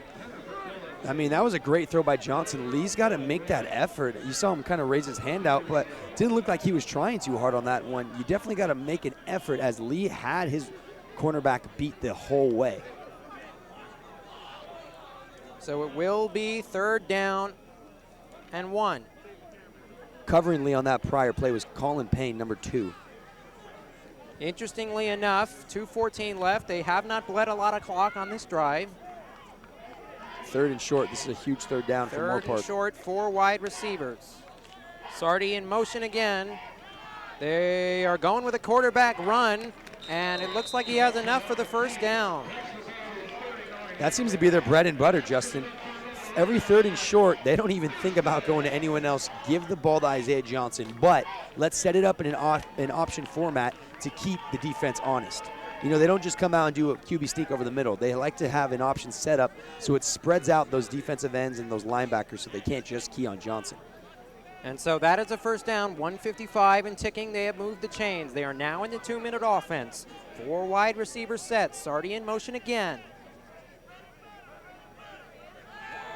I mean, that was a great throw by Johnson. Lee's got to make that effort. You saw him kind of raise his hand out, but it didn't look like he was trying too hard on that one. You definitely got to make an effort, as Lee had his cornerback beat the whole way. So it will be 3rd down and 1. Covering Lee on that prior play was Colin Payne, number 2. Interestingly enough, 2:14 left. They have not bled a lot of clock on this drive. 3rd and short. This is a huge 3rd down for Moorpark. 3rd and short, 4 wide receivers. Sardi in motion again. They are going with a quarterback run, and it looks like he has enough for the 1st down. That seems to be their bread and butter, Justin. Every 3rd and short, they don't even think about going to anyone else. Give the ball to Isaiah Johnson, but let's set it up in an option format to keep the defense honest. You know, they don't just come out and do a QB sneak over the middle. They like to have an option set up so it spreads out those defensive ends and those linebackers so they can't just key on Johnson. And so that is a 1st down, 1:55 and ticking. They have moved the chains. They are now in the 2-minute offense. 4 wide receiver sets. Sardi in motion again.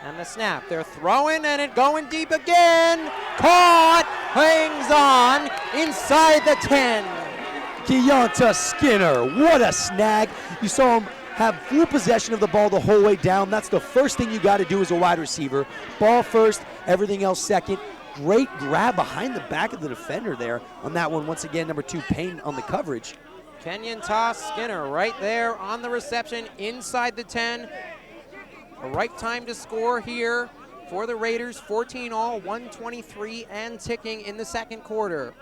And the snap. They're throwing, and it going deep again. Caught. Hangs on inside the 10. Keonta Skinner, what a snag. You saw him have full possession of the ball the whole way down. That's the first thing you got to do as a wide receiver. Ball first, everything else second. Great grab behind the back of the defender there on that one. Once again, number 2, Payne on the coverage. Kenyon toss, Skinner right there on the reception inside the 10. A right time to score here for the Raiders. 14 all, 123 and ticking in the second quarter.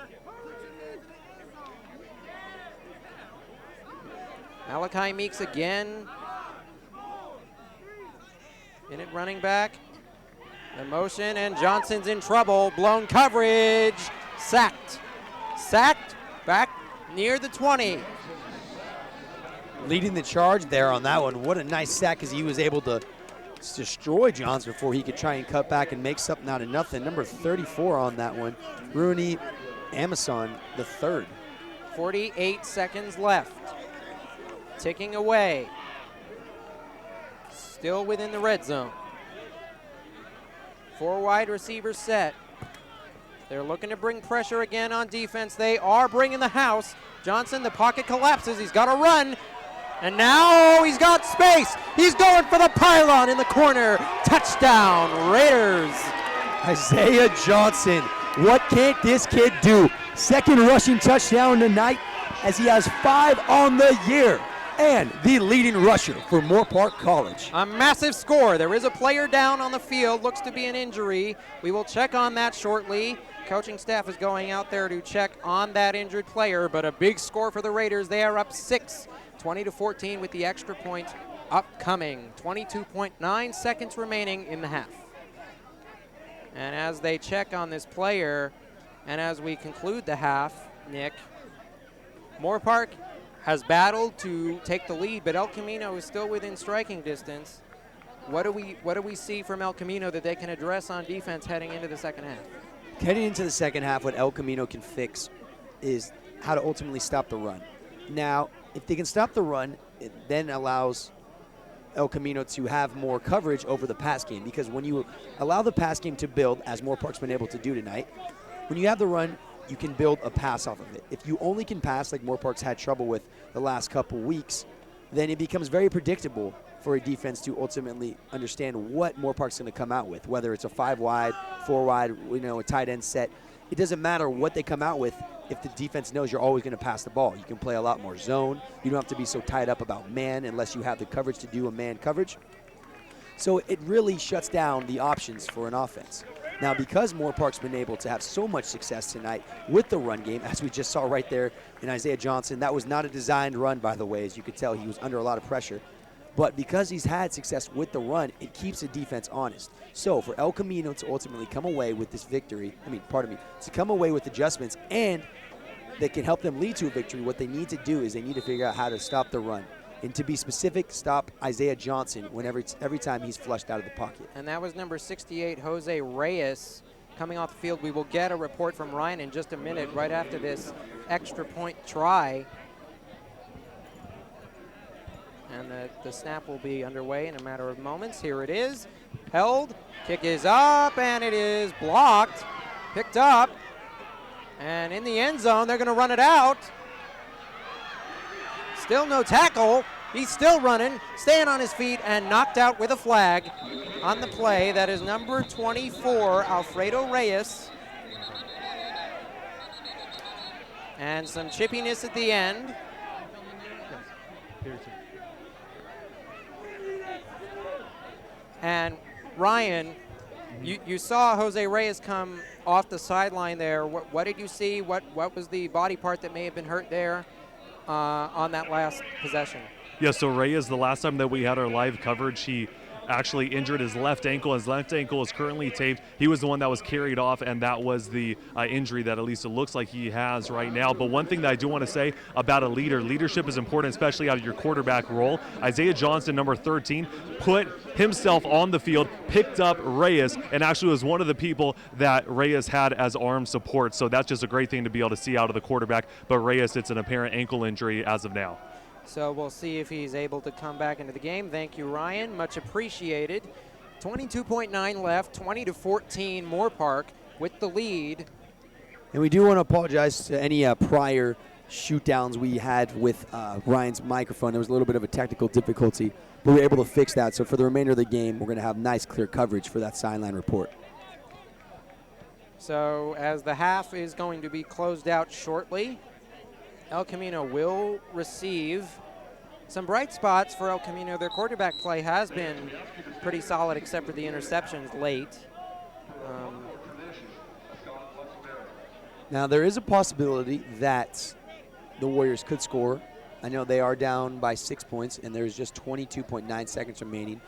Malachi Meeks again. In it running back. The motion, and Johnson's in trouble. Blown coverage. Sacked. Sacked back near the 20. Leading the charge there on that one. What a nice sack, as he was able to destroy Johnson before he could try and cut back and make something out of nothing. Number 34 on that one, Rooney Amason, the third. 48 seconds left. Ticking away. Still within the red zone. 4 wide receivers set. They're looking to bring pressure again on defense. They are bringing the house. Johnson, the pocket collapses. He's got to run. And now he's got space. He's going for the pylon in the corner. Touchdown, Raiders. Isaiah Johnson, what can't this kid do? Second rushing touchdown tonight, as he has 5 on the year. And the leading rusher for Moorpark College. A massive score. There is a player down on the field. Looks to be an injury. We will check on that shortly. Coaching staff is going out there to check on that injured player, but a big score for the Raiders. They are up 6, 20-14 with the extra point upcoming. 22.9 seconds remaining in the half. And as they check on this player, and as we conclude the half, Nick, Moorpark has battled to take the lead, but El Camino is still within striking distance. What do we see from El Camino that they can address on defense heading into the second half? Heading into the second half, what El Camino can fix is how to ultimately stop the run. Now, if they can stop the run, it then allows El Camino to have more coverage over the pass game, because when you allow the pass game to build, as Moorpark's been able to do tonight, when you have the run, you can build a pass off of it. If you only can pass, like Moorpark's had trouble with the last couple weeks, then it becomes very predictable for a defense to ultimately understand what Moorpark's going to come out with, whether it's a 5 wide, 4 wide, a tight end set. It doesn't matter what they come out with if the defense knows you're always going to pass the ball. You can play a lot more zone. You don't have to be so tied up about man unless you have the coverage to do a man coverage. So it really shuts down the options for an offense. Now, because Moorpark's been able to have so much success tonight with the run game, as we just saw right there in Isaiah Johnson, that was not a designed run, by the way. As you could tell, he was under a lot of pressure. But because he's had success with the run, it keeps the defense honest. So for El Camino to ultimately come away with this victory, to come away with adjustments and that can help them lead to a victory, what they need to do is they need to figure out how to stop the run. And to be specific, stop Isaiah Johnson every time he's flushed out of the pocket. And that was number 68, Jose Reyes, coming off the field. We will get a report from Ryan in just a minute, right after this extra point try. And the snap will be underway in a matter of moments. Here it is. Held. Kick is up, and it is blocked. Picked up. And in the end zone, they're going to run it out. Still no tackle. He's still running, staying on his feet, and knocked out with a flag on the play. That is number 24, Alfredo Reyes. And some chippiness at the end. And Ryan, you saw Jose Reyes come off the sideline there. What did you see? What was the body part that may have been hurt there on that last possession? Yeah, so Reyes, the last time that we had our live coverage, he actually injured his left ankle. His left ankle is currently taped. He was the one that was carried off, and that was the injury that at least it looks like he has right now. But one thing that I do want to say about a leader, leadership is important, especially out of your quarterback role. Isaiah Johnson, number 13, put himself on the field, picked up Reyes, and actually was one of the people that Reyes had as arm support. So that's just a great thing to be able to see out of the quarterback. But Reyes, it's an apparent ankle injury as of now. So we'll see if he's able to come back into the game. Thank you, Ryan. Much appreciated. 22.9 left, 20-14, Moorpark with the lead. And we do want to apologize to any prior shoot downs we had with Ryan's microphone. There was a little bit of a technical difficulty, but we were able to fix that. So for the remainder of the game, we're going to have nice, clear coverage for that sideline report. So as the half is going to be closed out shortly, El Camino will receive. Some bright spots for El Camino. Their quarterback play has been pretty solid except for the interceptions late. Now, there is a possibility that the Warriors could score. I know they are down by 6 points, and there's just 22.9 seconds remaining,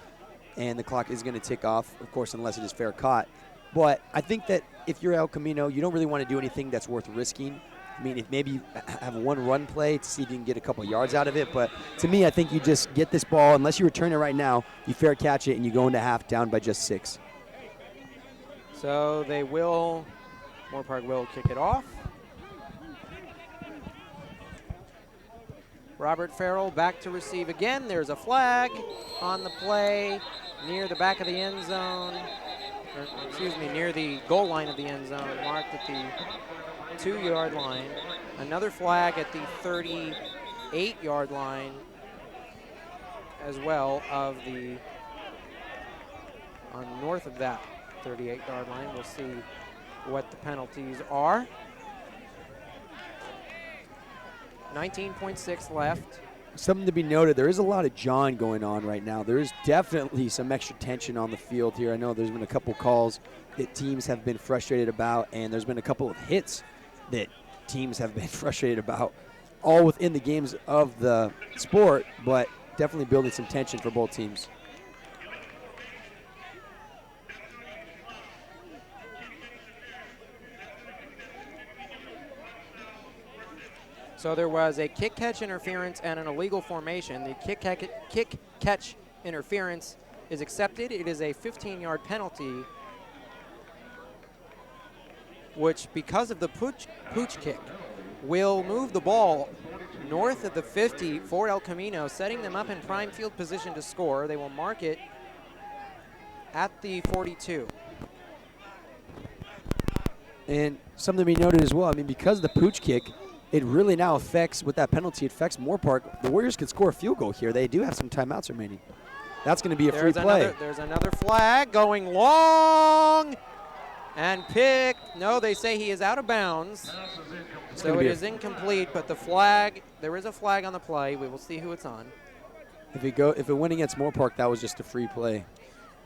and the clock is going to tick off, of course, unless it is fair caught. But I think that if you're El Camino, you don't really want to do anything that's worth risking. I mean, if maybe you have one run play to see if you can get a couple yards out of it. But to me, I think you just get this ball. Unless you return it right now, you fair catch it, and you go into half down by just 6. So they will, Moorpark will kick it off. Robert Farrell back to receive again. There's a flag on the play near the back of the end zone. Or, excuse me, near the goal line of the end zone, marked at the 2-yard line. Another flag at the 38-yard line as well of the, on north of that 38-yard line. We'll see what the penalties are. 19.6 left. Something to be noted, there is a lot of jawing going on right now. There is definitely some extra tension on the field here. I know there's been a couple calls that teams have been frustrated about, and there's been a couple of hits that teams have been frustrated about, all within the games of the sport, but definitely building some tension for both teams. So there was a kick-catch interference and an illegal formation. The kick-catch interference is accepted. It is a 15-yard penalty, which, because of the pooch kick, will move the ball north of the 50 for El Camino, setting them up in prime field position to score. They will mark it at the 42. And something to be noted as well, I mean, because of the pooch kick, it really now affects, with that penalty, it affects Moorpark. The Warriors could score a field goal here. They do have some timeouts remaining. That's going to be a free play. There's another flag going long and picked. No, they say he is out of bounds. So it is incomplete, but the flag, there is a flag on the play. We will see who it's on. If it went against Moorpark, that was just a free play.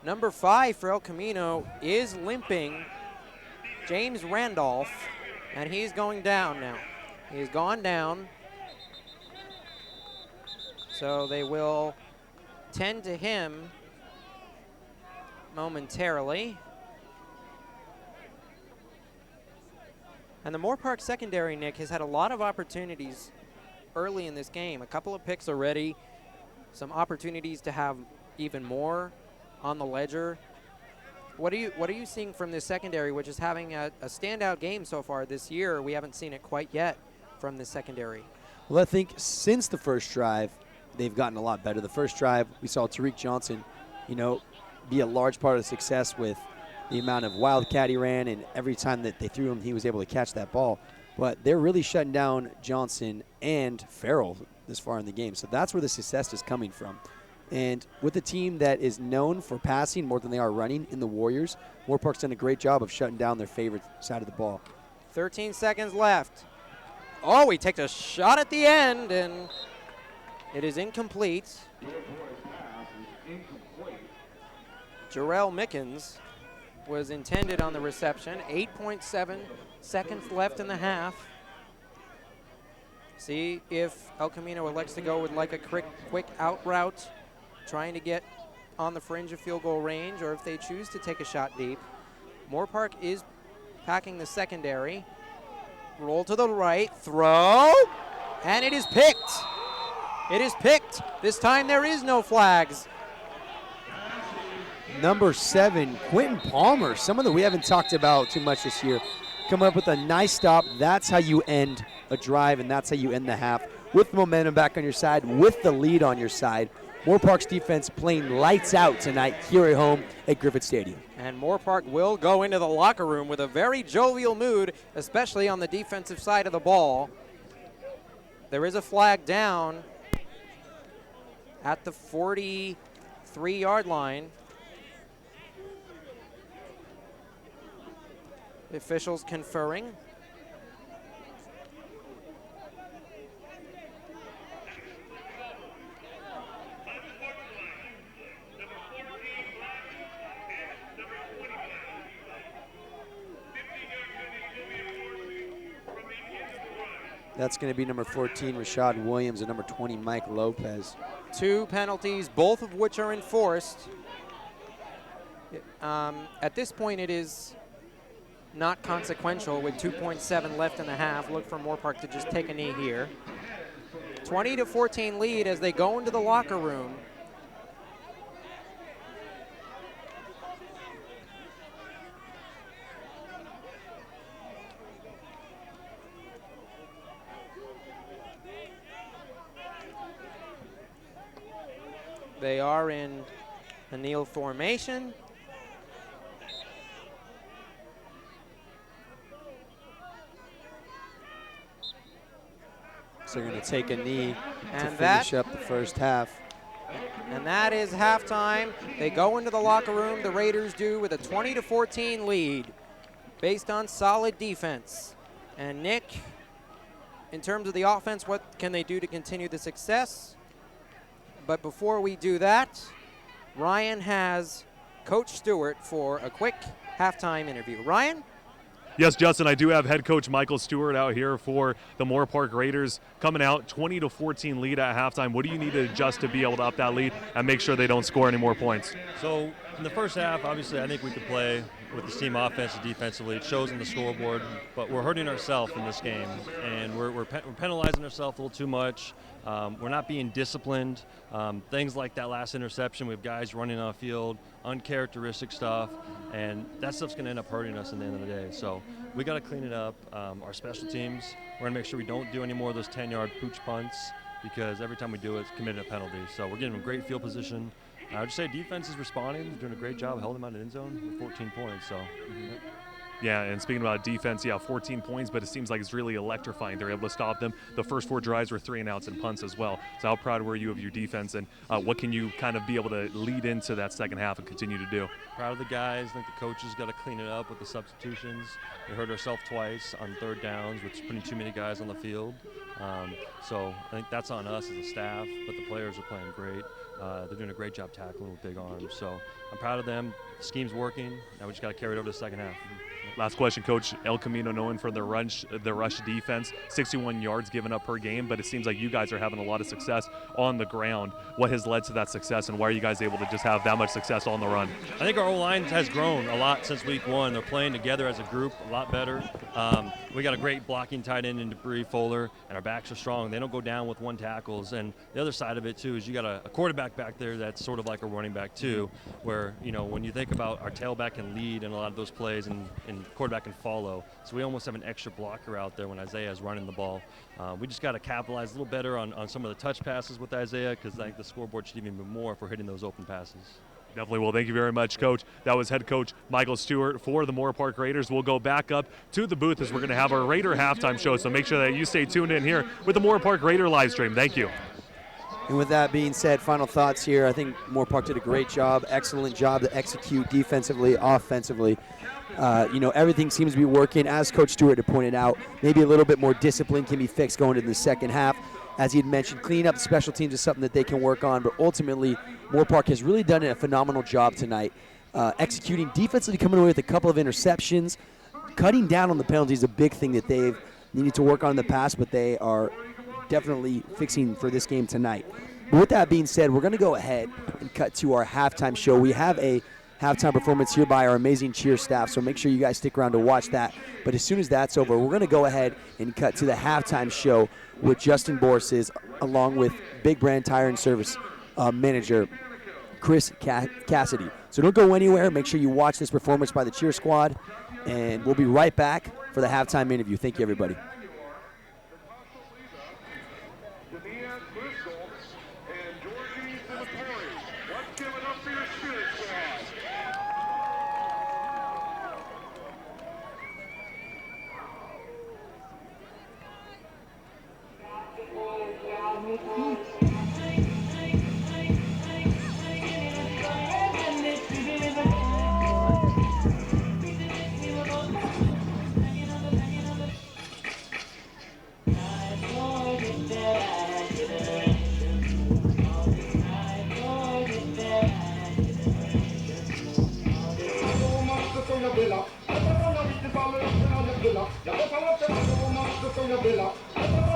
Number 5 for El Camino is limping, James Randolph, and he's going down now. He's gone down. So they will tend to him momentarily. And the Moorpark secondary, Nick, has had a lot of opportunities early in this game. A couple of picks already, some opportunities to have even more on the ledger. What are you seeing from this secondary, which is having a standout game so far this year? We haven't seen it quite yet from the secondary. Well, I think since the first drive, they've gotten a lot better. The first drive, we saw Tariq Johnson, be a large part of the success with the amount of wildcat he ran, and every time that they threw him, he was able to catch that ball. But they're really shutting down Johnson and Farrell this far in the game. So that's where the success is coming from. And with a team that is known for passing more than they are running in the Warriors, Moorpark's done a great job of shutting down their favorite side of the ball. 13 seconds left. Oh, he takes a shot at the end, and it is incomplete. Jarrell Mickens was intended on the reception. 8.7 seconds left in the half. See if El Camino elects to go with like a quick out route, trying to get on the fringe of field goal range, or if they choose to take a shot deep. Moorpark is packing the secondary. Roll to the right, throw, and it is picked. It is picked. This time there is no flags. Number 7, Quentin Palmer, someone that we haven't talked about too much this year, coming up with a nice stop. That's how you end a drive, and that's how you end the half, with momentum back on your side, with the lead on your side. Moorpark's defense playing lights out tonight here at home at Griffith Stadium. And Moorpark will go into the locker room with a very jovial mood, especially on the defensive side of the ball. There is a flag down at the 43-yard line. The officials conferring. That's going to be number 14, Rashad Williams, and number 20, Mike Lopez. 2 penalties, both of which are enforced. At this point, it is not consequential with 2.7 left in the half. Look for Moorpark to just take a knee here. 20-14 lead as they go into the locker room. They are in a kneel formation. So they're going to take a knee to And finish up the first half. And that is halftime. They go into the locker room, the Raiders do, with a 20-14 lead based on solid defense. And Nick, in terms of the offense, what can they do to continue the success? But before we do that, Ryan has Coach Stewart for a quick halftime interview. Ryan? Yes, Justin, I do have head coach Michael Stewart out here for the Moorpark Raiders, coming out 20-14 lead at halftime. What do you need to adjust to be able to up that lead and make sure they don't score any more points? So in the first half, obviously, I think we could play with this team offensively, defensively. It shows in the scoreboard, but we're hurting ourselves in this game, and we're penalizing ourselves a little too much. We're not being disciplined. Things like that last interception, we have guys running on the field, uncharacteristic stuff, and that stuff's going to end up hurting us in the end of the day. So we got to clean it up. Our special teams, we're going to make sure we don't do any more of those 10-yard pooch punts, because every time we do it, it's committing a penalty. So we're getting a great field position. I would just say defense is responding, doing a great job, held them out of the end zone with 14 points. So. Yeah, and speaking about defense, 14 points, but it seems like it's really electrifying. They're able to stop them. The first 4 drives were 3 and outs and punts as well. So how proud were you of your defense, and what can you kind of be able to lead into that second half and continue to do? Proud of the guys. I think the coaches got to clean it up with the substitutions. We hurt ourselves twice on third downs, which is putting too many guys on the field. So I think that's on us as a staff, but the players are playing great. They're doing a great job tackling with big arms. So I'm proud of them. The scheme's working. Now we just got to carry it over to the second half. Last question, Coach. El Camino known for the rush defense, 61 yards given up per game, but it seems like you guys are having a lot of success on the ground. What has led to that success, and why are you guys able to just have that much success on the run? I think our O-line has grown a lot since week 1. They're playing together as a group a lot better. We got a great blocking tight end in Debris Fuller, and our backs are strong. They don't go down with 1 tackles. And the other side of it, too, is you got a quarterback back there that's sort of like a running back, too, where, when you think about our tailback can lead in a lot of those plays and quarterback can follow. So we almost have an extra blocker out there when Isaiah is running the ball. We just got to capitalize a little better on some of the touch passes with Isaiah, because I think the scoreboard should even be more if we're hitting those open passes. Definitely will. Thank you very much, Coach. That was head coach Michael Stewart for the Moorpark Raiders. We'll go back up to the booth as we're going to have our Raider halftime show, so make sure that you stay tuned in here with the Moorpark Raider live stream. Thank you. And with that being said, final thoughts here. I think Moorpark did a great job, excellent job to execute defensively, offensively. Everything seems to be working. As Coach Stewart had pointed out, maybe a little bit more discipline can be fixed going into the second half. As he had mentioned, cleaning up the special teams is something that they can work on, but ultimately, Moorpark has really done a phenomenal job tonight, executing defensively, coming away with a couple of interceptions. Cutting down on the penalties is a big thing that they've needed to work on in the past, but they are definitely fixing for this game tonight. But with that being said, we're going to go ahead and cut to our halftime show. We have a halftime performance here by our amazing cheer staff, so make sure you guys stick around to watch that. But as soon as that's over, we're going to go ahead and cut to the halftime show with Justin Borses, along with Big Brand Tire and Service manager Chris Cassidy. So don't go anywhere. Make sure you watch this performance by the cheer squad, and we'll be right back for the halftime interview. Thank you, everybody. Villa.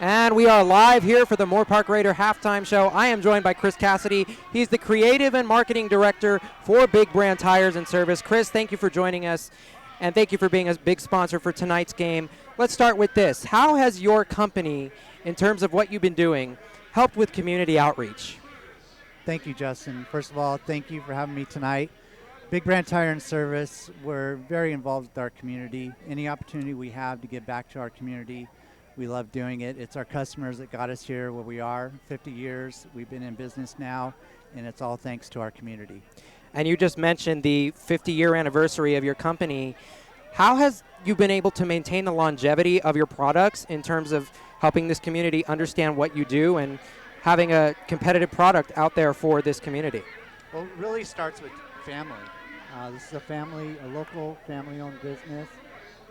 And we are live here for the Moorpark Raider halftime show. I am joined by Chris Cassidy. He's the creative and marketing director for Big Brand Tires and Service. Chris, thank you for joining us, and thank you for being a big sponsor for tonight's game. Let's start with this. How has your company, in terms of what you've been doing, helped with community outreach? Thank you, Justin. First of all, thank you for having me tonight. Big Brand Tire and Service, we're very involved with our community. Any opportunity we have to give back to our community, we love doing it. It's our customers that got us here where we are. 50 years we've been in business now, and it's all thanks to our community. And you just mentioned the 50-year anniversary of your company. How has you been able to maintain the longevity of your products in terms of helping this community understand what you do and having a competitive product out there for this community? Well, it really starts with family. This is a local family-owned business.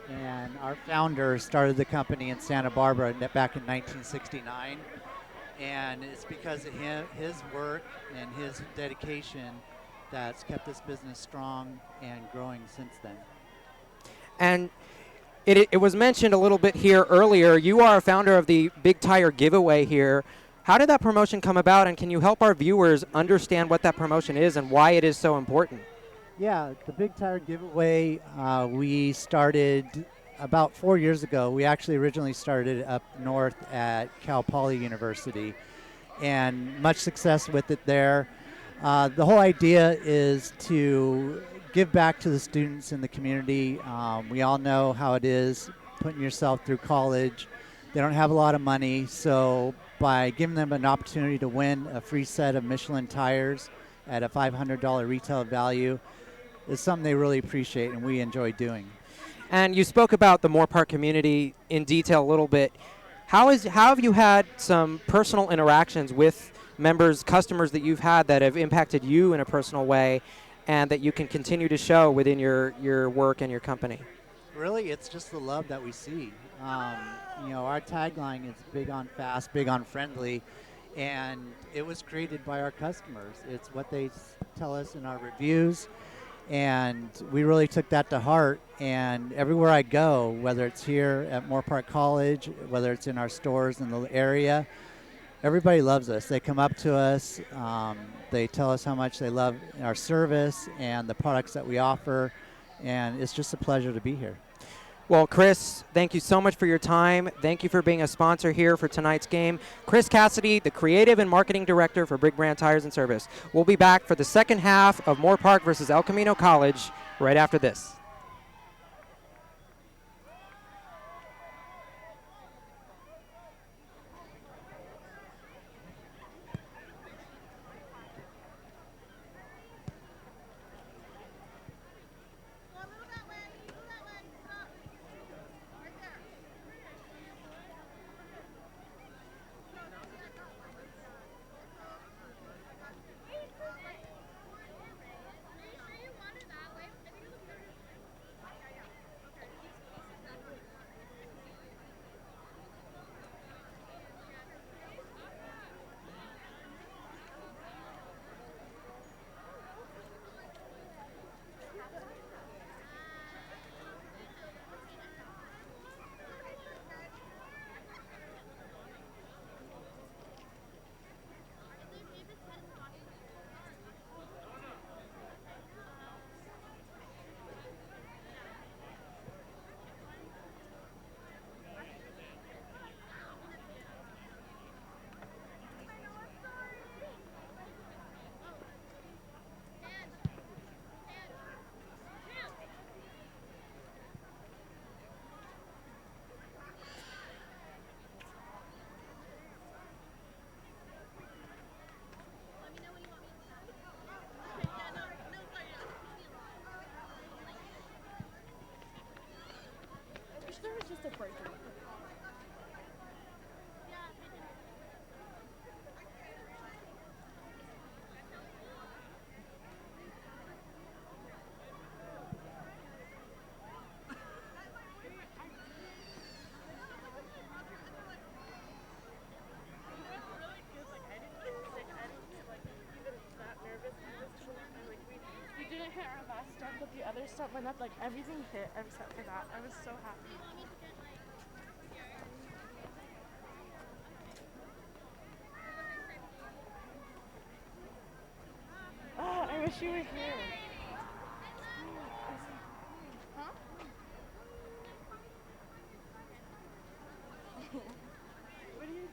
And our founder started the company in Santa Barbara back in 1969. And it's because of his work and his dedication that's kept this business strong and growing since then. And it was mentioned a little bit here earlier. You are a founder of the Big Tire Giveaway here. How did that promotion come about, and can you help our viewers understand what that promotion is and why it is so important? Yeah, the Big Tire Giveaway, we started about 4 years ago. We actually originally started up north at Cal Poly University, and much success with it there. The whole idea is to give back to the students in the community. We all know how it is putting yourself through college. They don't have a lot of money, so by giving them an opportunity to win a free set of Michelin tires at a $500 retail value, is something they really appreciate and we enjoy doing. And you spoke about the Moorpark community in detail a little bit. How have you had some personal interactions with members, customers that you've had that have impacted you in a personal way and that you can continue to show within your work and your company? Really, it's just the love that we see. Our tagline is big on fast, big on friendly, and it was created by our customers. It's what they tell us in our reviews, and we really took that to heart. And everywhere I go, whether it's here at Moorpark College, whether it's in our stores in the area, everybody loves us. They come up to us. They tell us how much they love our service and the products that we offer, and it's just a pleasure to be here. Well, Chris, thank you so much for your time. Thank you for being a sponsor here for tonight's game. Chris Cassidy, the Creative and Marketing Director for Big Brand Tires and Service. We'll be back for the second half of Moorpark versus El Camino College right after this. There was just a break. We didn't hit our last stunt, but the other stunt went up, like everything hit except for that. I was so happy. I wish you were here. Huh? What are you doing?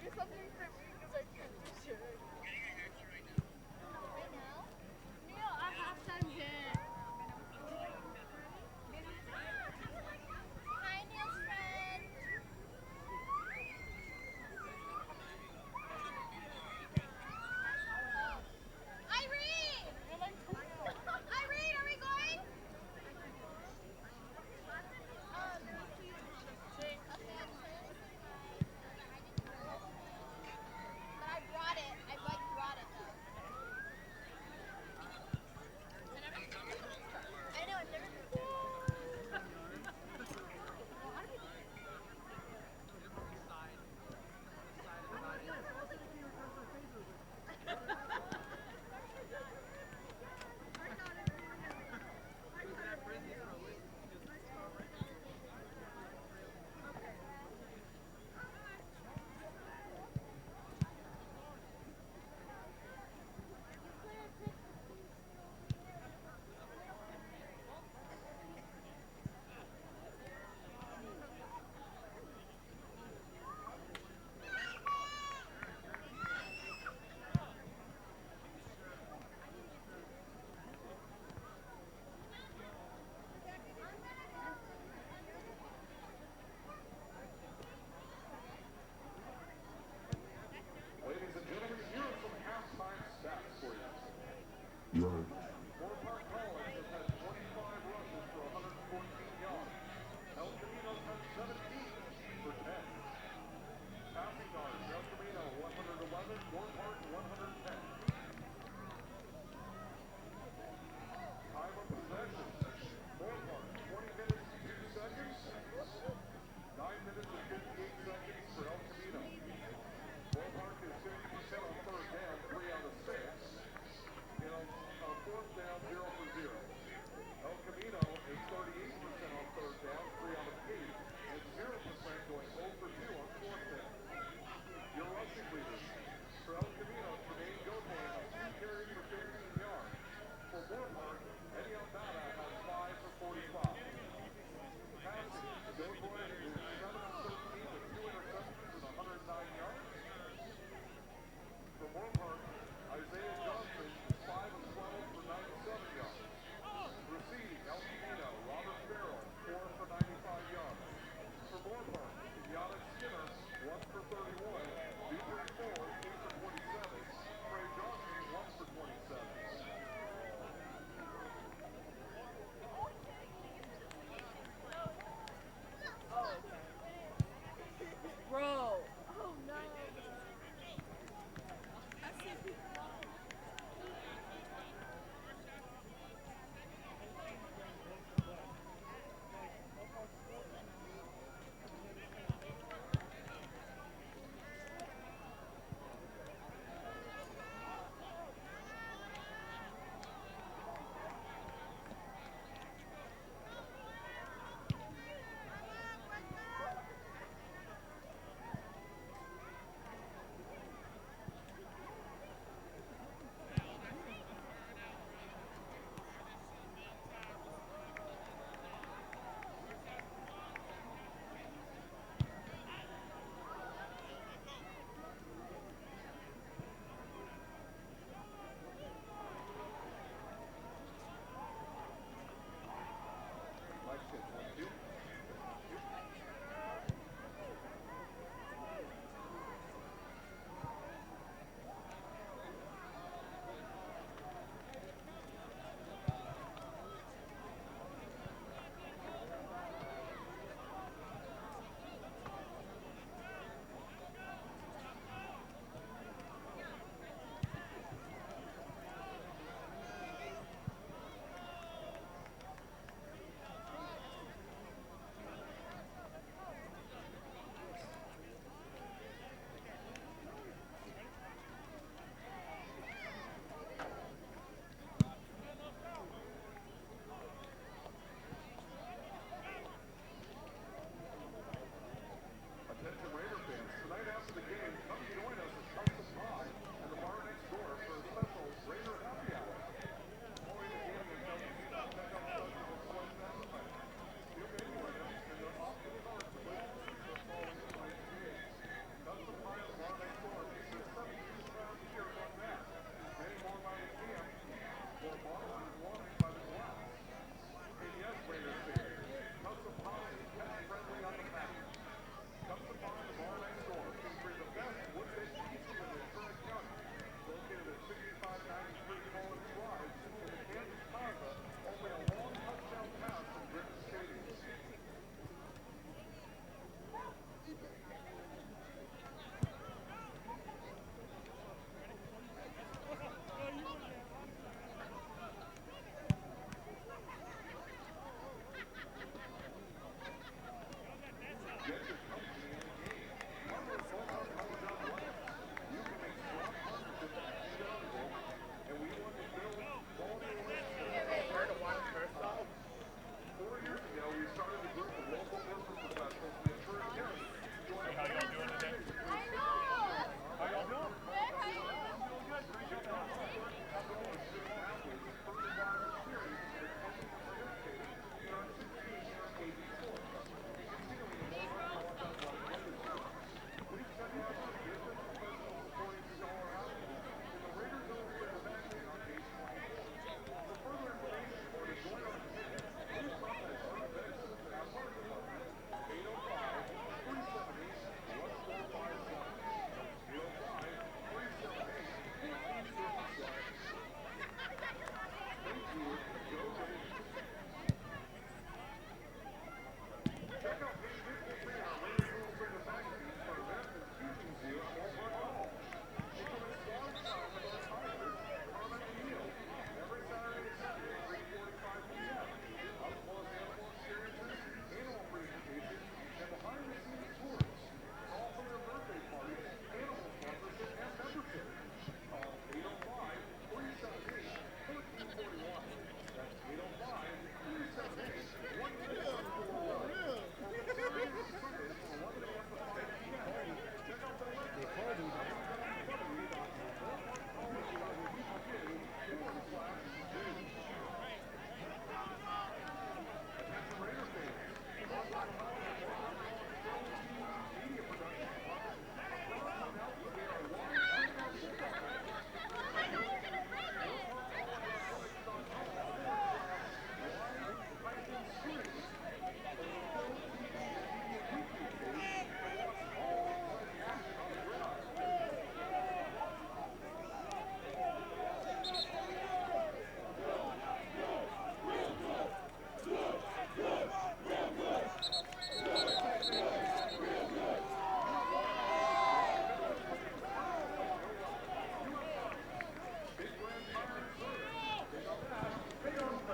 Do something for me because I can't do shit.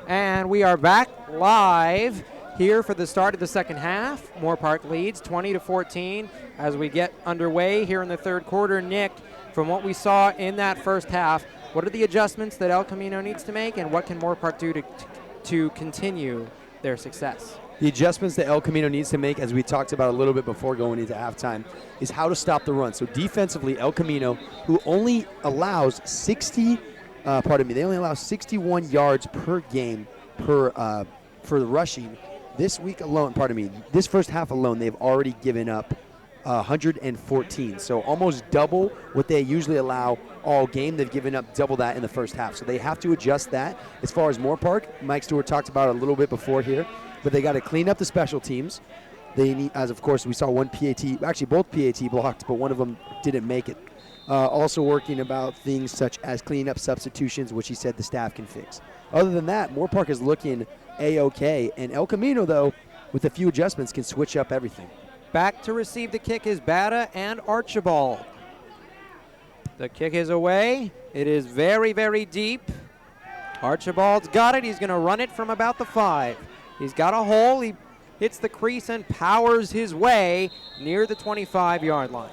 And we are back live here for the start of the second half. Moorpark leads 20-14 as we get underway here in the third quarter. Nick, from what we saw in that first half, what are the adjustments that El Camino needs to make, and what can Moorpark do to continue their success? The adjustments that El Camino needs to make, as we talked about a little bit before going into halftime, is how to stop the run. So defensively, El Camino, who only allows 61 yards per game for the rushing. This week alone, this first half alone, they've already given up 114. So almost double what they usually allow all game. They've given up double that in the first half. So they have to adjust that. As far as Moorpark, Mike Stewart talked about it a little bit before here, but they got to clean up the special teams. They need, as of course we saw one PAT, actually both PAT blocked, but one of them didn't make it. Also working about things such as cleaning up substitutions, which he said the staff can fix. Other than that, Moorpark is looking A-OK. And El Camino, though, with a few adjustments, can switch up everything. Back to receive the kick is Bada and Archibald. The kick is away. It is very, very deep. Archibald's got it. He's going to run it from about the 5. He's got a hole. He hits the crease and powers his way near the 25-yard line.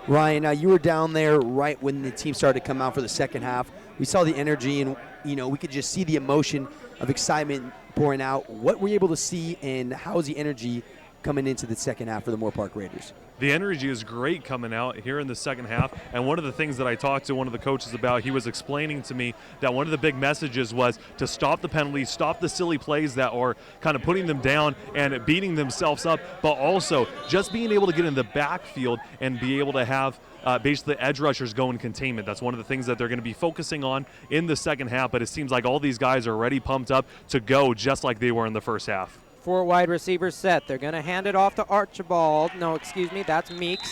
Ryan, now you were down there right when the team started to come out for the second half. We saw the energy, and we could just see the emotion of excitement pouring out. What were you able to see, and how is the energy coming into the second half for the Moorpark Raiders? The energy is great coming out here in the second half, and one of the things that I talked to one of the coaches about, he was explaining to me that one of the big messages was to stop the penalties, stop the silly plays that are kind of putting them down and beating themselves up, but also just being able to get in the backfield and be able to have basically edge rushers go in containment. That's one of the things that they're going to be focusing on in the second half, but it seems like all these guys are already pumped up to go just like they were in the first half. 4 wide receivers set. They're going to hand it off to Archibald. No, excuse me, that's Meeks.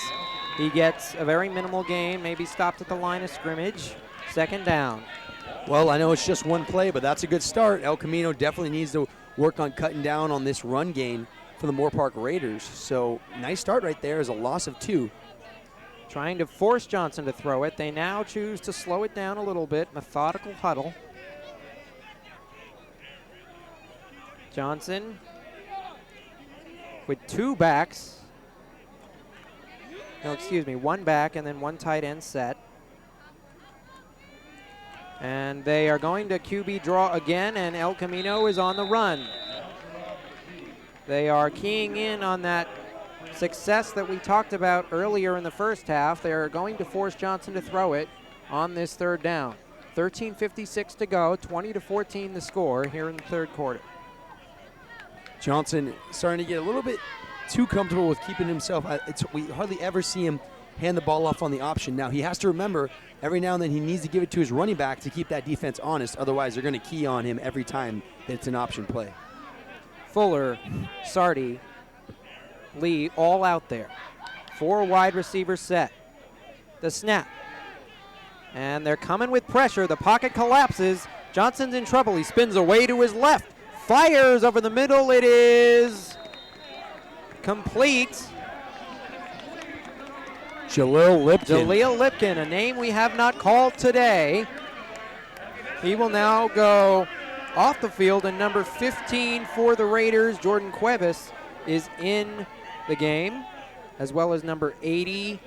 He gets a very minimal gain, maybe stopped at the line of scrimmage. Second down. Well, I know it's just one play, but that's a good start. El Camino definitely needs to work on cutting down on this run gain for the Moorpark Raiders. So nice start right there is a loss of 2. Trying to force Johnson to throw it. They now choose to slow it down a little bit. Methodical huddle. Johnson with 2 backs. No, excuse me, 1 back and then 1 tight end set. And they are going to QB draw again, and El Camino is on the run. They are keying in on that success that we talked about earlier in the first half. They are going to force Johnson to throw it on this third down. 13:56 to go, 20-14 the score here in the third quarter. Johnson starting to get a little bit too comfortable with keeping himself. We hardly ever see him hand the ball off on the option. Now, he has to remember every now and then he needs to give it to his running back to keep that defense honest. Otherwise, they're going to key on him every time that it's an option play. Fuller, Sardi, Lee all out there. 4 wide receivers set. The snap. And they're coming with pressure. The pocket collapses. Johnson's in trouble. He spins away to his left. Fires over the middle. It is complete. Jaleel Lipkin, a name we have not called today. He will now go off the field, and number 15 for the Raiders, Jordan Cuevas, is in the game, as well as number 80,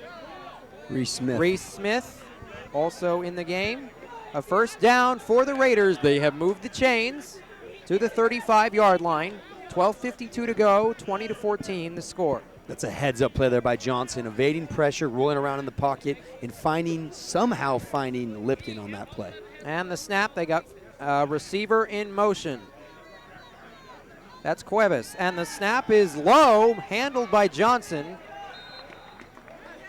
Reese Smith, also in the game. A first down for the Raiders. They have moved the chains to the 35-yard line. 12:52 to go, 20-14 the score. That's a heads-up play there by Johnson, evading pressure, rolling around in the pocket, and somehow finding Lipkin on that play. And the snap, they got receiver in motion. That's Cuevas. And the snap is low, handled by Johnson.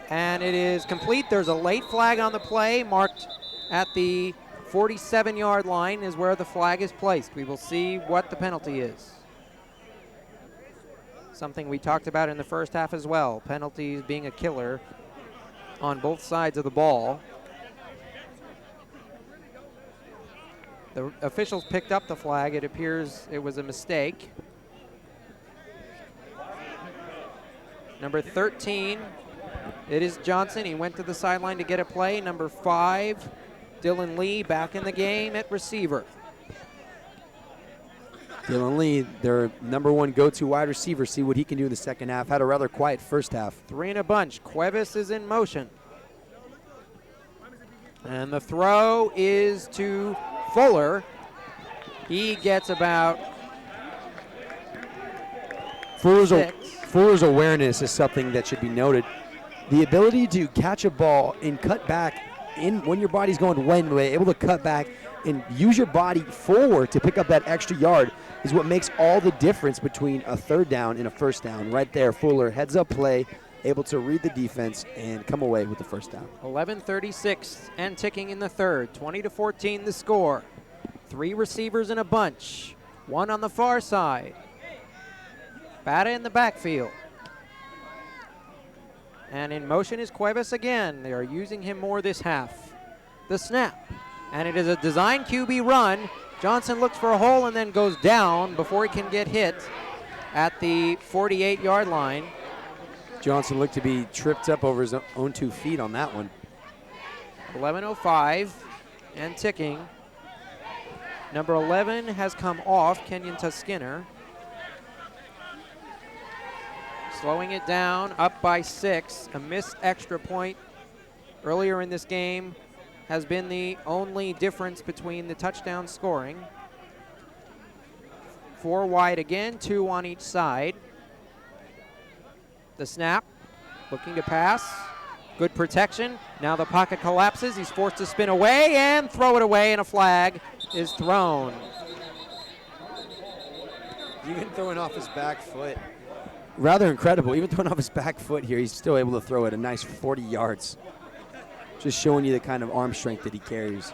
And it is complete. There's a late flag on the play, marked at the 47-yard line is where the flag is placed. We will see what the penalty is. Something we talked about in the first half as well. Penalties being a killer on both sides of the ball. The officials picked up the flag. It appears it was a mistake. Number 13, it is Johnson. He went to the sideline to get a play. Number 5, Dylan Lee back in the game at receiver. Dylan Lee, their number one go-to wide receiver, see what he can do in the second half. Had a rather quiet first half. 3 in a bunch. Cuevas is in motion. And the throw is to Fuller. He gets about Fuller's awareness is something that should be noted. The ability to catch a ball and cut back when your body's going one way, able to cut back and use your body forward to pick up that extra yard is what makes all the difference between a third down and a first down. Right there, Fuller, heads up play, able to read the defense and come away with the first down. 11:36 and ticking in the third. 20-14 the score. 3 receivers in a bunch. 1 on the far side. Bata in the backfield. And in motion is Cuevas again. They are using him more this half. The snap. And it is a design QB run. Johnson looks for a hole and then goes down before he can get hit at the 48-yard line. Johnson looked to be tripped up over his own 2 feet on that one. 11:05 and ticking. Number 11 has come off, Kenyon Tuskiner. Slowing it down, up by 6. A missed extra point earlier in this game has been the only difference between the touchdown scoring. 4 wide again, 2 on each side. The snap, looking to pass. Good protection. Now the pocket collapses. He's forced to spin away and throw it away, and a flag is thrown. Even throwing off his back foot. Rather incredible. Even throwing off his back foot here, he's still able to throw it a nice 40 yards. Just showing you the kind of arm strength that he carries.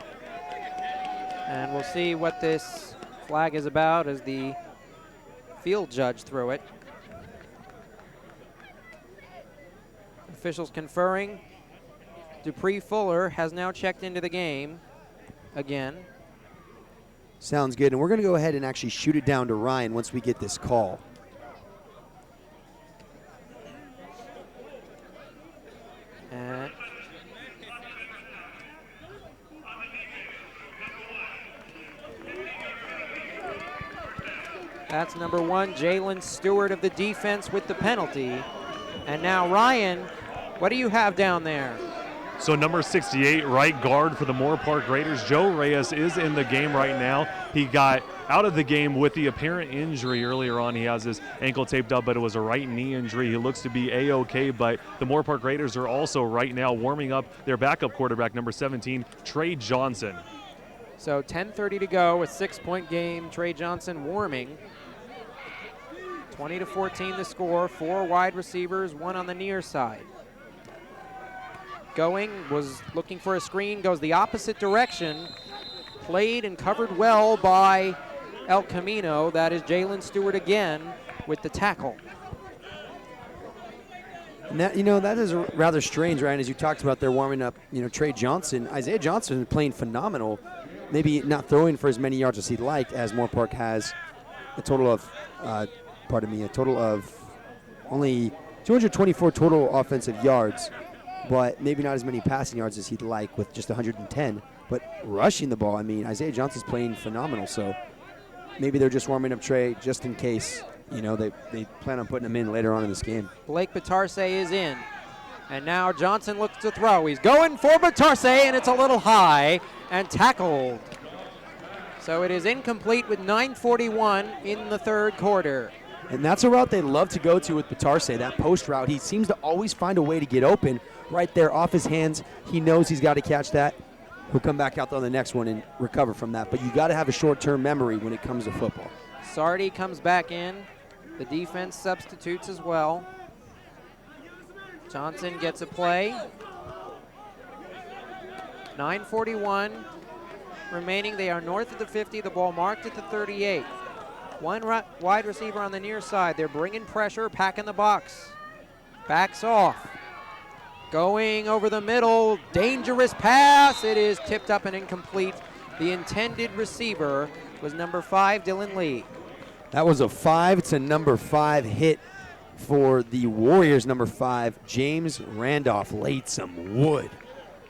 And we'll see what this flag is about as the field judge threw it. Officials conferring. Dupree Fuller has now checked into the game again. Sounds good. And we're going to go ahead and actually shoot it down to Ryan once we get this call. And that's number 1, Jalen Stewart of the defense with the penalty. And now Ryan, what do you have down there? So number 68, right guard for the Moorpark Raiders, Joe Reyes, is in the game right now. He got out of the game with the apparent injury earlier on. He has his ankle taped up, but it was a right knee injury. He looks to be A-OK, but the Moorpark Raiders are also right now warming up their backup quarterback, number 17, Trey Johnson. So 10:30 to go, a 6-point game. Trey Johnson warming. 20-14 the score. 4 wide receivers, 1 on the near side. Going, was looking for a screen, goes the opposite direction. Played and covered well by El Camino. That is Jalen Stewart again with the tackle. And that, that is rather strange, Ryan, as you talked about there warming up, Trey Johnson. Isaiah Johnson is playing phenomenal. Maybe not throwing for as many yards as he'd like, as Moorpark has a total of, only 224 total offensive yards, but maybe not as many passing yards as he'd like with just 110. But rushing the ball, Isaiah Johnson's playing phenomenal, so maybe they're just warming up Trey just in case, they plan on putting him in later on in this game. Blake Batarse is in. And now Johnson looks to throw. He's going for Batarse, and it's a little high and tackled. So it is incomplete with 9:41 in the third quarter. And that's a route they love to go to with Batarse, that post route. He seems to always find a way to get open right there off his hands. He knows he's got to catch that. He'll come back out on the next one and recover from that. But you got to have a short-term memory when it comes to football. Sardi comes back in. The defense substitutes as well. Johnson gets a play. 9:41 remaining. They are north of the 50. The ball marked at the 38. 1 wide receiver on the near side. They're bringing pressure, packing the box. Backs off. Going over the middle. Dangerous pass. It is tipped up and incomplete. The intended receiver was number 5, Dylan Lee. That was a 5 to number 5 hit for the Warriors. Number 5, James Randolph, laid some wood.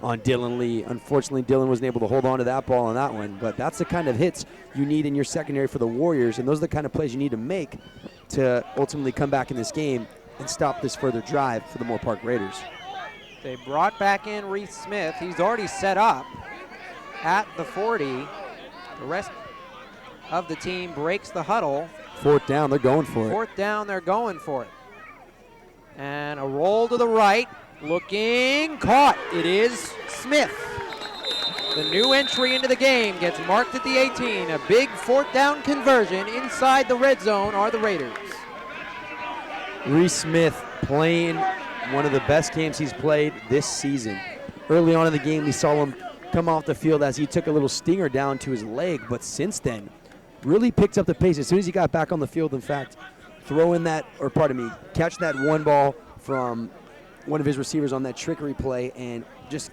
on Dylan Lee. Unfortunately, Dylan wasn't able to hold on to that ball on that one, but that's the kind of hits you need in your secondary for the Warriors, and those are the kind of plays you need to make to ultimately come back in this game and stop this further drive for the Moorpark Raiders. They brought back in Reese Smith. He's already set up at the 40. The rest of the team breaks the huddle. Fourth down, they're going for it. Fourth down, they're going for it. And a roll to the right. Looking, caught. It is Smith. The new entry into the game gets marked at the 18. A big fourth down conversion inside the red zone are the Raiders. Reese Smith playing one of the best games he's played this season. Early on in the game, we saw him come off the field as he took a little stinger down to his leg, but since then, really picked up the pace. As soon as he got back on the field, in fact, catch that one ball from one of his receivers on that trickery play, and just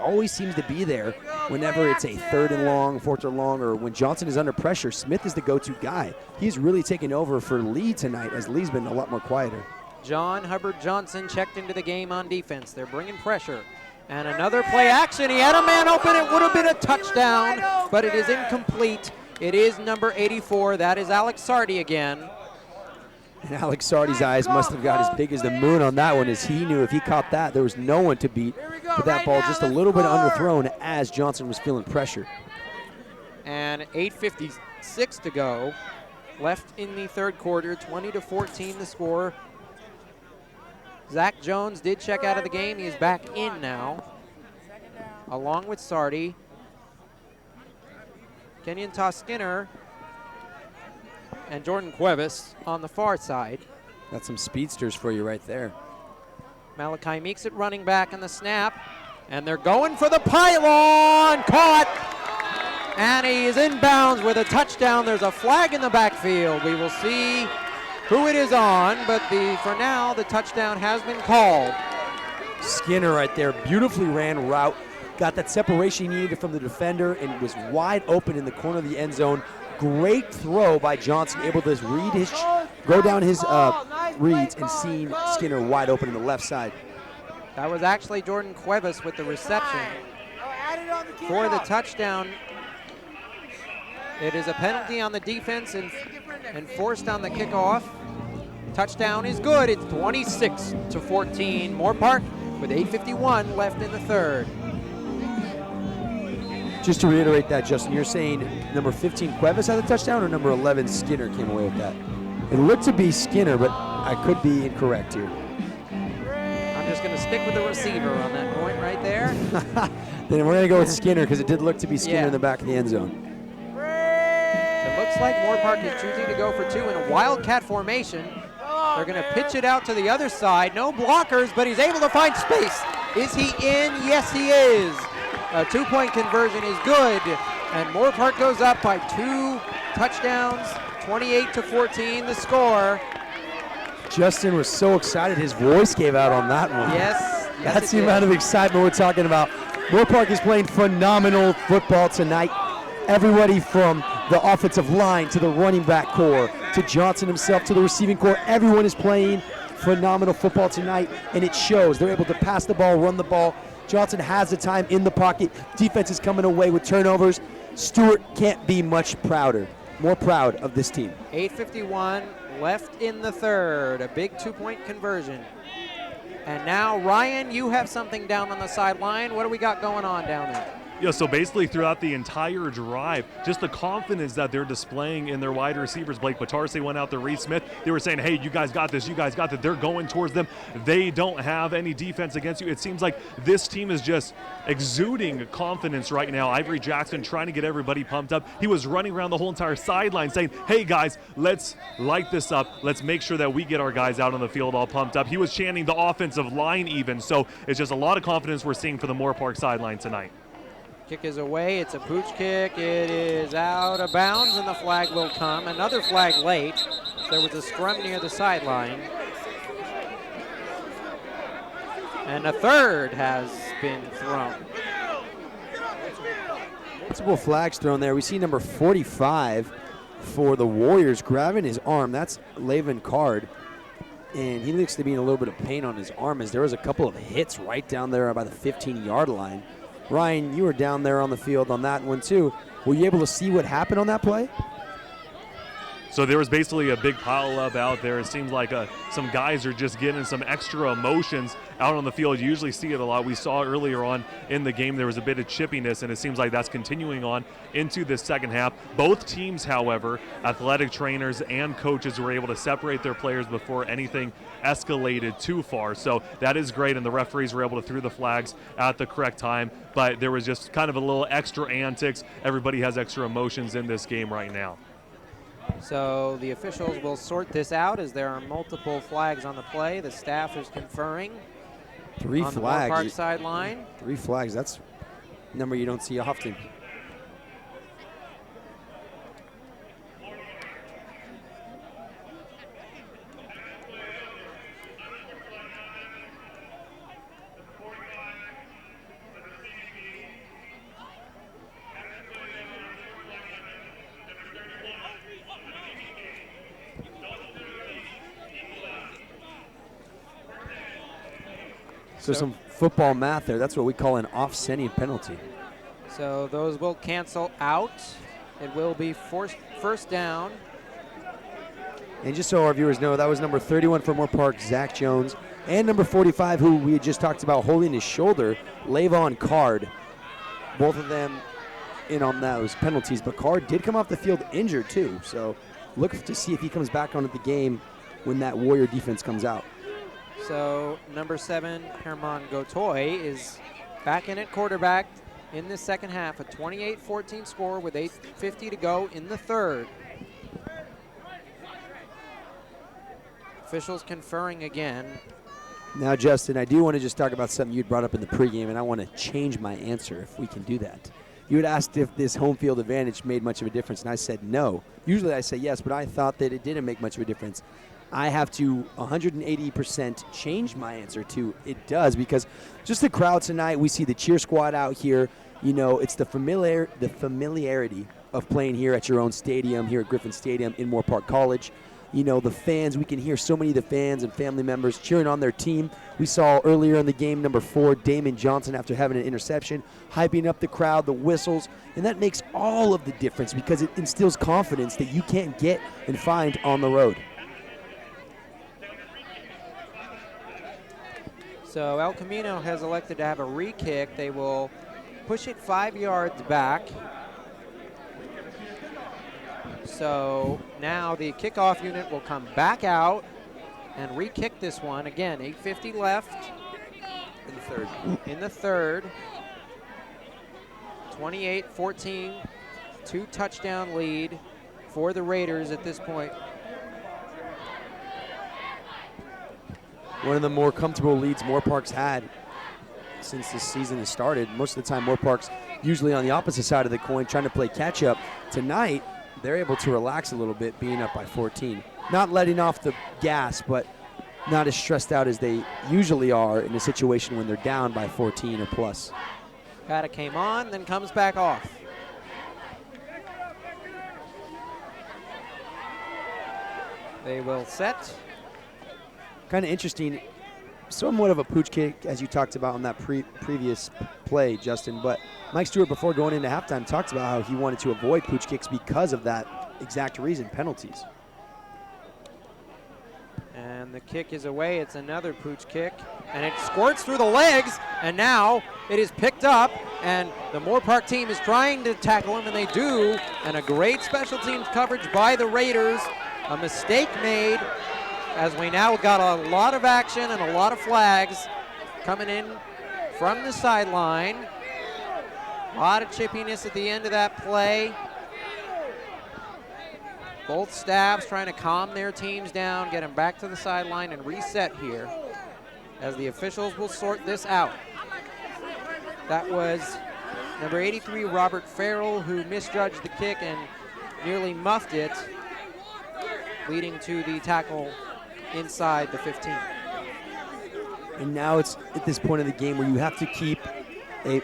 always seems to be there whenever it's a 3rd and long, 4th and long, or when Johnson is under pressure. Smith is the go-to guy. He's really taken over for Lee tonight, as Lee's been a lot more quieter. John Hubbard Johnson checked into the game on defense. They're bringing pressure. And another play action. He had a man open. It would have been a touchdown, but it is incomplete. It is number 84. That is Alex Sardi again. And Alex Sardi's eyes must have got as big as the moon on that one, as he knew if he caught that, there was no one to beat. But that ball just a little bit underthrown as Johnson was feeling pressure. And 8:56 to go. Left in the third quarter, 20-14 the score. Zach Jones did check out of the game. He is back in now, along with Sardi. Kenyon Toskinner and Jordan Cuevas on the far side. That's some speedsters for you right there. Malachi Meeks at running back in the snap. And they're going for the pylon. Caught. And he is inbounds with a touchdown. There's a flag in the backfield. We will see who it is on, but for now, the touchdown has been called. Skinner right there, beautifully ran route, got that separation he needed from the defender, and was wide open in the corner of the end zone. Great throw by Johnson, able to go down his reads and seeing Skinner wide open in the left side. That was actually Jordan Cuevas with the reception. For the touchdown, it is a penalty on the defense and forced on the kickoff. Touchdown is good. It's 26-14. Moorpark with 8:51 left in the third. Just to reiterate that, Justin, you're saying number 15 Cuevas had the touchdown, or number 11 Skinner came away with that? It looked to be Skinner, but I could be incorrect here. I'm just going to stick with the receiver on that point right there. Then we're going to go with Skinner because it did look to be Skinner in the back of the end zone. It looks like Moorpark is choosing to go for two in a wildcat formation. They're going to pitch it out to the other side. No blockers, but he's able to find space. Is he in? Yes, he is. A two-point conversion is good, and Moorpark goes up by 2 touchdowns, 28-14 the score. Justin was so excited, his voice gave out on that one. Yes. That's the amount of excitement we're talking about. Moorpark is playing phenomenal football tonight. Everybody from the offensive line to the running back core to Johnson himself to the receiving core, everyone is playing phenomenal football tonight, and it shows. They're able to pass the ball, run the ball. Johnson has the time in the pocket. Defense is coming away with turnovers. Stewart can't be much more proud of this team. 8:51 left in the third. A big 2-point conversion. And now, Ryan, you have something down on the sideline. What do we got going on down there? Yeah, so basically throughout the entire drive, just the confidence that they're displaying in their wide receivers. Blake Batarse went out to Reese Smith. They were saying, hey, you guys got this, you guys got that. They're going towards them. They don't have any defense against you. It seems like this team is just exuding confidence right now. Ivory Jackson trying to get everybody pumped up. He was running around the whole entire sideline saying, hey, guys, let's light this up. Let's make sure that we get our guys out on the field all pumped up. He was chanting the offensive line even. So it's just a lot of confidence we're seeing for the Moorpark sideline tonight. Kick is away. It's a pooch kick. It is out of bounds, and the flag will come. Another flag late. There was a scrum near the sideline. And a third has been thrown. Multiple flags thrown there. We see number 45 for the Warriors grabbing his arm. That's Laven Card. and he looks to be in a little bit of pain on his arm as there was a couple of hits right down there by the 15-yard line. Ryan, you were down there on the field on that one too. Were you able to see what happened on that play? So there was basically a big pileup out there. It seems like some guys are just getting some extra emotions out on the field. You usually see it a lot. We saw earlier on in the game there was a bit of chippiness, and it seems like that's continuing on into the second half. Both teams, however, athletic trainers and coaches were able to separate their players before anything escalated too far. So that is great, and the referees were able to throw the flags at the correct time. But there was just kind of a little extra antics. Everybody has extra emotions in this game right now. So the officials will sort this out as there are multiple flags on the play. The staff is conferring. 3 on flags. The Moorpark sideline. 3 flags. That's a number you don't see often. So some football math there. That's what we call an offsetting penalty. So those will cancel out. It will be first down. And just so our viewers know, that was number 31 for Moorpark, Zach Jones, and number 45, who we had just talked about holding his shoulder, Lavon Card. Both of them in on those penalties, but Card did come off the field injured too. So look to see if he comes back onto the game when that Warrior defense comes out. So number 7, Herman Gotoy, is back in at quarterback in the second half. A 28-14 score with 8:50 to go in the third. Officials conferring again. Now, Justin, I do want to just talk about something you'd brought up in the pregame, and I want to change my answer if we can do that. You had asked if this home field advantage made much of a difference, and I said no. Usually I say yes, but I thought that it didn't make much of a difference. I have to 180% change my answer to it does, because just the crowd tonight, we see the cheer squad out here. You know, it's the familiarity of playing here at your own stadium, here at Griffin Stadium in Moorpark College. You know, the fans, we can hear so many of the fans and family members cheering on their team. We saw earlier in the game, number 4, Damon Johnson, after having an interception, hyping up the crowd, the whistles, and that makes all of the difference because it instills confidence that you can't get and find on the road. So El Camino has elected to have a re-kick. They will push it 5 yards back. So now the kickoff unit will come back out and re-kick this one. Again, 8:50 left in the third. 28-14, 2-touchdown lead for the Raiders at this point. One of the more comfortable leads Moorpark's had since this season has started. Most of the time, Moorpark's usually on the opposite side of the coin, trying to play catch-up. Tonight, they're able to relax a little bit, being up by 14. Not letting off the gas, but not as stressed out as they usually are in a situation when they're down by 14 or plus. Pata came on, then comes back off. They will set. Kind of interesting, somewhat of a pooch kick, as you talked about on that previous play, Justin. But Mike Stewart, before going into halftime, talked about how he wanted to avoid pooch kicks because of that exact reason, penalties. And the kick is away. It's another pooch kick. And it squirts through the legs. And now it is picked up. And the Moorpark team is trying to tackle him, and they do. And a great special teams coverage by the Raiders. A mistake made, as we now got a lot of action and a lot of flags coming in from the sideline. A lot of chippiness at the end of that play. Both staffs trying to calm their teams down, get them back to the sideline and reset here as the officials will sort this out. That was number 83, Robert Farrell, who misjudged the kick and nearly muffed it, leading to the tackle inside the 15. And now it's at this point of the game where you have to keep a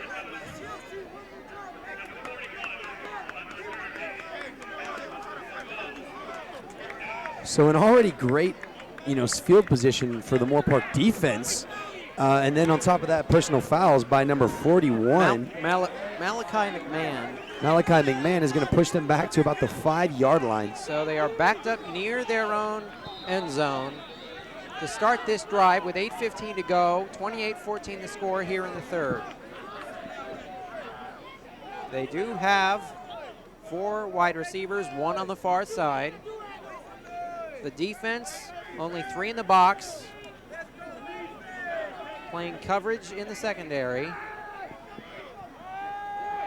so an already great field position for the Moorpark defense. And then on top of that, personal fouls by number 41. Malachi McMahon. Malachi McMahon is going to push them back to about the 5-yard line. So they are backed up near their own end zone to start this drive with 8:15 to go. 28-14 the score here in the third. They do have 4 wide receivers, 1 on the far side. The defense, only 3 in the box, playing coverage in the secondary.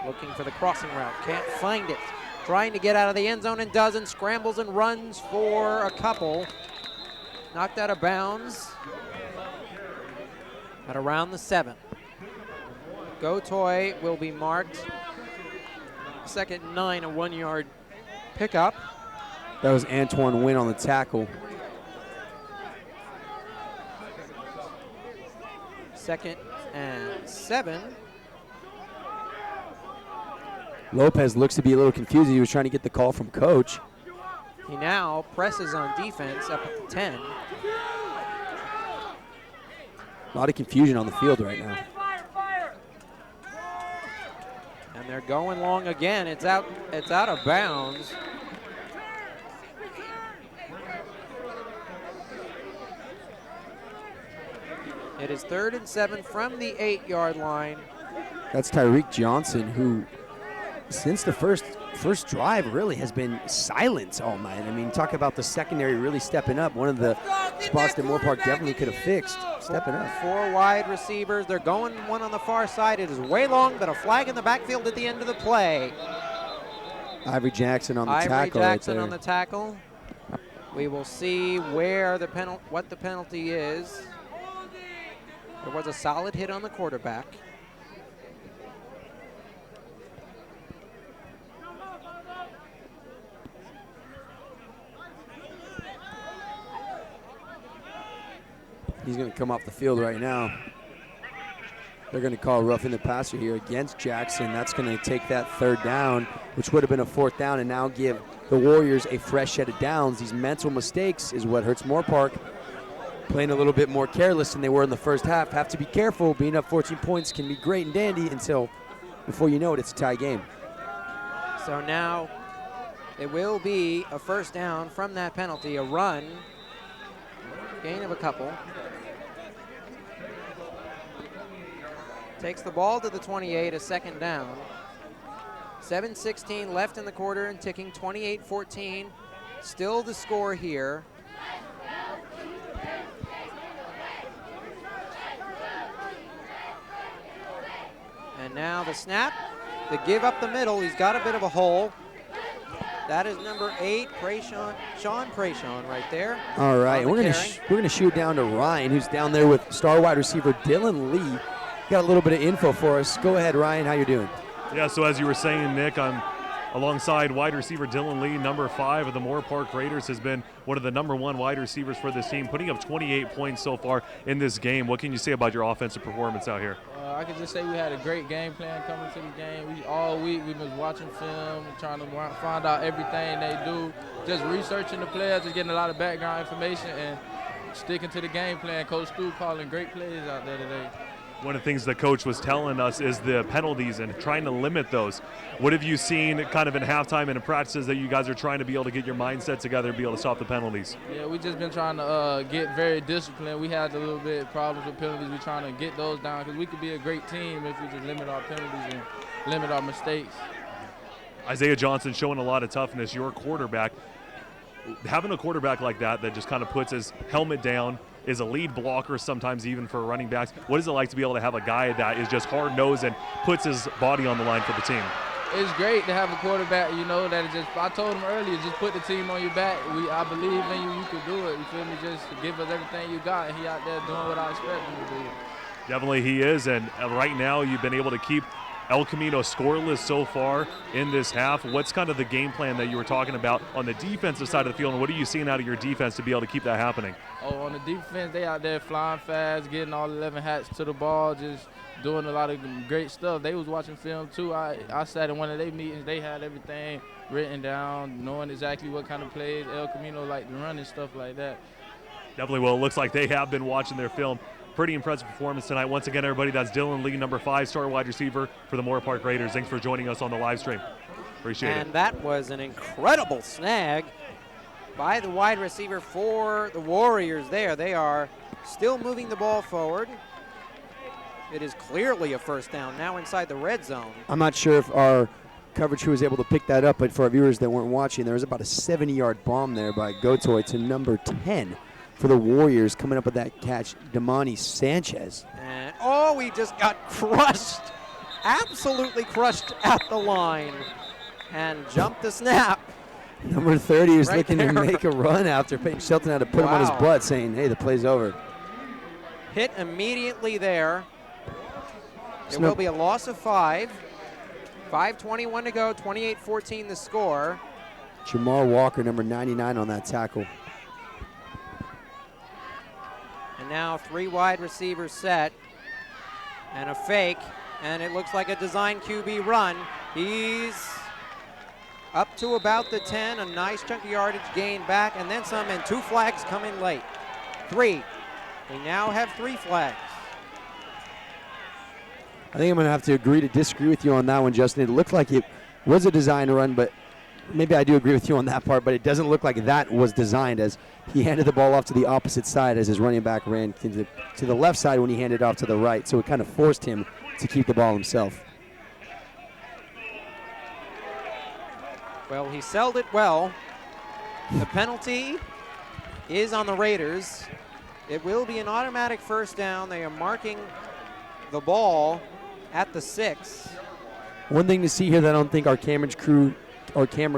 Looking for the crossing route, can't find it. Trying to get out of the end zone and doesn't. Scrambles and runs for a couple. Knocked out of bounds at around the 7. Gotoy will be marked. 2nd and 9, a 1-yard pickup. That was Antoine Wynn on the tackle. 2nd and 7. Lopez looks to be a little confused. He was trying to get the call from coach. He now presses on defense up at the 10. A lot of confusion on the field right now. And they're going long again. It's out of bounds. It is 3rd and 7 from the 8-yard line. That's Tyreek Johnson, who since the first drive really has been silent all night. I mean, talk about the secondary really stepping up. One of the spots that Moorpark definitely could have fixed, stepping up. 4 wide receivers. They're going one on the far side. It is way long, but a flag in the backfield at the end of the play. Ivory Jackson on the tackle. Ivory Jackson right there. on the tackle. We will see where what the penalty is. There was a solid hit on the quarterback. He's going to come off the field right now. They're going to call roughing the passer here against Jackson. That's going to take that 3rd down, which would have been a 4th down, and now give the Warriors a fresh set of downs. These mental mistakes is what hurts Moorpark. Playing a little bit more careless than they were in the first half. Have to be careful. Being up 14 points can be great and dandy until, before you know it, it's a tie game. So now it will be a 1st down from that penalty, a run. Gain of a couple. Takes the ball to the 28, a 2nd down. 7:16 left in the quarter and ticking, 28-14. Still the score here. And now the snap, the give up the middle. He's got a bit of a hole. That is number 8, Sean Prayshon right there. All right, we're gonna shoot down to Ryan, who's down there with star wide receiver Dylan Lee. Got a little bit of info for us. Go ahead, Ryan. How you doing? Yeah, so as you were saying, Nick, I'm alongside wide receiver Dylan Lee, number 5 of the Moorpark Raiders, has been one of the number 1 wide receivers for this team, putting up 28 points so far in this game. What can you say about your offensive performance out here? I can just say we had a great game plan coming to the game. All week we've been watching film, trying to find out everything they do, just researching the players, just getting a lot of background information and sticking to the game plan. Coach Stu calling great plays out there today. One of the things the coach was telling us is the penalties and trying to limit those. What have you seen kind of in halftime and in practices that you guys are trying to be able to get your mindset together and be able to stop the penalties? Yeah, we just been trying to get very disciplined. We had a little bit of problems with penalties. We're trying to get those down because we could be a great team if we just limit our penalties and limit our mistakes. Isaiah Johnson showing a lot of toughness, your quarterback. Having a quarterback like that just kind of puts his helmet down, is a lead blocker sometimes even for running backs. What is it like to be able to have a guy that is just hard-nosed and puts his body on the line for the team? It's great to have a quarterback, that is just, I told him earlier, just put the team on your back. I believe in you, you can do it. You feel me? Just give us everything you got, and he out there doing what I expect him to do. Definitely he is, and right now you've been able to keep El Camino scoreless so far in this half. What's kind of the game plan that you were talking about on the defensive side of the field, and what are you seeing out of your defense to be able to keep that happening? Oh, on the defense, they out there flying fast, getting all 11 hats to the ball, just doing a lot of great stuff. They was watching film too. I sat in one of their meetings. They had everything written down, knowing exactly what kind of plays El Camino like to run and stuff like that. Definitely will. It looks like they have been watching their film. Pretty impressive performance tonight. Once again, everybody, that's Dylan Lee, number 5, star wide receiver for the Moorpark Raiders. Thanks for joining us on the live stream. Appreciate it. And that was an incredible snag by the wide receiver for the Warriors there. They are still moving the ball forward. It is clearly a first down now inside the red zone. I'm not sure if our coverage crew was able to pick that up, but for our viewers that weren't watching, there was about a 70-yard bomb there by Gotoy to number 10 for the Warriors, coming up with that catch, Damani Sanchez. And oh, he just got crushed, absolutely crushed at the line, and jumped the snap. Number 30 is Right looking there. to make a run after Peyton Shelton had to put him on his Wow. butt, saying, hey, the play's over. Hit immediately there. It Snap. will be a loss of 5. 5:21 to go, 28-14 the score. Jamar Walker, number 99 on that tackle. And now 3 wide receivers set and a fake, and it looks like a design QB run. He's up to about the 10, a nice chunk of yardage gain back, and then some, and 2 flags come in late. 3. We now have 3 flags. I think I'm going to have to agree to disagree with you on that one, Justin. It looked like it was a design run, but maybe I do agree with you on that part, but it doesn't look like that was designed, as he handed the ball off to the opposite side as his running back ran to the left side when he handed it off to the right, so it kind of forced him to keep the ball himself. Well, he sold it well. The penalty is on the Raiders. It will be an automatic first down. They are marking the ball at the 6. One thing to see here that I don't think our camera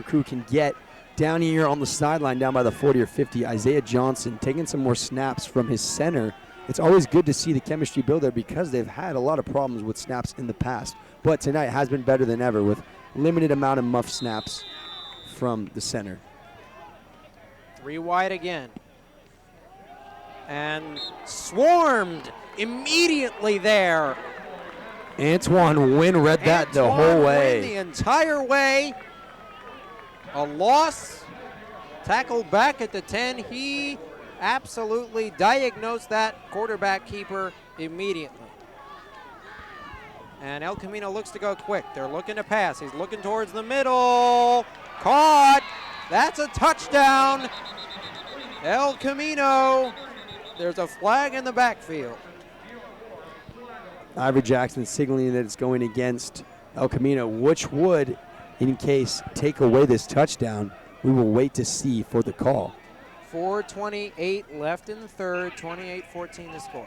crew can get, down here on the sideline, down by the 40 or 50, Isaiah Johnson taking some more snaps from his center. It's always good to see the chemistry build there because they've had a lot of problems with snaps in the past. But tonight has been better than ever with limited amount of muff snaps from the center. 3 wide again. And swarmed immediately there. Antoine Wynn read that the Antoine whole Wynn way. the entire way. A loss. Tackled back at the 10. He absolutely diagnosed that quarterback keeper immediately. And El Camino looks to go quick. They're looking to pass. He's looking towards the middle. Caught. That's a touchdown. El Camino. There's a flag in the backfield. Ivory Jackson signaling that it's going against El Camino, which would, in case, take away this touchdown. We will wait to see for the call. 4:28 left in the third, 28-14 the score.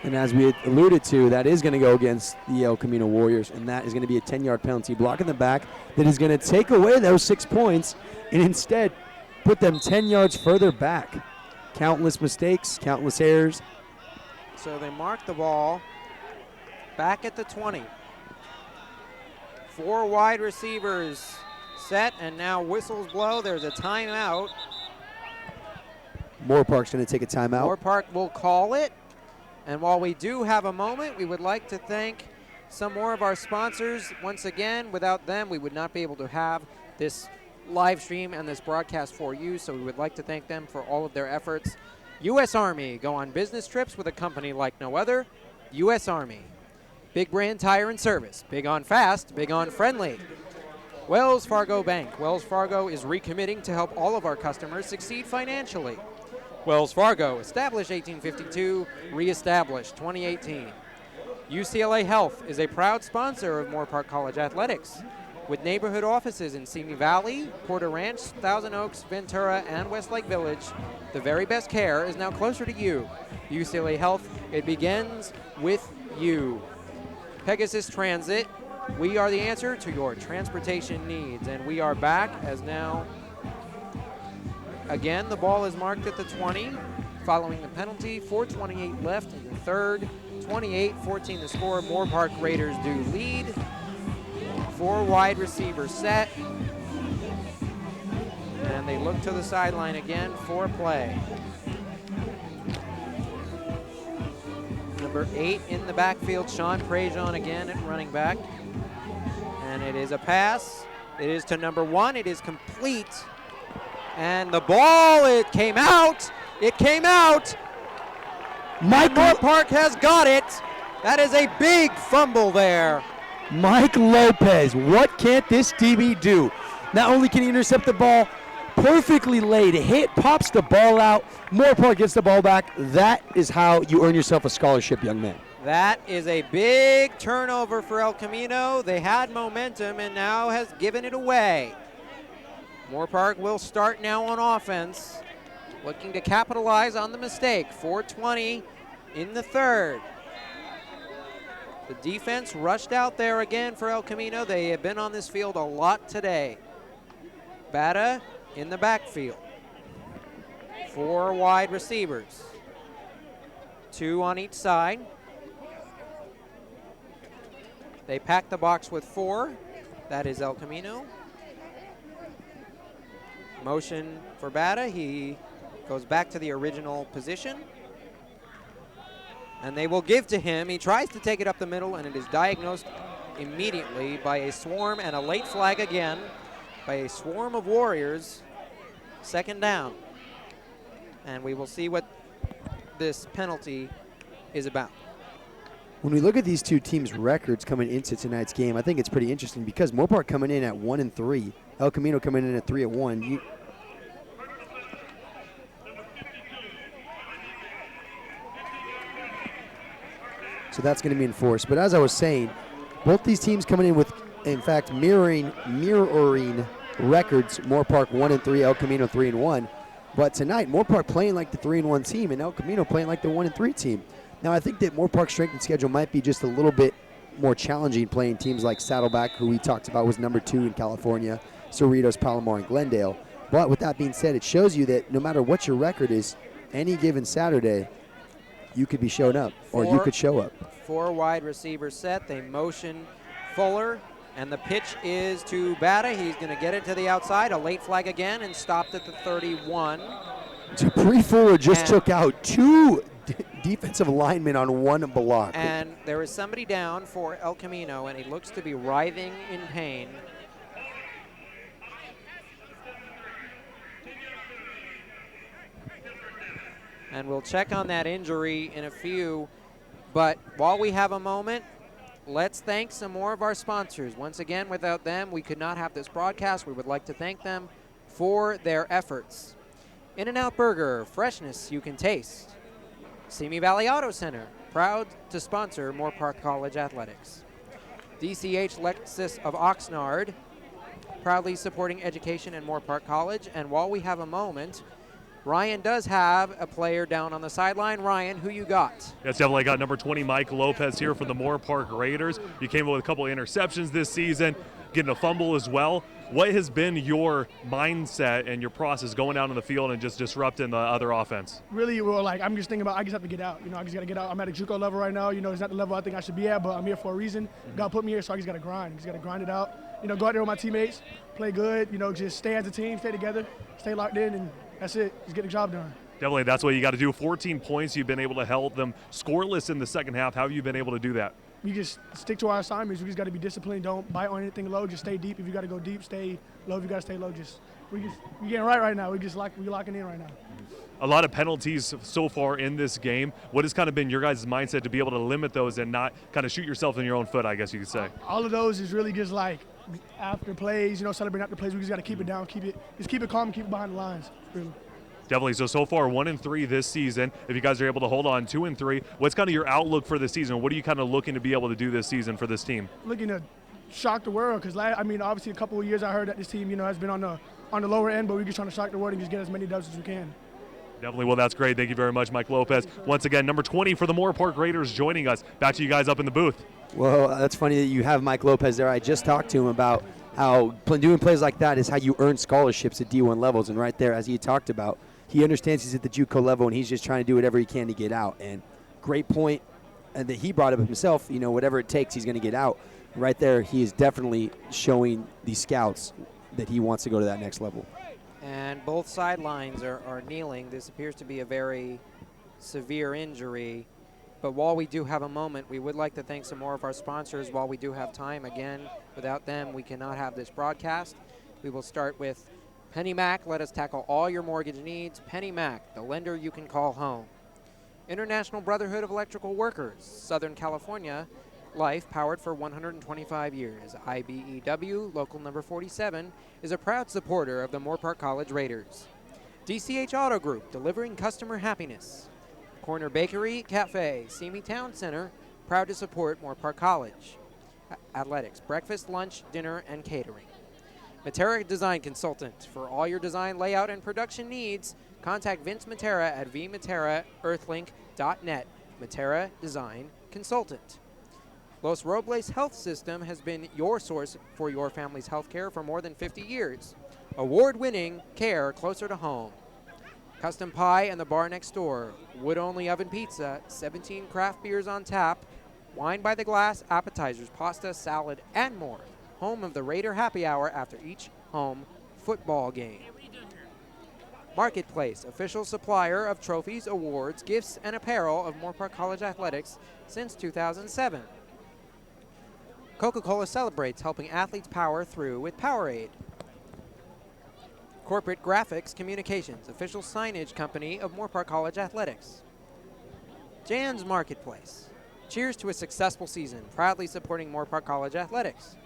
And as we had alluded to, that is going to go against the El Camino Warriors, and that is going to be a 10-yard penalty block in the back that is going to take away those 6 points and instead put them 10 yards further back. Countless mistakes, countless errors. So they mark the ball back at the 20. 4 wide receivers set, and now whistles blow. There's a timeout. Moorpark's going to take a timeout. Moorpark will call it. And while we do have a moment, we would like to thank some more of our sponsors. Once again, without them, we would not be able to have this live stream and this broadcast for you, so we would like to thank them for all of their efforts. U.S. Army, go on business trips with a company like no other. U.S. Army. Big Brand Tire and Service, big on fast, big on friendly. Wells Fargo Bank. Wells Fargo is recommitting to help all of our customers succeed financially. Wells Fargo, established 1852, reestablished 2018. UCLA Health is a proud sponsor of Moorpark College Athletics. With neighborhood offices in Simi Valley, Porter Ranch, Thousand Oaks, Ventura, and Westlake Village, the very best care is now closer to you. UCLA Health, it begins with you. Pegasus Transit, we are the answer to your transportation needs. And we are back as now, again, the ball is marked at the 20, following the penalty. 4:28 left in the third. 28-14 the score. Moorpark Raiders do lead. 4 wide receivers set. And they look to the sideline again for play. Number 8 in the backfield, Sean Prejean again at running back. And it is a pass. It is to number 1. It is complete. And the ball, it came out. It came out. Moorpark has got it. That is a big fumble there. Mike Lopez, what can't this DB do? Not only can he intercept the ball, perfectly laid hit, pops the ball out. Moorpark gets the ball back. That is how you earn yourself a scholarship, young man. That is a big turnover for El Camino. They had momentum and now has given it away. Moorpark will start now on offense, looking to capitalize on the mistake. 4:20 in the third. The defense rushed out there again for El Camino. They have been on this field a lot today. Bata in the backfield. 4 wide receivers. 2 on each side. They pack the box with 4. That is El Camino. Motion for Bata. He goes back to the original position. And they will give to him. He tries to take it up the middle, and it is diagnosed immediately by a swarm and a late flag again by a swarm of Warriors. Second down. And we will see what this penalty is about. When we look at these two teams' records coming into tonight's game, I think it's pretty interesting because Moorpark coming in at 1-3, El Camino coming in at 3-1. So that's going to be enforced. But as I was saying, both these teams coming in with, in fact, mirroring records. Moorpark 1-3, El Camino 3-1. But tonight, Moorpark playing like the 3-1 team and El Camino playing like the 1-3 team. Now, I think that Moorpark's strength and schedule might be just a little bit more challenging playing teams like Saddleback, who we talked about was number 2 in California, Cerritos, Palomar, and Glendale. But with that being said, it shows you that no matter what your record is, any given Saturday, you could be showing up, or you could show up. 4 wide receivers set. They motion Fuller, and the pitch is to Bata. He's going to get it to the outside. A late flag again, and stopped at the 31. Dupree Fuller just took out 2 defensive linemen on 1 block. And there is somebody down for El Camino, and he looks to be writhing in pain. And we'll check on that injury in a few. But while we have a moment, let's thank some more of our sponsors. Once again, without them, we could not have this broadcast. We would like to thank them for their efforts. In-N-Out Burger, freshness you can taste. Simi Valley Auto Center, proud to sponsor Moorpark College Athletics. DCH Lexus of Oxnard, proudly supporting education in Moorpark College. And while we have a moment, Ryan does have a player down on the sideline. Ryan, who you got? Yes, definitely. I got number 20, Mike Lopez here for the Moorpark Raiders. You came up with a couple of interceptions this season, getting a fumble as well. What has been your mindset and your process going out on the field and just disrupting the other offense? Really, I'm just thinking about I just have to get out. I just got to get out. I'm at a JUCO level right now. It's not the level I think I should be at, but I'm here for a reason. God put me here, so I just got to grind. Just got to grind it out. Go out there with my teammates, play good. just stay as a team, stay together, stay locked in, and that's it. Just get the job done. Definitely, that's what you got to do. 14 points. You've been able to hold them scoreless in the second half. How have you been able to do that? We just stick to our assignments. We just got to be disciplined. Don't bite on anything low. Just stay deep. If you got to go deep, stay low. If you got to stay low, we're getting right now. We're locking in right now. A lot of penalties so far in this game. What has kind of been your guys' mindset to be able to limit those and not kind of shoot yourself in your own foot, I guess you could say? All of those is really just after plays, celebrating after plays. We just got to keep it down, keep it calm, keep it behind the lines, really. Definitely. So far, 1-3 this season. If you guys are able to hold on 2-3, what's kind of your outlook for the season? What are you kind of looking to be able to do this season for this team? Looking to shock the world because, obviously a couple of years I heard that this team, has been on the lower end, but we're just trying to shock the world and just get as many dubs as we can. Definitely. Well, that's great. Thank you very much, Mike Lopez. Once again, number 20 for the Moorpark Raiders joining us. Back to you guys up in the booth. Well, that's funny that you have Mike Lopez there. I just talked to him about how doing plays like that is how you earn scholarships at D1 levels. And right there, as he talked about, he understands he's at the JUCO level and he's just trying to do whatever he can to get out. And great point and that he brought up himself, whatever it takes, he's going to get out. Right there, he is definitely showing the scouts that he wants to go to that next level. And both sidelines are kneeling. This appears to be a very severe injury. But while we do have a moment, we would like to thank some more of our sponsors while we do have time. Again, without them, we cannot have this broadcast. We will start with Penny Mac, let us tackle all your mortgage needs. Penny Mac, the lender you can call home. International Brotherhood of Electrical Workers, Southern California, life powered for 125 years. IBEW, local number 47, is a proud supporter of the Moorpark College Raiders. DCH Auto Group, delivering customer happiness. Corner Bakery, Cafe, Simi Town Center, proud to support Moorpark College. Athletics, breakfast, lunch, dinner, and catering. Matera Design Consultant. For all your design, layout, and production needs, contact Vince Matera at vmatera.earthlink.net. Matera Design Consultant. Los Robles Health System has been your source for your family's health care for more than 50 years. Award-winning care closer to home. Custom Pie and the Bar Next Door. Wood-only oven pizza, 17 craft beers on tap, wine by the glass, appetizers, pasta, salad, and more. Home of the Raider Happy Hour after each home football game. Marketplace, official supplier of trophies, awards, gifts, and apparel of Moorpark College Athletics since 2007. Coca-Cola celebrates helping athletes power through with Powerade. Corporate Graphics Communications, official signage company of Moorpark College Athletics. Jan's Marketplace. Cheers to a successful season, proudly supporting Moorpark College Athletics.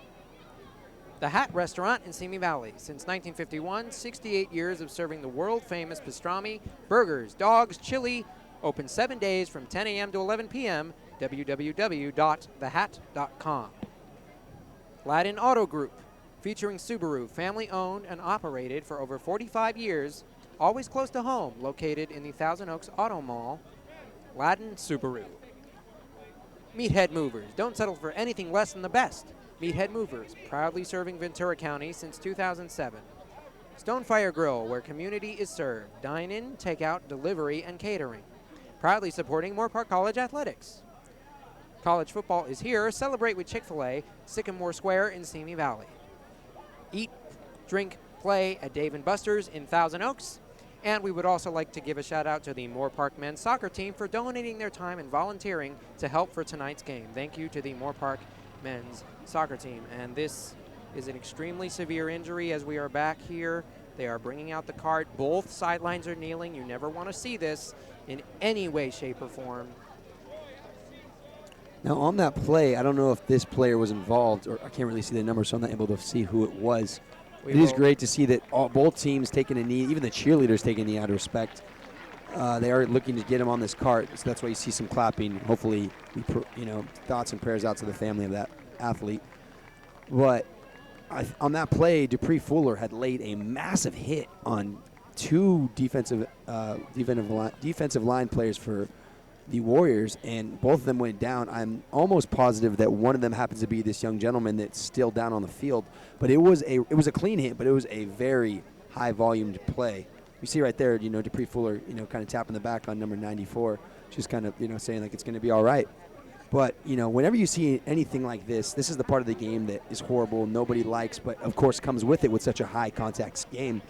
The Hat Restaurant in Simi Valley. Since 1951, 68 years of serving the world-famous pastrami, burgers, dogs, chili. Open 7 days from 10 a.m. to 11 p.m. www.thehat.com. Ladin Auto Group, featuring Subaru, family-owned and operated for over 45 years, always close to home, located in the Thousand Oaks Auto Mall. Ladin Subaru. Meathead Movers. Don't settle for anything less than the best. Meathead Movers, proudly serving Ventura County since 2007. Stonefire Grill, where community is served. Dine-in, takeout, delivery, and catering. Proudly supporting Moorpark College Athletics. College football is here. Celebrate with Chick-fil-A, Sycamore Square in Simi Valley. Eat, drink, play at Dave & Buster's in Thousand Oaks. And we would also like to give a shout out to the Moorpark men's soccer team for donating their time and volunteering to help for tonight's game. Thank you to the Moorpark men's soccer team. And this is an extremely severe injury as we are back here. They are bringing out the cart. Both sidelines are kneeling. You never want to see this in any way, shape, or form. Now, on that play, I don't know if this player was involved, or I can't really see the number, so I'm not able to see who it was. It is great to see that both teams taking a knee, even the cheerleaders taking a knee out of respect. They are looking to get him on this cart, so that's why you see some clapping. Hopefully, thoughts and prayers out to the family of that athlete. But on that play, Dupree Fuller had laid a massive hit on two defensive line players for the Warriors, and both of them went down. I'm almost positive that one of them happens to be this young gentleman that's still down on the field. But it was a clean hit, but it was a very high-volumed play. You see right there, Dupree Fuller, kind of tapping the back on number 94, just kind of, saying like it's going to be all right. But, whenever you see anything like this is the part of the game that is horrible, nobody likes, but of course comes with it with such a high-contact game,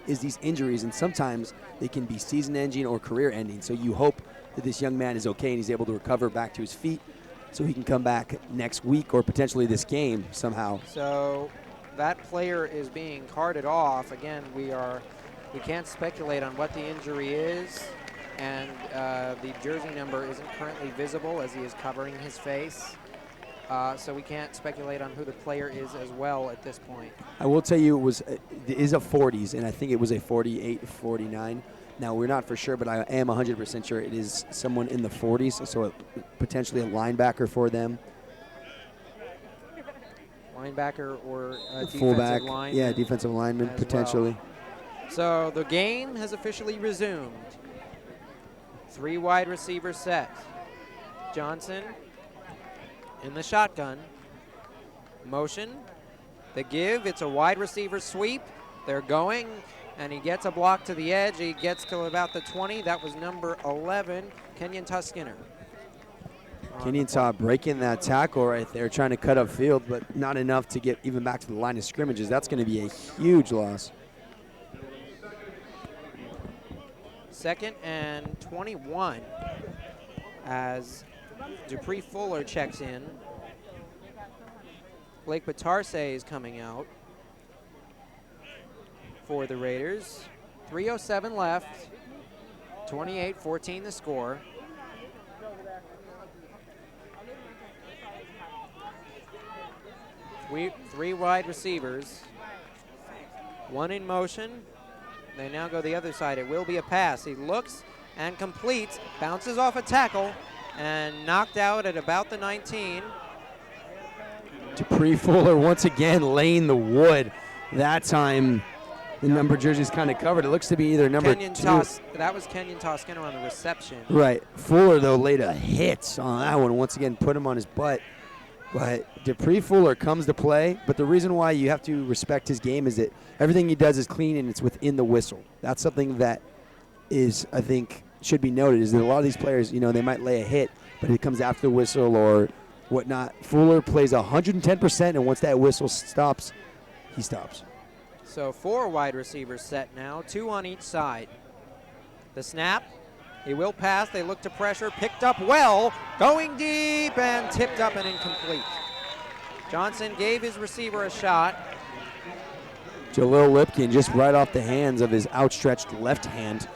is these injuries, and sometimes they can be season-ending or career-ending. So you hope that this young man is okay and he's able to recover back to his feet so he can come back next week or potentially this game somehow. So that player is being carted off. Again, we can't speculate on what the injury is, and the jersey number isn't currently visible as he is covering his face. So we can't speculate on who the player is as well at this point. I will tell you it is a 40s, and I think it was a 48, 49. Now, we're not for sure, but I am 100% sure it is someone in the 40s, so potentially a linebacker for them. Linebacker or fullback, defensive lineman. Yeah, defensive lineman potentially. Well. So the game has officially resumed. 3 wide receiver set. Johnson in the shotgun. Motion. The give. It's a wide receiver sweep. They're going, and he gets a block to the edge. He gets to about the 20. That was number 11, Kenyon Tuskinner. Kenyon Todd breaking that tackle right there, trying to cut up field, but not enough to get even back to the line of scrimmages. That's going to be a huge loss. 2nd and 21 as Dupree Fuller checks in. Blake Batarse is coming out for the Raiders. 3:07 left. 28-14 the score. Three wide receivers. One in motion. They now go the other side. It will be a pass. He looks and completes. Bounces off a tackle and knocked out at about the 19. Dupree Fuller once again laying the wood. That time the number jersey is kind of covered. It looks to be either number 2. That was Kenyon Toscano on the reception. Right. Fuller, though, laid a hit on that one. Once again, put him on his butt. But Dupree Fuller comes to play. But the reason why you have to respect his game is that everything he does is clean and it's within the whistle. That's something that is, I think, should be noted, is that a lot of these players, you know, they might lay a hit, but it comes after the whistle or whatnot. Fuller plays 110%, and once that whistle stops, he stops. So 4 wide receivers set now, 2 on each side. The snap, he will pass, they look to pressure, picked up well, going deep and tipped up and incomplete. Johnson gave his receiver a shot. Jalil Lipkin just right off the hands of his outstretched left hand.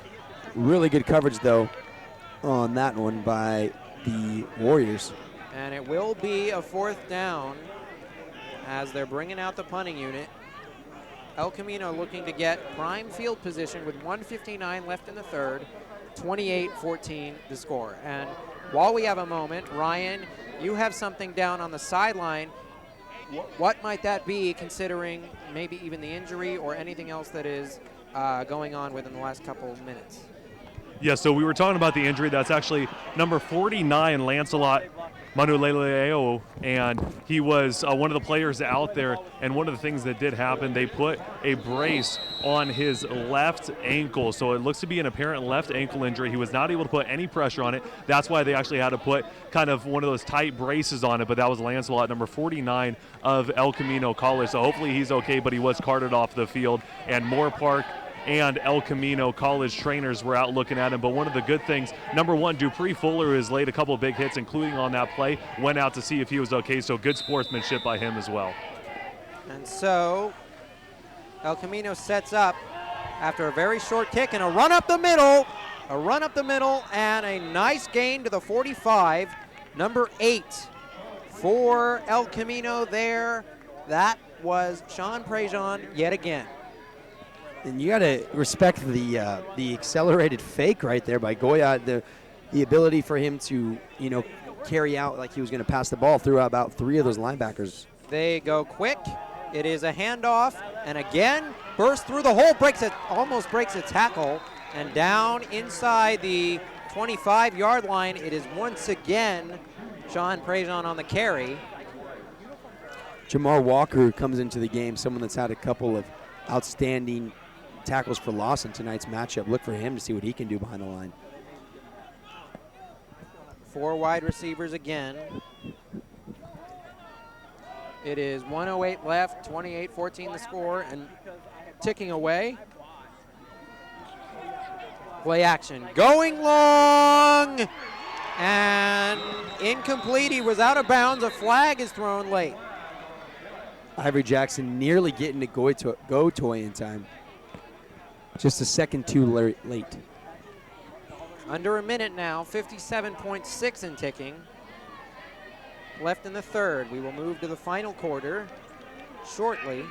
Really good coverage, though, on that one by the Warriors. And it will be a 4th down as they're bringing out the punting unit. El Camino looking to get prime field position with 1:59 left in the third. 28-14 the score. And while we have a moment, Ryan, you have something down on the sideline. What might that be, considering maybe even the injury or anything else that is going on within the last couple of minutes? Yeah, so we were talking about the injury. That's actually number 49, Lancelot Manuleleo, and he was one of the players out there. And one of the things that did happen, they put a brace on his left ankle. So it looks to be an apparent left ankle injury. He was not able to put any pressure on it. That's why they actually had to put kind of one of those tight braces on it. But that was Lancelot, number 49 of El Camino College. So hopefully he's okay, but he was carted off the field. And Moorpark and El Camino College trainers were out looking at him. But one of the good things, number 1, Dupree Fuller, who has laid a couple of big hits, including on that play, went out to see if he was okay. So good sportsmanship by him as well. And so El Camino sets up after a very short kick and a run up the middle. And a nice gain to the 45. Number 8 for El Camino there. That was Sean Prejean yet again. And you got to respect the accelerated fake right there by Goya. The ability for him to, you know, carry out like he was going to pass the ball through about 3 of those linebackers. They go quick. It is a handoff, and again bursts through the hole, almost breaks a tackle, and down inside the 25-yard line. It is once again Sean Prejean on the carry. Jamar Walker comes into the game, someone that's had a couple of outstanding tackles for loss in tonight's matchup. Look for him to see what he can do behind the line. 4 wide receivers again. It is 1:08 left, 28-14 the score, and ticking away. Play action, going long, and incomplete. He was out of bounds. A flag is thrown late. Ivory Jackson nearly getting to go-toy in time. Just a second too late. Under a minute now, 57.6 and ticking. Left in the third. We will move to the final quarter shortly.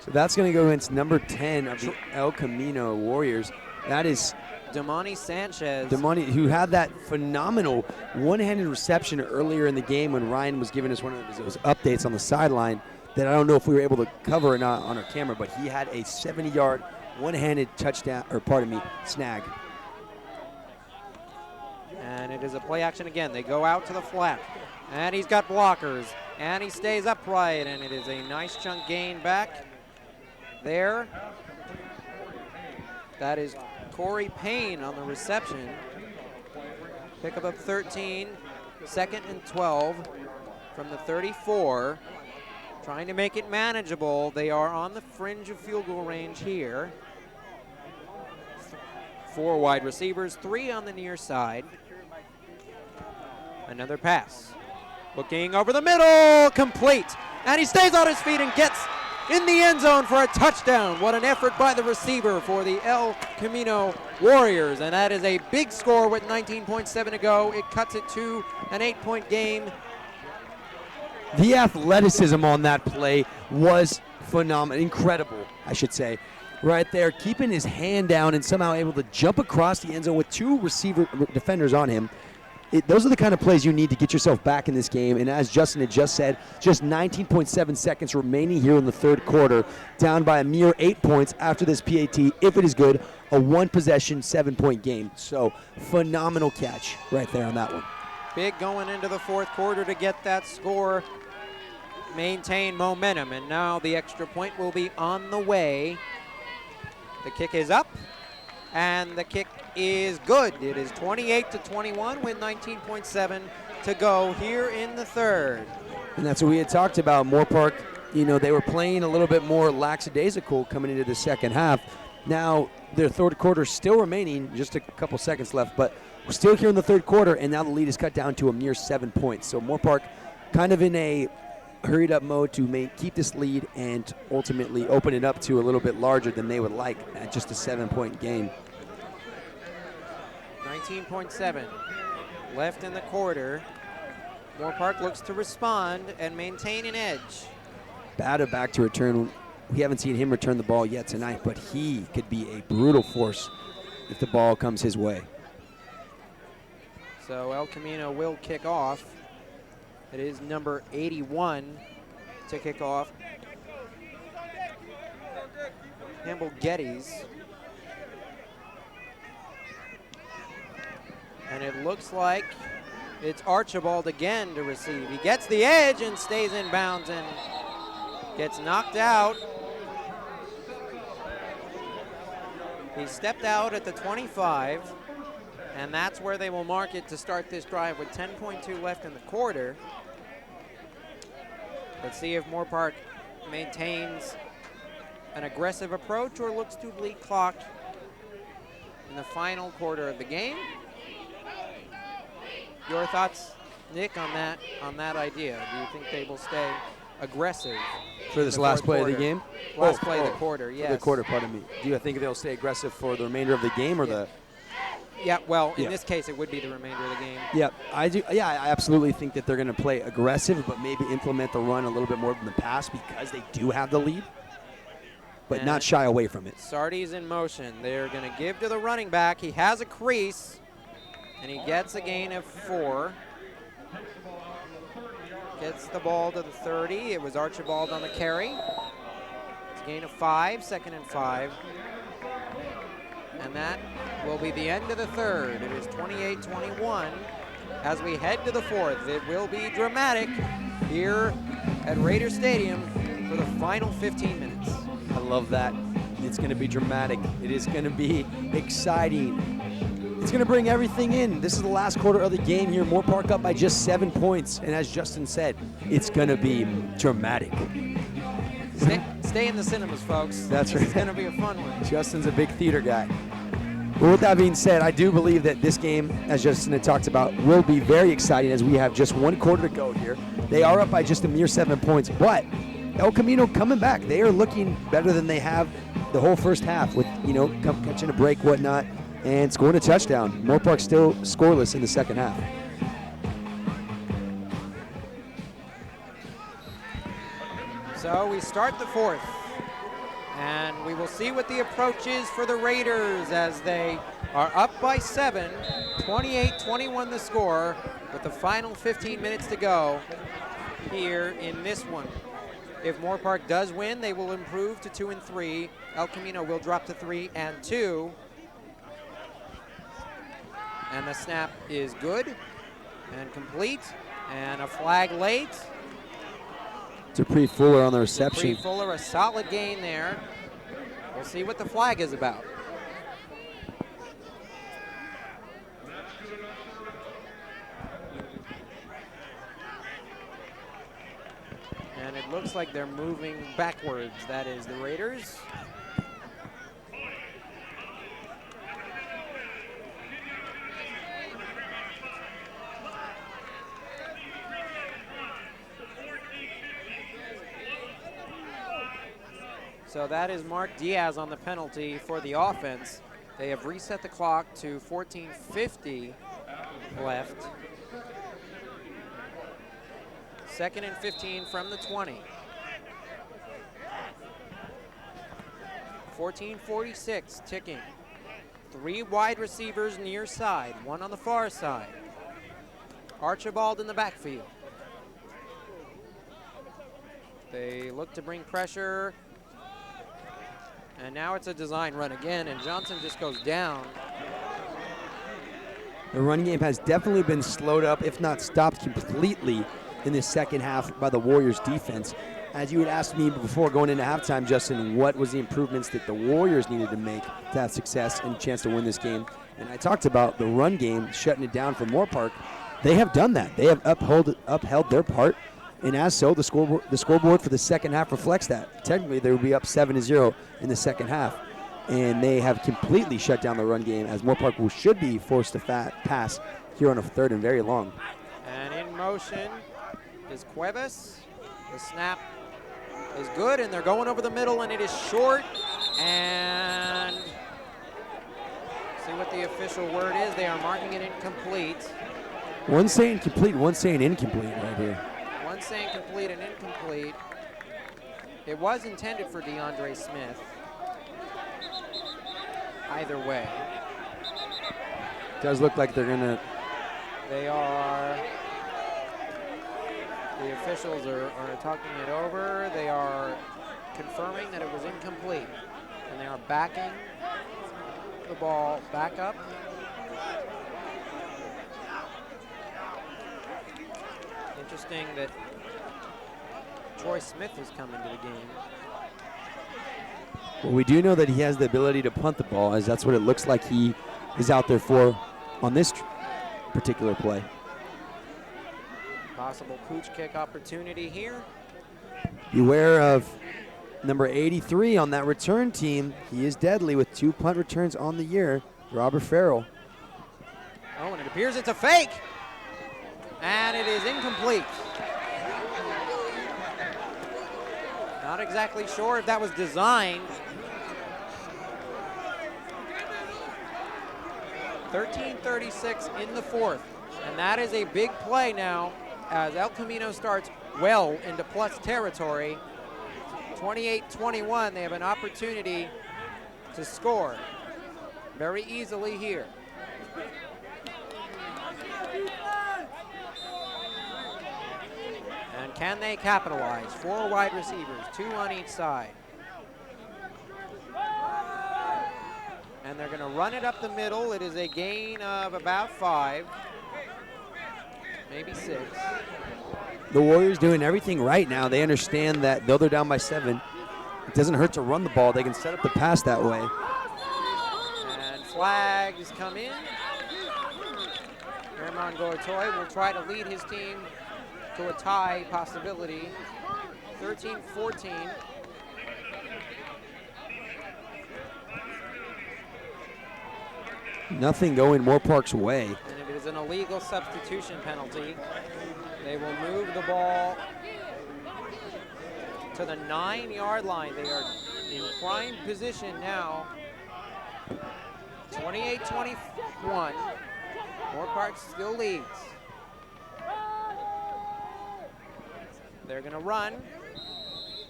So that's going to go against number 10 of the El Camino Warriors. That is Damani Sanchez. Damani, who had that phenomenal one-handed reception earlier in the game when Ryan was giving us one of those updates on the sideline that I don't know if we were able to cover or not on our camera, but he had a 70-yard one-handed touchdown, snag. And it is a play action again. They go out to the flat, and he's got blockers, and he stays upright, and it is a nice chunk gain back there. That is Corey Payne on the reception. Pick up 13, 2nd and 12 from the 34. Trying to make it manageable. They are on the fringe of field goal range here. 4 wide receivers, 3 on the near side. Another pass. Looking over the middle, complete. And he stays on his feet and gets in the end zone for a touchdown. What an effort by the receiver for the El Camino Warriors. And that is a big score with 19.7 to go. It cuts it to an 8-point game. The athleticism on that play was phenomenal, incredible, I should say. Right there, keeping his hand down and somehow able to jump across the end zone with two defenders on him. Those are the kind of plays you need to get yourself back in this game. And as Justin had just said, just 19.7 seconds remaining here in the third quarter, down by a mere 8 points after this PAT. If it is good, a one-possession, 7-point game. So phenomenal catch right there on that one. Big going into the fourth quarter to get that score, maintain momentum. And now the extra point will be on the way. The kick is up, and the kick is good. It is 28-21 with 19.7 to go here in the third. And that's what we had talked about. Moorpark, they were playing a little bit more lackadaisical coming into the second half. Now their third quarter still remaining, just a couple seconds left, but we're still here in the third quarter, and now the lead is cut down to a mere 7 points. So Moorpark kind of in a hurried up mode to keep this lead and ultimately open it up to a little bit larger than they would like at just a 7-point game. 19.7 left in the quarter. Moorpark looks to respond and maintain an edge. Bada back to return. We haven't seen him return the ball yet tonight, but he could be a brutal force if the ball comes his way. So El Camino will kick off. It is number 81 to kick off. Campbell Geddes. And it looks like it's Archibald again to receive. He gets the edge and stays in bounds and gets knocked out. He stepped out at the 25, and that's where they will mark it to start this drive with 10.2 left in the quarter. Let's see if Moorpark maintains an aggressive approach or looks to bleed clock in the final quarter of the game. Your thoughts, Nick, on that idea? Do you think they will stay aggressive for this last play of the game? Last play of the quarter, yes. The quarter, pardon me. Do you think they'll stay aggressive for the remainder of the game or the? Yeah, well, in this case, it would be the remainder of the game. Yeah, I do. Yeah, I absolutely think that they're going to play aggressive, but maybe implement the run a little bit more than the pass because they do have the lead, but and not shy away from it. Sardi's in motion. They're going to give to the running back. He has a crease, and he gets a gain of 4. Gets the ball to the 30. It was Archibald on the carry. It's a gain of 5, 2nd and 5. And that will be the end of the third. It is 28-21 as we head to the fourth. It will be dramatic here at Raider Stadium for the final 15 minutes. I love that. It's going to be dramatic. It is going to be exciting. It's going to bring everything in. This is the last quarter of the game here. Moorpark up by just 7 points. And as Justin said, it's going to be dramatic. Stay in the cinemas, folks. That's right. It's going to be a fun one. Justin's a big theater guy. Well, with that being said, I do believe that this game, as Justin had talked about, will be very exciting as we have just 1 quarter to go here. They are up by just a mere 7 points, but El Camino coming back. They are looking better than they have the whole first half with, catching a break, whatnot, and scoring a touchdown. Moorpark still scoreless in the second half. So we start the fourth, and we will see what the approach is for the Raiders as they are up by 7, 28-21 the score, with the final 15 minutes to go here in this one. If Moorpark does win, they will improve to 2 and 3. El Camino will drop to 3 and 2. And the snap is good and complete, and a flag late. Dupree Fuller on the reception. Dupree Fuller, a solid gain there. We'll see what the flag is about. And it looks like they're moving backwards. That is the Raiders. So that is Mark Diaz on the penalty for the offense. They have reset the clock to 14:50 left. 2nd and 15 from the 20. 14:46 ticking. 3 wide receivers near side, 1 on the far side. Archibald in the backfield. They look to bring pressure. And now it's a design run again, and Johnson just goes down. The run game has definitely been slowed up, if not stopped completely, in the second half by the Warriors defense. As you had asked me before going into halftime, Justin, what was the improvements that the Warriors needed to make to have success and a chance to win this game? And I talked about the run game, shutting it down for Moorpark. They have done that. They have upheld their part, and as so, the scoreboard for the second half reflects that. Technically, they would be up 7-0 in the second half, and they have completely shut down the run game, as Moorpark should be forced to pass here on a 3rd and very long. And in motion is Cuevas. The snap is good, and they're going over the middle, and it is short. And see what the official word is. They are marking it incomplete. One saying complete, one saying incomplete right here. One saying complete and incomplete. It was intended for DeAndre Smith. Either way. Does look like they're gonna. They are. The officials are talking it over. They are confirming that it was incomplete. And they are backing the ball back up. Interesting that Troy Smith has come into the game. Well, we do know that he has the ability to punt the ball, as that's what it looks like he is out there for on this particular play. Possible pooch kick opportunity here. Beware of number 83 on that return team. He is deadly with 2 punt returns on the year, Robert Farrell. Oh, and it appears it's a fake. And it is incomplete. Not exactly sure if that was designed. 13:36 in the 4th. And that is a big play now as El Camino starts well into plus territory. 28-21, they have an opportunity to score very easily here. And can they capitalize? 4 wide receivers, 2 on each side. And they're going to run it up the middle. It is a gain of about 5, maybe 6. The Warriors doing everything right now. They understand that though they're down by 7, it doesn't hurt to run the ball. They can set up the pass that way. And flags come in. Herman Goetoy will try to lead his team to a tie possibility. 13-14. Nothing going Moorpark's way. And it is an illegal substitution penalty. They will move the ball to the 9-yard line. They are in prime position now. 28-21. Moorpark still leads. They're going to run,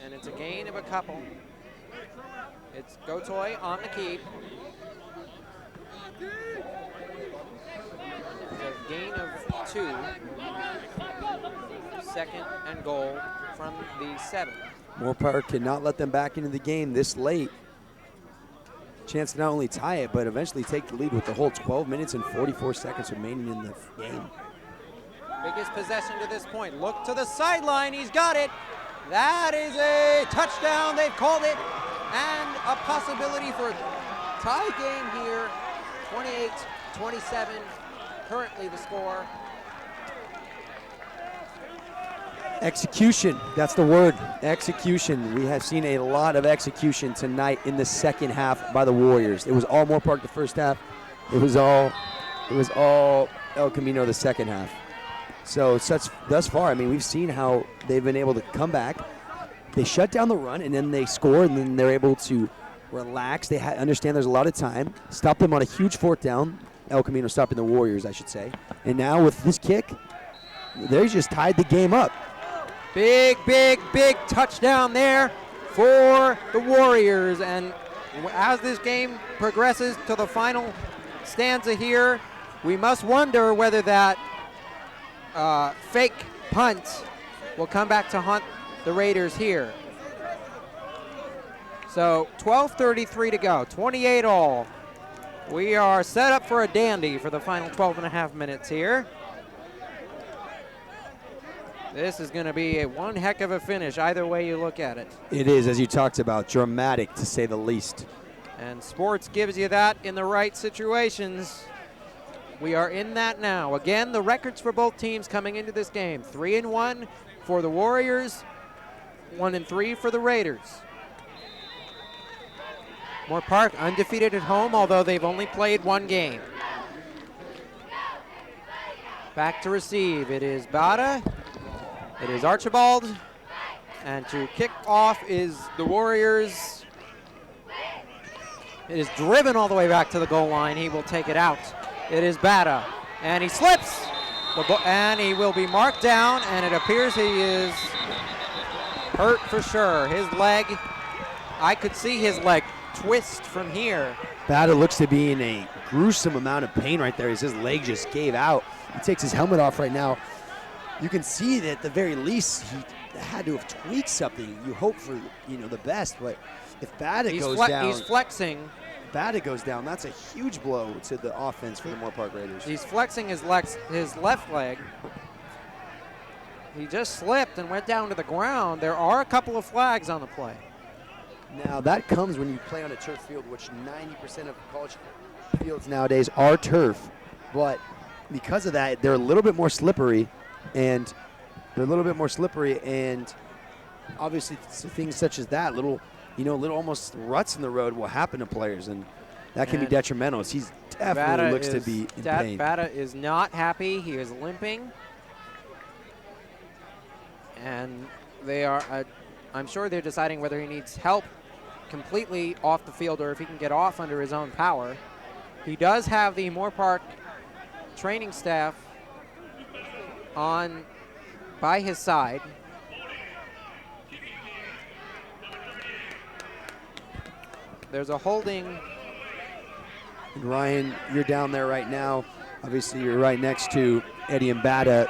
and it's a gain of a couple. It's Goetoy on the keep. It's a gain of 2. 2nd and goal from the 7. Moorpark cannot let them back into the game this late. Chance to not only tie it, but eventually take the lead with the whole 12 minutes and 44 seconds remaining in the game. Biggest possession to this point. Look to the sideline. He's got it. That is a touchdown. They've called it. And a possibility for a tie game here. 28-27. Currently the score. Execution, that's the word, execution. We have seen a lot of execution tonight in the second half by the Warriors. It was all Moorpark the first half. It was all El Camino the second half. So thus far, I mean, we've seen how they've been able to come back, they shut down the run, and then they score, and then they're able to relax. They understand there's a lot of time. Stop them on a huge 4th down. El Camino stopping the Warriors, I should say. And now with this kick, they just tied the game up. Big touchdown there for the Warriors. And as this game progresses to the final stanza here, we must wonder whether that fake punt will come back to haunt the Raiders here. So 12:33 to go, 28 all. We are set up for a dandy for the final 12 and a half minutes here. This is going to be one heck of a finish, either way you look at it. It is, as you talked about, dramatic to say the least. And sports gives you that in the right situations. We are in that now. Again, the records for both teams coming into this game. 3-1 for the Warriors, 1-3 for the Raiders. Moorpark undefeated at home, although they've only played one game. Back to receive. It is Bada. It is Archibald. And to kick off is the Warriors. It is driven all the way back to the goal line. He will take it out. It is Bada. And he slips. And he will be marked down, and it appears he is hurt for sure. His leg, I could see his leg twist from here. Bada looks to be in a gruesome amount of pain right there as his leg just gave out. He takes his helmet off right now. You can see that at the very least he had to have tweaked something. You hope for the best, but if Bada goes down, he's flexing. Bada goes down, that's a huge blow to the offense for the Moorpark Raiders. He's flexing his left leg. He just slipped and went down to the ground. There are a couple of flags on the play. Now that comes when you play on a turf field, which 90% of college fields nowadays are turf, but because of that, they're a little bit more slippery, and obviously things such as that, little almost ruts in the road will happen to players, and that can be detrimental. He definitely looks to be in pain. Bada is not happy. He is limping, and they are. I'm sure they're deciding whether he needs help completely off the field or if he can get off under his own power. He does have the Moorpark training staff by his side. There's a holding. And Ryan, you're down there right now. Obviously, you're right next to Eddie and Bada.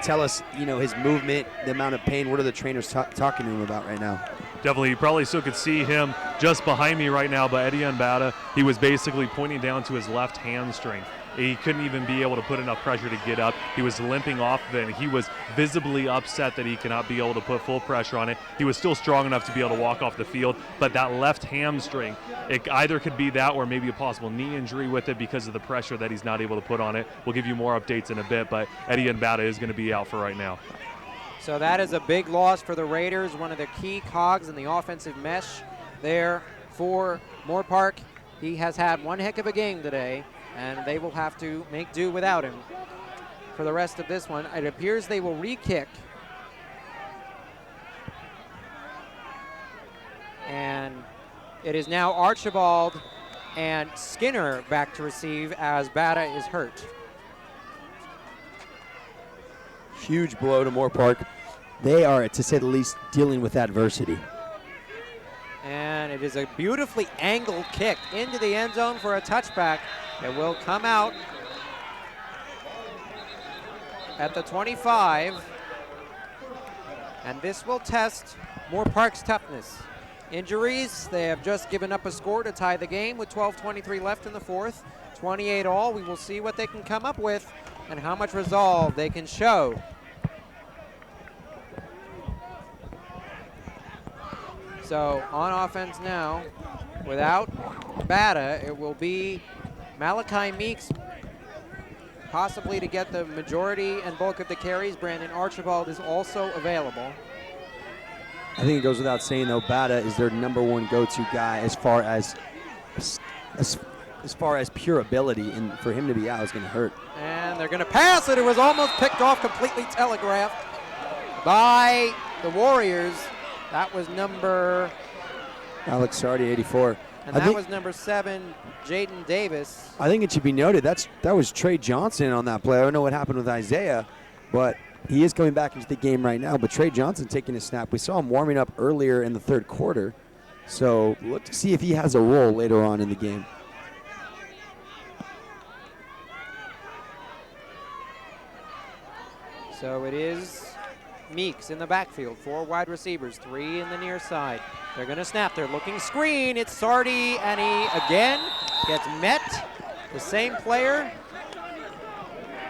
Tell us, his movement, the amount of pain. What are the trainers talking to him about right now? Definitely, you probably still could see him just behind me right now, but Eddie Bada, he was basically pointing down to his left hamstring. He couldn't even be able to put enough pressure to get up. He was limping off of it, and he was visibly upset that he cannot be able to put full pressure on it. He was still strong enough to be able to walk off the field, but that left hamstring, it either could be that or maybe a possible knee injury with it because of the pressure that he's not able to put on it. We'll give you more updates in a bit, but Eddie Bada is going to be out for right now. So that is a big loss for the Raiders, one of the key cogs in the offensive mesh there for Moorpark. He has had one heck of a game today, and they will have to make do without him for the rest of this one. It appears they will re-kick. And it is now Archibald and Skinner back to receive as Bada is hurt. Huge blow to Moorpark. They are, to say the least, dealing with adversity. And it is a beautifully angled kick into the end zone for a touchback. It will come out at the 25. And this will test Moorpark's toughness. Injuries, they have just given up a score to tie the game with 12:23 left in the fourth. 28 all. We will see what they can come up with and how much resolve they can show. So on offense now, without Bada, it will be Malachi Meeks possibly to get the majority and bulk of the carries. Brandon Archibald is also available. I think it goes without saying, though, Bada is their number one go-to guy as far as pure ability, and for him to be out is going to hurt. And they're going to pass it. It was almost picked off, completely telegraphed by the Warriors. That was number, Alex Sardi, 84. and that was number 7, Jaden Davis. I think it should be noted that was Trey Johnson on that play. I don't know what happened with Isaiah, but he is coming back into the game right now. But Trey Johnson taking a snap. We saw him warming up earlier in the third quarter. So look to see if he has a role later on in the game. So it is Meeks in the backfield, 4 wide receivers, 3 in the near side. They're going to snap. They're looking screen. It's Sardi, and he again gets met. The same player.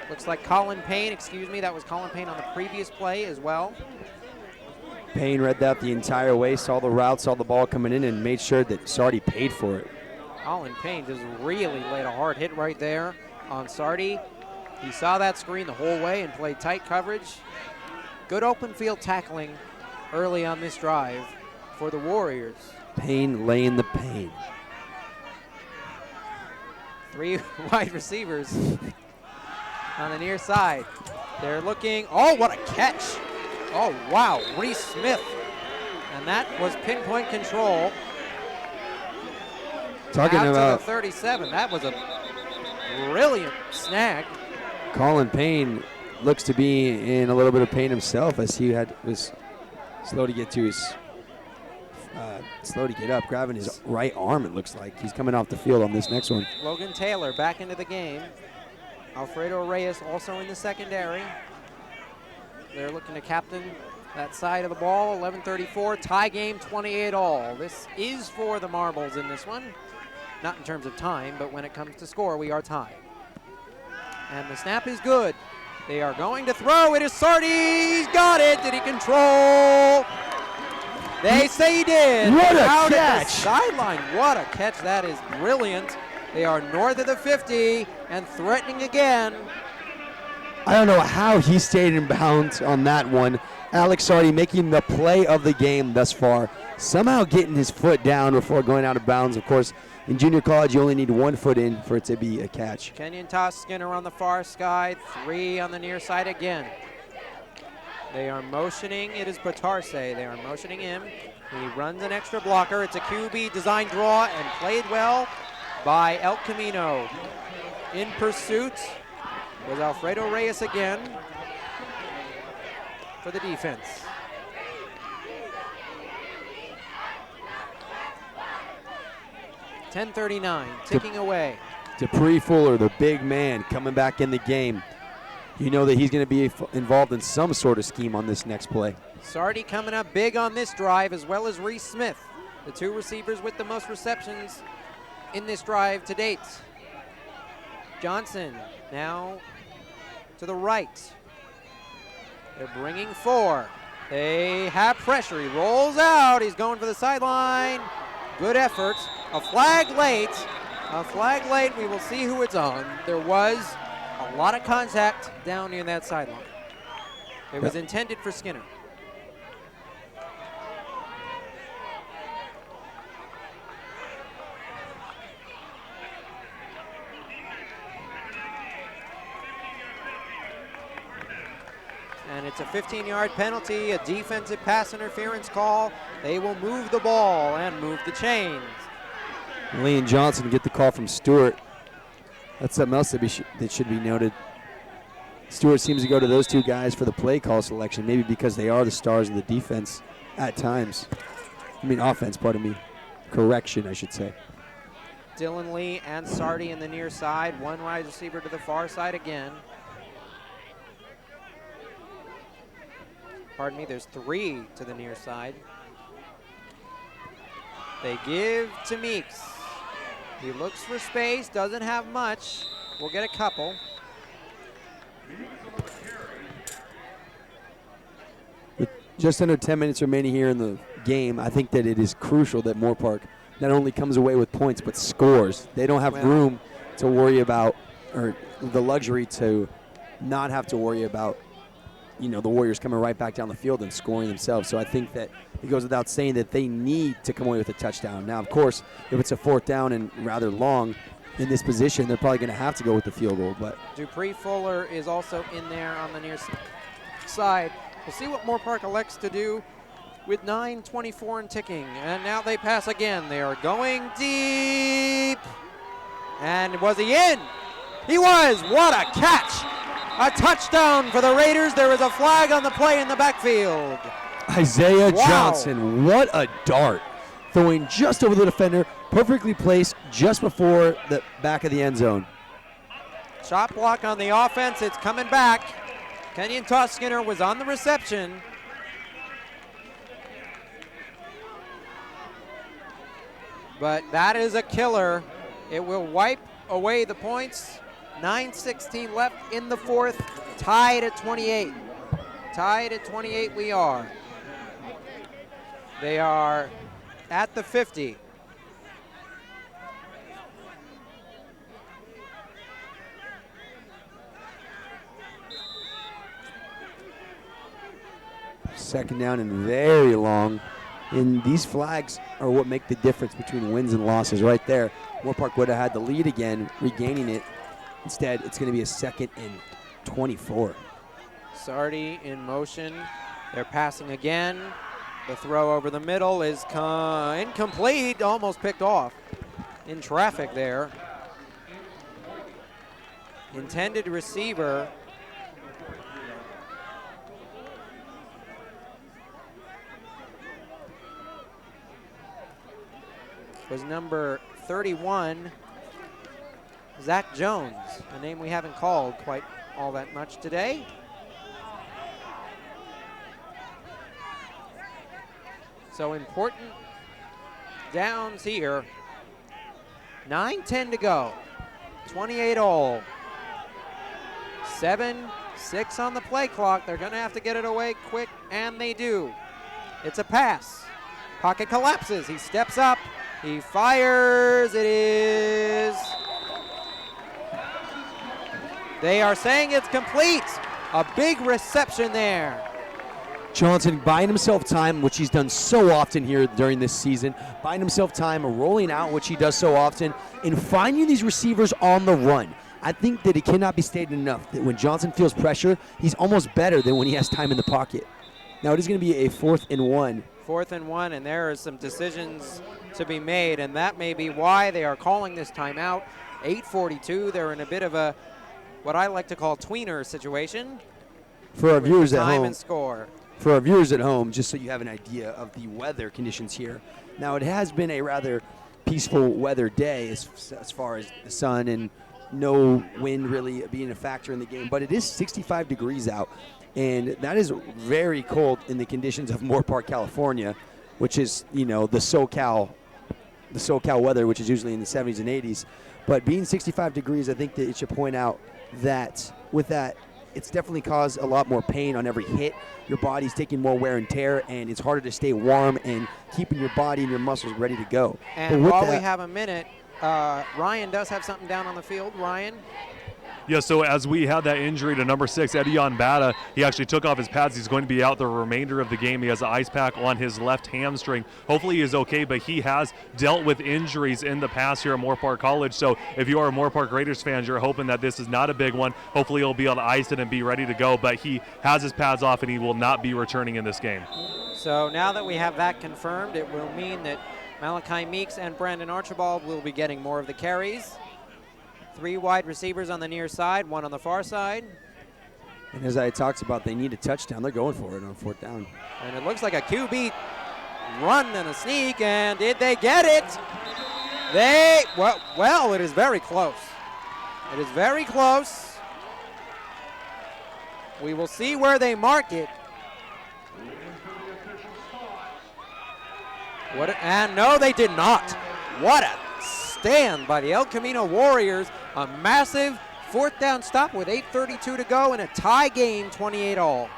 Looks like Colin Payne, excuse me. That was Colin Payne on the previous play as well. Payne read that the entire way, saw the route, saw the ball coming in, and made sure that Sardi paid for it. Colin Payne just really laid a hard hit right there on Sardi. He saw that screen the whole way and played tight coverage. Good open field tackling early on this drive for the Warriors. Payne laying the pain. 3 wide receivers on the near side. They're looking, oh, what a catch. Oh, wow, Reese Smith. And that was pinpoint control. Talking out about to the 37. That was a brilliant snag. Colin Payne looks to be in a little bit of pain himself as he was slow to get to his up, grabbing his right arm. It looks like he's coming off the field on this next one. Logan Taylor back into the game. Alfredo Reyes also in the secondary. They're looking to captain that side of the ball. 11:34, tie game, 28-all. This is for the Marbles in this one. Not in terms of time, but when it comes to score, we are tied. And the snap is good. They are going to throw. It is Sardi. He's got it. Did he control? They say he did. What a Out catch. at the sideline. What a catch. That is brilliant. They are north of the 50 and threatening again. I don't know how he stayed in bounds on that one. Alex Sardi making the play of the game thus far. Somehow getting his foot down before going out of bounds. Of course, in junior college, you only need 1 foot in for it to be a catch. Kenyon Toss Skinner on the far side, 3 on the near side again. They are motioning. It is Batarse. They are motioning him. He runs an extra blocker. It's a QB design draw and played well by El Camino. In pursuit was Alfredo Reyes again for the defense. .10:39, ticking away. Dupree Fuller, the big man, coming back in the game. You know that he's going to be involved in some sort of scheme on this next play. Sardi coming up big on this drive, as well as Reese Smith, the 2 receivers with the most receptions in this drive to date. Johnson now to the right. They're bringing 4. They have pressure. He rolls out. He's going for the sideline. Good effort. A flag late. A flag late. We will see who it's on. There was a lot of contact down near that sideline. It was intended for Skinner. And it's a 15-yard penalty, a defensive pass interference call. They will move the ball and move the chains. Lee and Johnson get the call from Stewart. That's something else that should be noted. Stewart seems to go to those 2 guys for the play call selection, maybe because they are the stars of the defense at times. I mean offense, pardon me. Correction, I should say. Dylan Lee and Sardi in the near side. 1 wide receiver to the far side again. Pardon me, there's 3 to the near side. They give to Meeks. He looks for space, doesn't have much. We'll get a couple. With just under 10 minutes remaining here in the game, I think that it is crucial that Moorpark not only comes away with points, but scores. They don't have room to worry about, or the luxury to not have to worry about, you know, the Warriors coming right back down the field and scoring themselves. So I think that it goes without saying that they need to come away with a touchdown. Now, of course, if it's a 4th down and rather long in this position, they're probably going to have to go with the field goal. But Dupree Fuller is also in there on the near side. We'll see what Moorpark elects to do with 9:24 and ticking. And now they pass again. They are going deep. And was he in? He was. What a catch. A touchdown for the Raiders. There is a flag on the play in the backfield. Isaiah Wow. Johnson, what a dart. Throwing just over the defender, perfectly placed just before the back of the end zone. Shot block on the offense. It's coming back. Kenyon Toskinner was on the reception. But that is a killer. It will wipe away the points. 9:16 left in the fourth. Tied at 28. Tied at 28 we are. They are at the 50. Second down and very long. And these flags are what make the difference between wins and losses right there. Moorpark would have had the lead again, regaining it. Instead, it's going to be a 2nd and 24. Sardi in motion. They're passing again. The throw over the middle is incomplete, almost picked off. In traffic there. Intended receiver. Was number 31, Zach Jones, a name we haven't called quite all that much today. So important downs here. 9:10 to go. 28 all. 7-6 on the play clock. They're going to have to get it away quick, and they do. It's a pass. Pocket collapses. He steps up. He fires. It is. They are saying it's complete. A big reception there. Johnson buying himself time, which he's done so often here during this season. Buying himself time, rolling out, which he does so often, and finding these receivers on the run. I think that it cannot be stated enough that when Johnson feels pressure, he's almost better than when he has time in the pocket. Now it is going to be a 4th and 1. 4th and 1, and there are some decisions to be made, and that may be why they are calling this timeout. 8:42. They're in a bit of a, what I like to call, tweener situation. For our viewers at Time home, and score. for our viewers at home, just so you have an idea of the weather conditions here. Now, it has been a rather peaceful weather day as far as the sun and no wind really being a factor in the game, but it is 65 degrees out, and that is very cold in the conditions of Moorpark, California, which is, you know, the SoCal weather, which is usually in the 70s and 80s. But being 65 degrees, I think that it should point out that with that, it's definitely caused a lot more pain on every hit. Your body's taking more wear and tear, and it's harder to stay warm and keeping your body and your muscles ready to go. And while we have a minute, Ryan does have something down on the field. Ryan? Yeah, so as we had that injury to number 6, Edion Bata, he actually took off his pads. He's going to be out the remainder of the game. He has an ice pack on his left hamstring. Hopefully he is okay, but he has dealt with injuries in the past here at Moorpark College. So if you are a Moorpark Raiders fan, you're hoping that this is not a big one. Hopefully he'll be able to ice it and be ready to go, but he has his pads off and he will not be returning in this game. So now that we have that confirmed, it will mean that Malachi Meeks and Brandon Archibald will be getting more of the carries. 3 wide receivers on the near side, 1 on the far side. And as I talked about, they need a touchdown. They're going for it on 4th down. And it looks like a QB run and a sneak, and did they get it? Well, it is very close. It is very close. We will see where they mark it. And no, they did not. What a stand by the El Camino Warriors. A massive 4th down stop with 8:32 to go in a tie game, 28 all.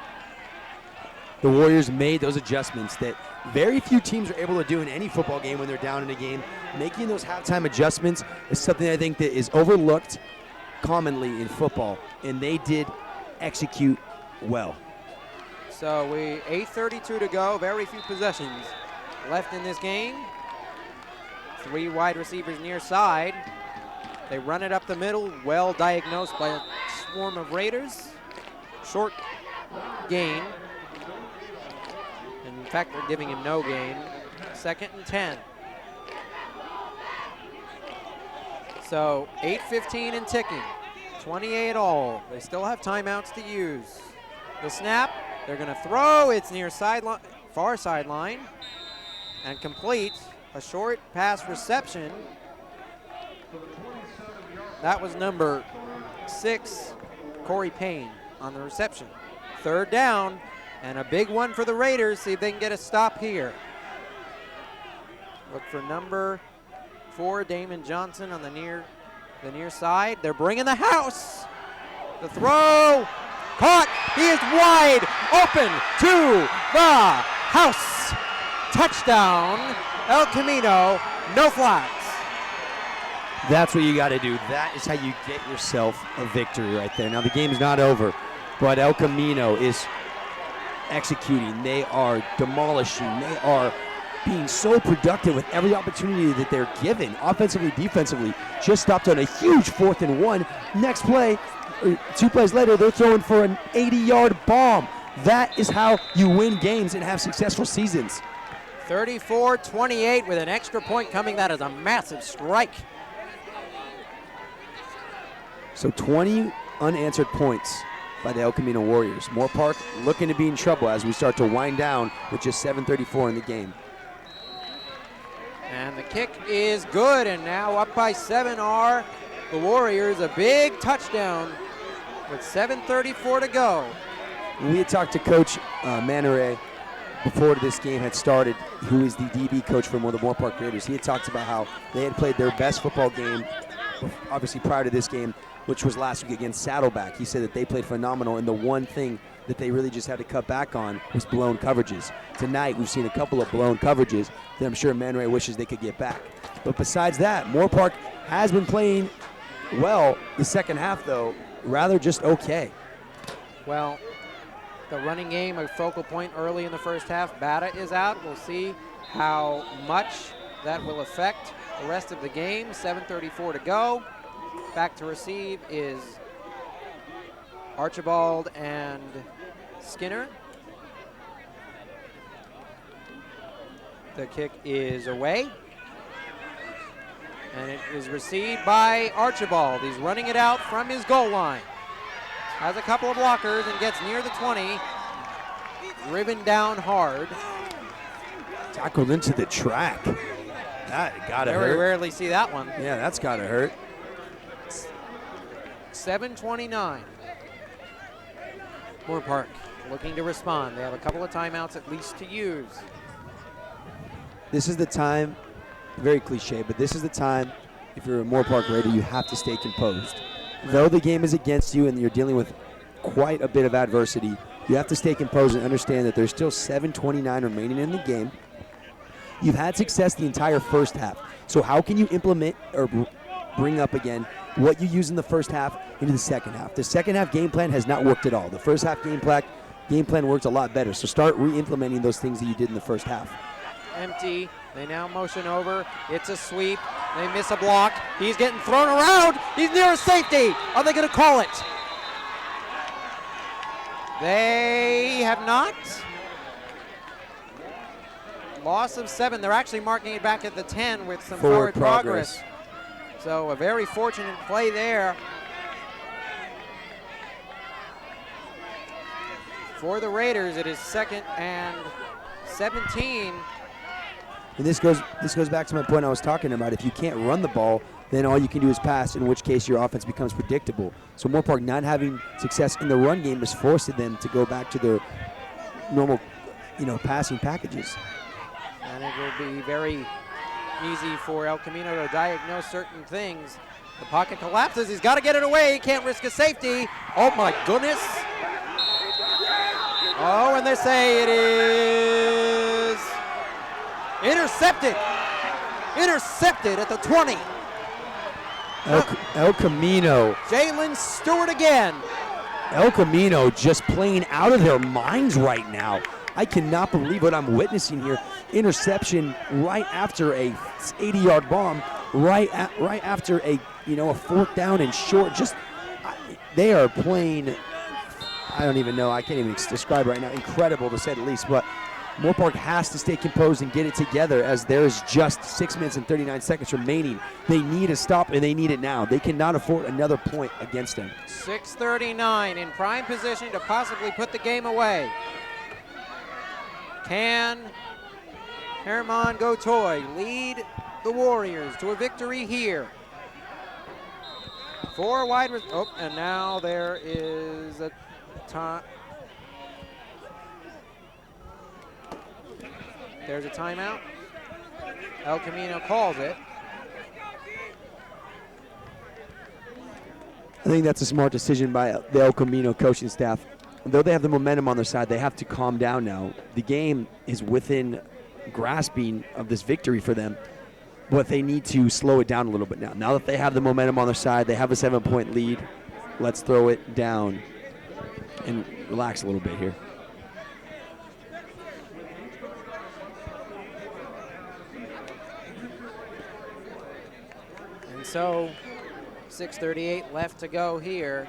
The Warriors made those adjustments that very few teams are able to do in any football game when they're down in a game. Making those halftime adjustments is something I think that is overlooked commonly in football, and they did execute well. So 8:32 to go, very few possessions left in this game. 3 wide receivers near side. They run it up the middle, well diagnosed by a swarm of Raiders. Short gain. And in fact, they're giving him no gain. 2nd and 10. So 8:15 and ticking. 28 all. They still have timeouts to use. The snap, they're going to throw. It's near sideline, far sideline, and complete. A short pass reception. That was number 6, Corey Payne, on the reception. 3rd down, and a big one for the Raiders. See if they can get a stop here. Look for number 4, Damon Johnson, on the near side. They're bringing the house. The throw, caught. He is wide open to the house. Touchdown, El Camino, no flags. That's what you got to do. That is how you get yourself a victory right there. Now, the game's not over, but El Camino is executing. They are demolishing. They are being so productive with every opportunity that they're given, offensively, defensively. Just stopped on a huge 4th and 1. Next play, 2 plays later, they're throwing for an 80-yard bomb. That is how you win games and have successful seasons. 34-28 with an extra point coming. That is a massive strike. So 20 unanswered points by the El Camino Warriors. Moorpark looking to be in trouble as we start to wind down with just 7:34 in the game. And the kick is good, and now up by 7 are the Warriors. A big touchdown with 7:34 to go. We had talked to Coach Manere before this game had started, who is the DB coach for the Moorpark Raiders. He had talked about how they had played their best football game, obviously prior to this game, which was last week against Saddleback. He said that they played phenomenal, and the one thing that they really just had to cut back on was blown coverages. Tonight, we've seen a couple of blown coverages that I'm sure Manre wishes they could get back. But besides that, Moorpark has been playing well. The second half, though, rather just okay. Well, the running game, a focal point early in the first half. Bata is out. We'll see how much that will affect the rest of the game. 7:34 to go. Back to receive is Archibald and Skinner. The kick is away. And it is received by Archibald. He's running it out from his goal line. Has a couple of blockers and gets near the 20. Driven down hard. Tackled into the track. That gotta hurt. Very rarely see that one. Yeah, that's gotta hurt. 7:29. Moorpark looking to respond. They have a couple of timeouts at least to use. This is the time, very cliche, but this is the time, if you're a Moorpark Raider, you have to stay composed. Though the game is against you and you're dealing with quite a bit of adversity, you have to stay composed and understand that there's still 7:29 remaining in the game. You've had success the entire first half. So how can you implement or bring up again what you use in the first half into the second half? The second half game plan has not worked at all. The first half game plan worked a lot better. So start re-implementing those things that you did in the first half. Empty. They now motion over. It's a sweep. They miss a block. He's getting thrown around. He's near a safety. Are they going to call it? They have not. Loss of 7. They're actually marking it back at the 10 with some forward progress. So a very fortunate play there for the Raiders. It is 2nd and 17. And this goes back to my point I was talking about. If you can't run the ball, then all you can do is pass, in which case your offense becomes predictable. So Moorpark not having success in the run game has forced them to go back to their normal, passing packages. And it will be very easy for El Camino to diagnose certain things. The pocket collapses. He's got to get it away. He can't risk a safety. Oh, my goodness. Oh, and they say it is intercepted. Intercepted at the 20. El Camino. Jalen Stewart again. El Camino just playing out of their minds right now. I cannot believe what I'm witnessing here. Interception right after a 80-yard bomb, right after a 4th down and short. They are playing. I don't even know. I can't even describe right now. Incredible to say the least. But Moorpark has to stay composed and get it together as there is just 6 minutes and 39 seconds remaining. They need a stop, and they need it now. They cannot afford another point against them. 6:39 in prime position to possibly put the game away. Can Herman Gotoy lead the Warriors to a victory here? 4 wide, and now there is a time. There's a timeout. El Camino calls it. I think that's a smart decision by the El Camino coaching staff. Though they have the momentum on their side, they have to calm down now. The game is within grasping of this victory for them, but they need to slow it down a little bit now. Now that they have the momentum on their side, they have a 7-point lead. Let's throw it down and relax a little bit here. And so 6:38 left to go here.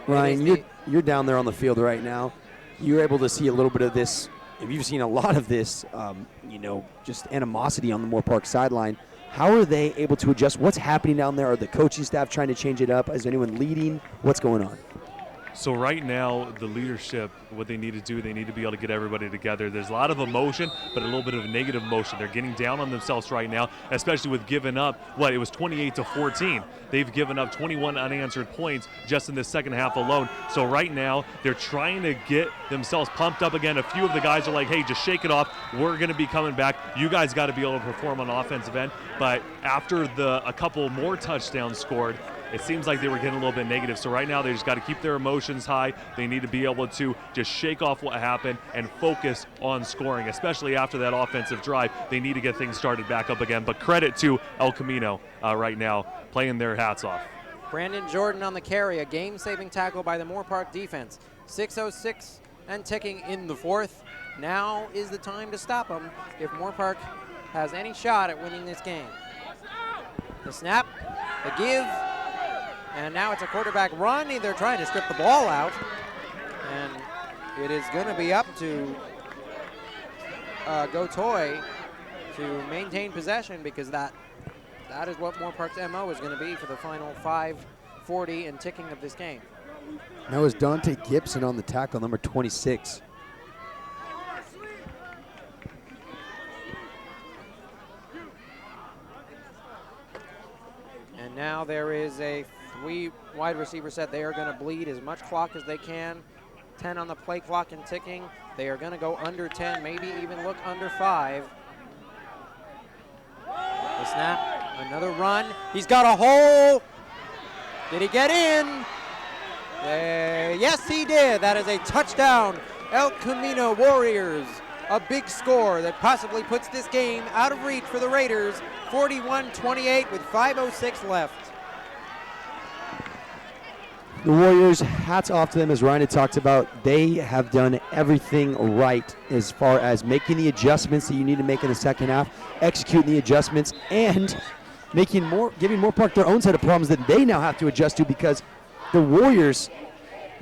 Ryan, you're down there on the field right now. You're able to see a little bit of this. If you've seen a lot of this, just animosity on the Moorpark sideline. How are they able to adjust? What's happening down there? Are the coaching staff trying to change it up? Is anyone leading? What's going on? So right now, the leadership, what they need to do, they need to be able to get everybody together. There's a lot of emotion, but a little bit of negative emotion. They're getting down on themselves right now, especially with giving up, it was 28-14. They've given up 21 unanswered points just in the second half alone. So right now, they're trying to get themselves pumped up again. A few of the guys are like, hey, just shake it off. We're going to be coming back. You guys got to be able to perform on the offensive end. But after a couple more touchdowns scored, it seems like they were getting a little bit negative. So right now they just got to keep their emotions high. They need to be able to just shake off what happened and focus on scoring, especially after that offensive drive. They need to get things started back up again. But credit to El Camino right now, playing their hats off. Brandon Jordan on the carry, a game-saving tackle by the Moorpark defense. 6:06 and ticking in the fourth. Now is the time to stop them if Moorpark has any shot at winning this game. The snap, the give, and now it's a quarterback run. They're trying to strip the ball out, and it is going to be up to Gotoy to maintain possession, because that is what Moorpark's MO is going to be for the final 5:40 and ticking of this game. That was Dante Gibson on the tackle, number 26. And now there is a 3 wide receiver set. They are going to bleed as much clock as they can. 10 on the play clock and ticking. They are going to go under 10, maybe even look under 5. The snap, another run. He's got a hole. Did he get in? Yes, he did. That is a touchdown. El Camino Warriors. A big score that possibly puts this game out of reach for the Raiders. 41-28 with 5:06 left. The Warriors, hats off to them, as Ryan had talked about. They have done everything right as far as making the adjustments that you need to make in the second half, executing the adjustments, and giving Moorpark their own set of problems that they now have to adjust to, because the Warriors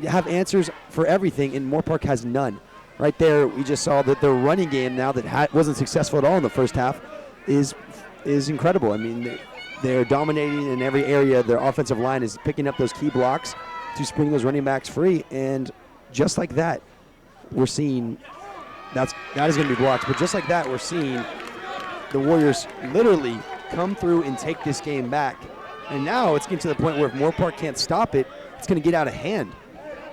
have answers for everything and Moorpark has none. Right there, we just saw that their running game now that wasn't successful at all in the first half is incredible. I mean, they're dominating in every area. Their offensive line is picking up those key blocks to spring those running backs free, and just like that, we're seeing that is going to be blocked. But just like that, we're seeing the Warriors literally come through and take this game back. And now it's getting to the point where if Moorpark can't stop it, it's going to get out of hand.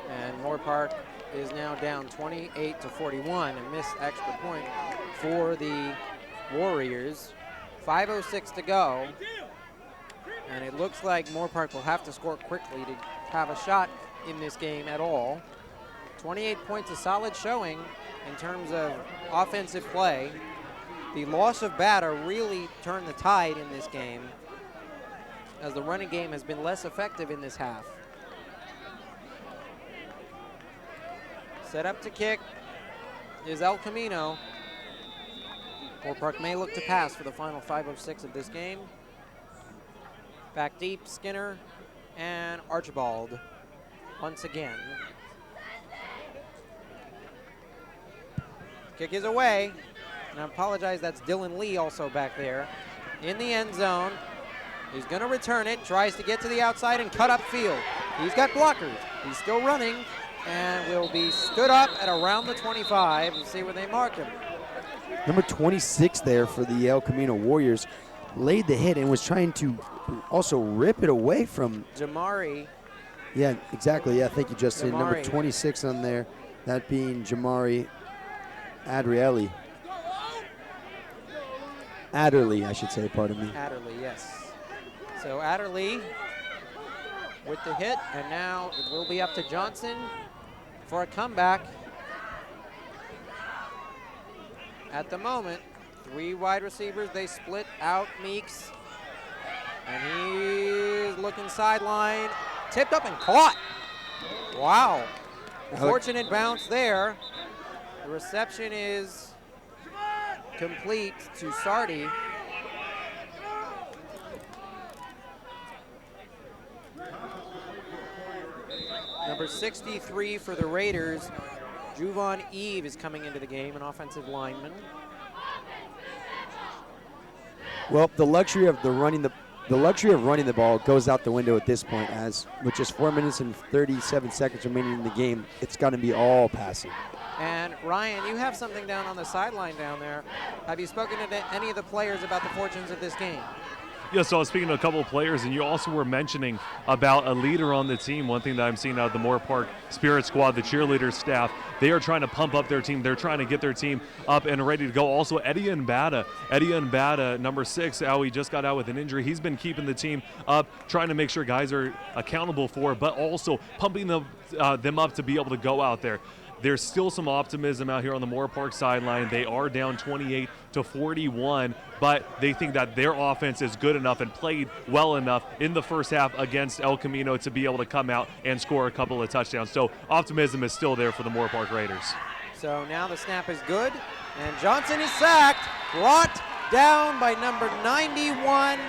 And Moorpark is now down 28-41, a missed extra point for the Warriors. 5:06 to go, and it looks like Moorpark will have to score quickly to have a shot in this game at all. 28 points, a solid showing in terms of offensive play. The loss of batter really turned the tide in this game, as the running game has been less effective in this half. Set up to kick is El Camino. Moorpark may look to pass for the final 5:06 of this game. Back deep, Skinner and Archibald once again. Kick is away. And I apologize, that's Dylan Lee also back there. In the end zone. He's going to return it, tries to get to the outside and cut up field. He's got blockers. He's still running and will be stood up at around the 25. We'll see where they mark him. Number 26 there for the El Camino Warriors laid the hit and was trying to also rip it away from Jamari. Yeah, exactly. Yeah, thank you, Justin. Jamari. Number 26 on there, that being Jamari Adderley, I should say, pardon me. Adderley, yes. So Adderley with the hit, and now it will be up to Johnson for a comeback. At the moment, 3 wide receivers, they split out Meeks, and he's looking sideline, tipped up and caught. Wow, fortunate bounce there. The reception is complete to Sardi. Number 63 for the Raiders, Juvon Eve is coming into the game, an offensive lineman. Well, the luxury of running the ball goes out the window at this point, as with just 4 minutes and 37 seconds remaining in the game, it's going to be all passing. And Ryan, you have something down on the sideline down there. Have you spoken to any of the players about the fortunes of this game? Yeah, so I was speaking to a couple of players, and you also were mentioning about a leader on the team. One thing that I'm seeing out of the Moorpark Spirit Squad, the cheerleaders staff, they are trying to pump up their team. They're trying to get their team up and ready to go. Also, Eddie Nbata, number 6, he just got out with an injury. He's been keeping the team up, trying to make sure guys are accountable for, but also pumping them up to be able to go out there. There's still some optimism out here on the Moorpark sideline. They are down 28-41, but they think that their offense is good enough and played well enough in the first half against El Camino to be able to come out and score a couple of touchdowns. So optimism is still there for the Moorpark Raiders. So now the snap is good, and Johnson is sacked, brought down by number 91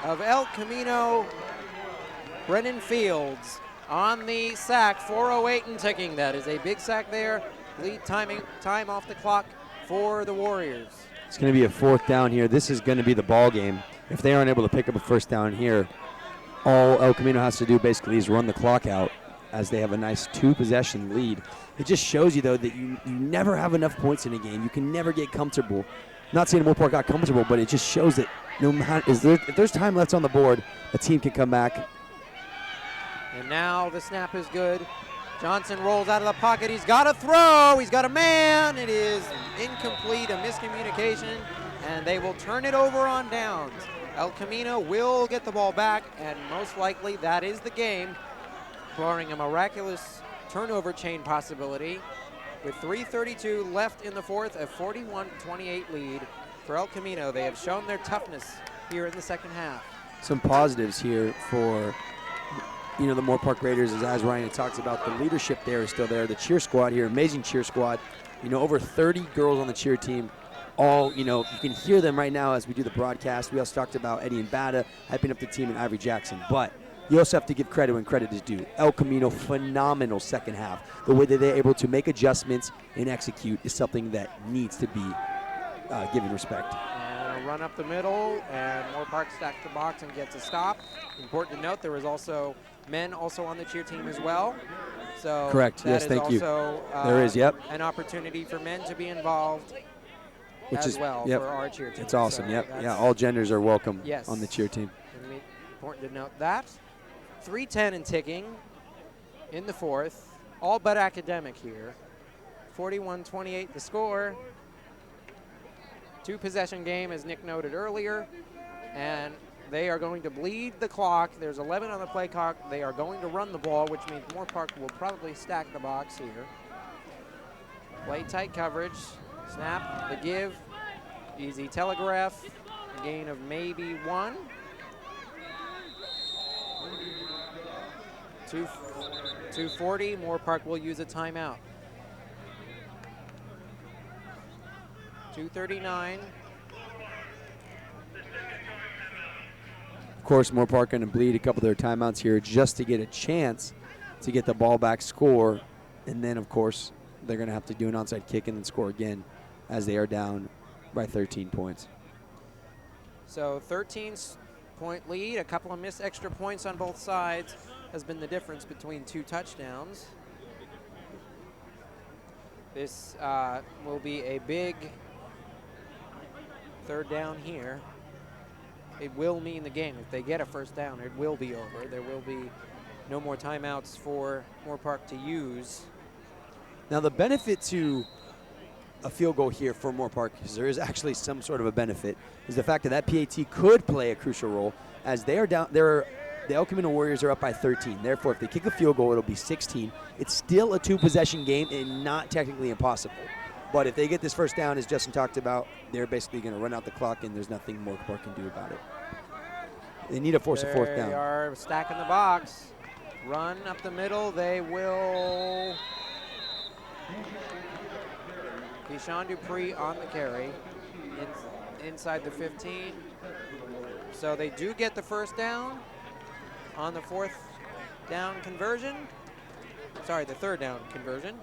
of El Camino, Brennan Fields. On the sack, 4:08 and ticking. That is a big sack there. Lead time off the clock for the Warriors. It's going to be a 4th down here. This is going to be the ball game. If they aren't able to pick up a 1st down here, all El Camino has to do basically is run the clock out as they have a nice 2-possession lead. It just shows you, though, that you never have enough points in a game. You can never get comfortable. Not saying Moorpark got comfortable, but it just shows that no matter if there's time left on the board, a team can come back. And now the snap is good. Johnson rolls out of the pocket. He's got a throw. He's got a man. It is incomplete, a miscommunication, and they will turn it over on downs. El Camino will get the ball back, and most likely that is the game, barring a miraculous turnover chain possibility. With 3:32 left in the 4th, a 41-28 lead for El Camino. They have shown their toughness here in the second half. Some positives here for the Moorpark Raiders is, as Ryan had talked about, the leadership there is still there. The cheer squad here, amazing cheer squad. Over 30 girls on the cheer team. All, you can hear them right now as we do the broadcast. We also talked about Eddie Nbata hyping up the team in Ivory Jackson. But you also have to give credit when credit is due. El Camino, phenomenal second half. The way that they're able to make adjustments and execute is something that needs to be given respect. And a run up the middle, and Moorpark stacks the box and gets a stop. Important to note, there was also men also on the cheer team as well. So correct. Yes, thank you. There is. Yep. An opportunity for men to be involved, for our cheer team. It's awesome. So yeah. All genders are welcome on the cheer team. Important to note that. 3:10 and ticking in the 4th. All but academic here. 41-28 the score. 2-possession game, as Nick noted earlier, and they are going to bleed the clock. There's 11 on the play clock. They are going to run the ball, which means Moorpark will probably stack the box here. Play tight coverage. Snap, the give. Easy telegraph. A gain of maybe 1. 2:40. Moorpark will use a timeout. 2:39. Of course, Moorpark going to bleed a couple of their timeouts here just to get a chance to get the ball back, score, and then, of course, they're going to have to do an onside kick and then score again as they are down by 13 points. So 13-point lead, a couple of missed extra points on both sides has been the difference between 2 touchdowns. This will be a big third down here. It will mean the game. If they get a first down, it will be over. There will be no more timeouts for Moorpark to use. Now the benefit to a field goal here for Moorpark, because there is actually some sort of a benefit, is the fact that that PAT could play a crucial role as they are down. The El Camino Warriors are up by 13. Therefore, if they kick a field goal, it'll be 16. It's still a 2-possession game and not technically impossible. But if they get this first down, as Justin talked about, they're basically going to run out the clock, and there's nothing Moorpark can do about it. They need to force a fourth down. They are stacking the box. Run up the middle. They will. Keyshawn Dupree on the carry inside the 15. So they do get the first down on the fourth down conversion. Sorry, the third down conversion.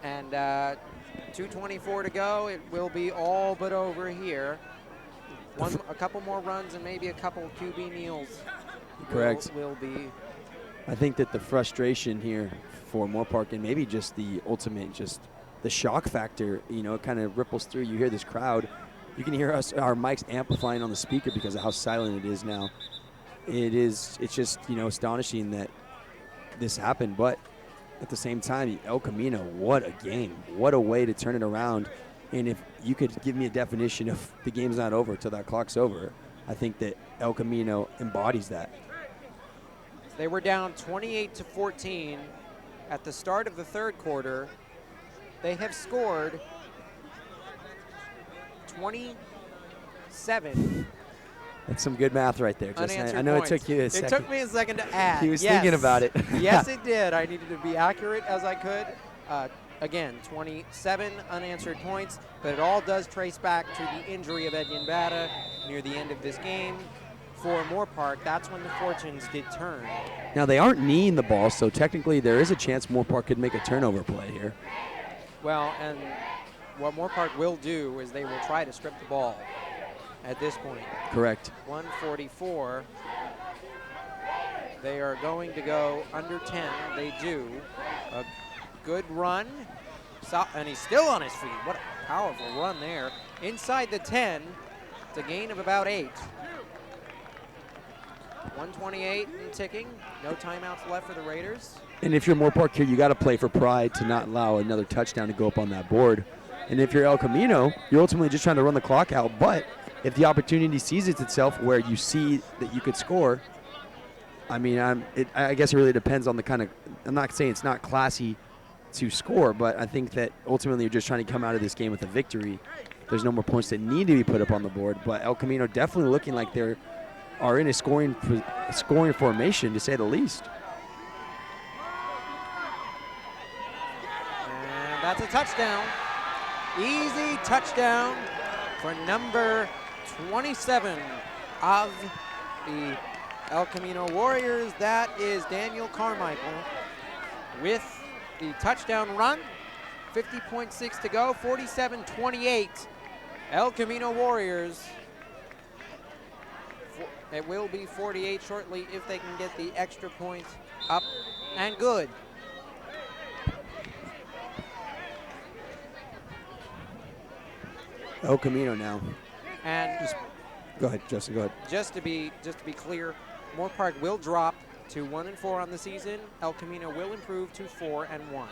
And 2:24 to go. It will be all but over here. A couple more runs and maybe a couple QB kneels. Correct. Will be. I think that the frustration here for Moorpark and maybe just the ultimate, just the shock factor, it kind of ripples through. You hear this crowd. You can hear our mics amplifying on the speaker because of how silent it is now. It's just, astonishing that this happened. But at the same time, El Camino, what a game. What a way to turn it around. And if you could give me a definition of the game's not over till that clock's over, I think that El Camino embodies that. They were down 28-14 at the start of the third quarter. They have scored 27. That's some good math right there, Justin. I know points. It took you a second. It took me a second to add. He was thinking about it. Yes, it did. I needed to be accurate as I could. Again, 27 unanswered points, but it all does trace back to the injury of Edwin Bada near the end of this game. For Moorpark, that's when the fortunes did turn. Now, they aren't kneeing the ball, so technically there is a chance Moorpark could make a turnover play here. Well, and what Moorpark will do is they will try to strip the ball at this point. Correct. 1:44. They are going to go under 10. They do. A good run. And he's still on his feet. What a powerful run there. Inside the 10. It's a gain of about 8. 128 and ticking. No timeouts left for the Raiders. And if you're Moorpark here, you got to play for pride to not allow another touchdown to go up on that board. And if you're El Camino, you're ultimately just trying to run the clock out. But if the opportunity seizes itself where you see that you could score, I mean, I guess it really depends on the kind of, I'm not saying it's not classy to score, but I think that ultimately you're just trying to come out of this game with a victory. There's no more points that need to be put up on the board. But El Camino definitely looking like they are in a scoring formation, to say the least. And that's a touchdown. Easy touchdown for number 27 of the El Camino Warriors. That is Daniel Carmichael with the touchdown run. 50.6 to go, 47-28. El Camino Warriors. It will be 48 shortly if they can get the extra point up and good. El Camino now. And go ahead, Justin. Go ahead. Just to be clear, Moorpark will drop to 1-4 on the season. El Camino will improve to 4-1.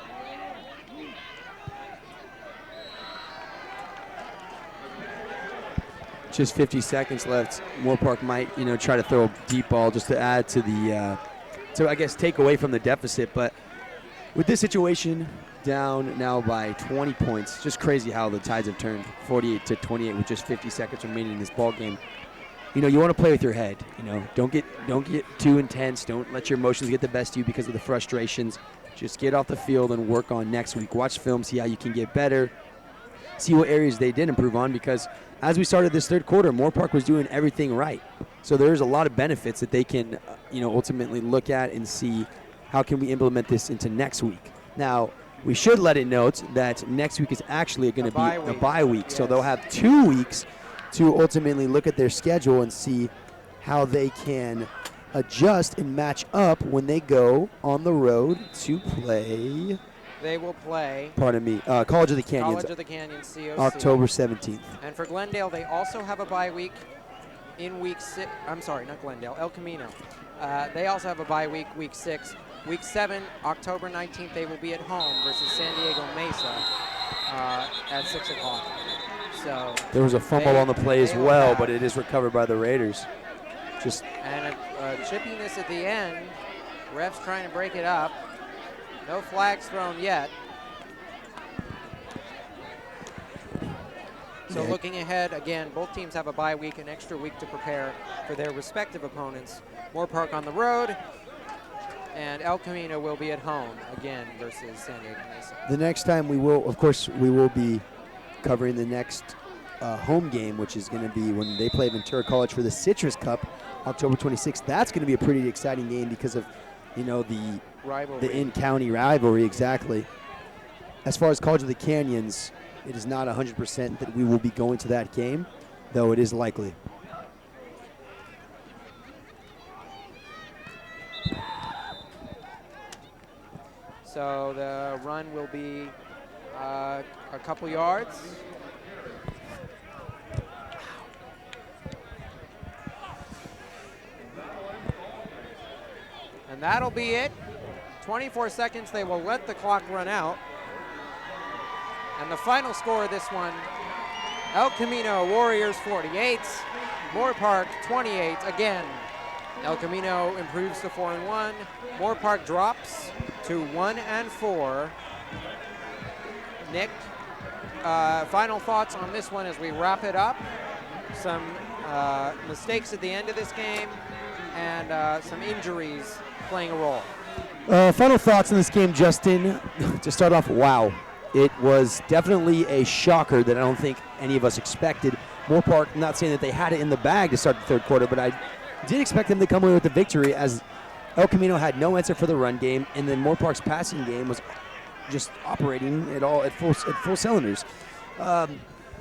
Just 50 seconds left. Moorpark might, try to throw a deep ball just to add to the, I guess, take away from the deficit. But with this situation down now by 20 points, just crazy how the tides have turned 48-28 with just 50 seconds remaining in this ball game. You want to play with your head. Don't get too intense. Don't let your emotions get the best of you because of the frustrations. Just get off the field and work on next week. Watch film, see how you can get better. See what areas they did improve on, because as we started this third quarter, Moorpark was doing everything right. So there's a lot of benefits that they can, ultimately look at and see how can we implement this into next week. Now, we should let it note that next week is actually going to be a bye week. Yes. So they'll have 2 weeks to ultimately look at their schedule and see how they can adjust and match up when they go on the road to play. They will play. Pardon me, College of the Canyons. College of the Canyons, COC. October 17th. And for Glendale, they also have a bye week in week 6. I'm sorry, not Glendale, El Camino. They also have a bye week, week 6. Week 7, October 19th, they will be at home versus San Diego Mesa at 6 o'clock. So there was a fumble on the play as well, but it is recovered by the Raiders. And a chippiness at the end. Refs trying to break it up. No flags thrown yet. So looking ahead, again, both teams have a bye week, an extra week to prepare for their respective opponents. Moorpark on the road, and El Camino will be at home again versus San Diego Mesa. The next time we will be covering the next home game, which is going to be when they play Ventura College for the Citrus Cup, October 26th. That's going to be a pretty exciting game because of, the rivalry. The in-county rivalry, exactly. As far as College of the Canyons, it is not 100% that we will be going to that game, though it is likely. So the run will be a couple yards. And that'll be it. 24 seconds, they will let the clock run out. And the final score of this one, El Camino Warriors 48, Moorpark 28. Again, El Camino improves to 4-1. Moorpark drops to 1-4. Nick, final thoughts on this one as we wrap it up. Some mistakes at the end of this game and some injuries playing a role. Final thoughts on this game, Justin. To start off, wow. It was definitely a shocker that I don't think any of us expected. Moorpark, I'm not saying that they had it in the bag to start the third quarter, but I did expect them to come away with the victory as El Camino had no answer for the run game, and then Moorpark's passing game was just operating at full cylinders. The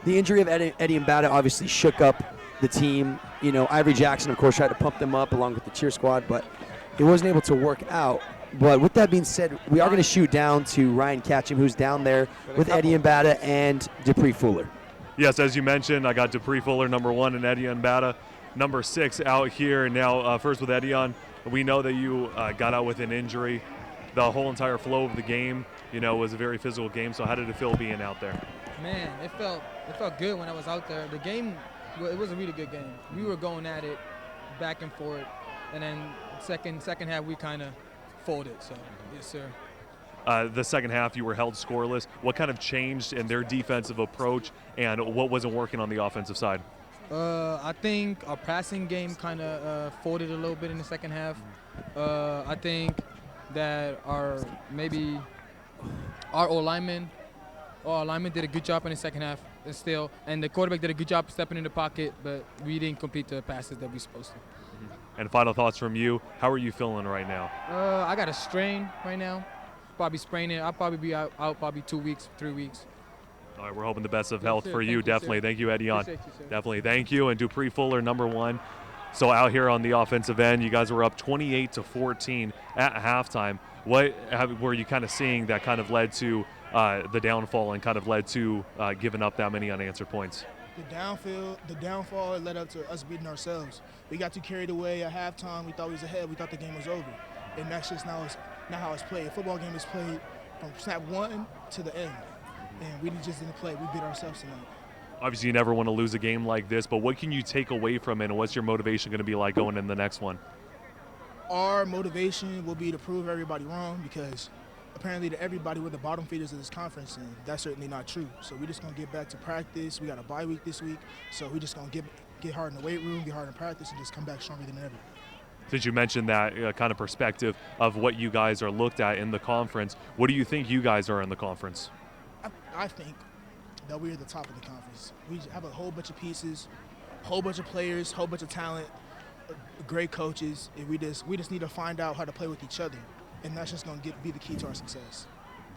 injury of Eddie Mbata obviously shook up the team. Ivory Jackson, of course, tried to pump them up along with the cheer squad, but it wasn't able to work out. But with that being said, we are going to shoot down to Ryan Catcham, who's down there with Eddie Mbata and Dupree Fuller. Yes, as you mentioned, I got Dupree Fuller, number 1, and Eddie Mbata, number 6, out here. Now, first with Eddie on, we know that you got out with an injury. The whole entire flow of the game, was a very physical game. So how did it feel being out there? Man, it felt good when I was out there. The game, it was a really good game. We were going at it back and forth, and then second half we kind of folded. So yes, sir. The second half, you were held scoreless. What kind of changed in their defensive approach, and what wasn't working on the offensive side? I think our passing game kind of folded a little bit in the second half. I think that our O-lineman did a good job in the second half and the quarterback did a good job stepping in the pocket, but we didn't complete the passes that we supposed to. And final thoughts from you. How are you feeling right now? I got a strain right now. Probably sprain it. I'll probably be out probably 2 weeks, 3 weeks. All right, we're hoping the best of health sir. for you. Definitely. Thank you, Eddie. Appreciate you, sir. Definitely. Thank you. And Dupree Fuller, number 1. So out here on the offensive end, you guys were up 28-14 at halftime. What were you kind of seeing that kind of led to the downfall and kind of led to giving up that many unanswered points? The downfall led up to us beating ourselves. We got too carried away at halftime. We thought we was ahead. We thought the game was over. And that's just not how it's played. A football game is played from snap 1 to the end. And we just didn't play. We beat ourselves tonight. Obviously, you never want to lose a game like this, but what can you take away from it, and what's your motivation going to be like going in the next one? Our motivation will be to prove everybody wrong, because apparently to everybody we're the bottom feeders of this conference, and that's certainly not true. So we're just going to get back to practice. We got a bye week this week, so we're just going to get hard in the weight room, get hard in practice, and just come back stronger than ever. Since you mentioned that kind of perspective of what you guys are looked at in the conference, what do you think you guys are in the conference? I think that we're the top of the conference. We have a whole bunch of pieces, whole bunch of players, whole bunch of talent, great coaches, and we just need to find out how to play with each other, and that's just going to be the key to our success.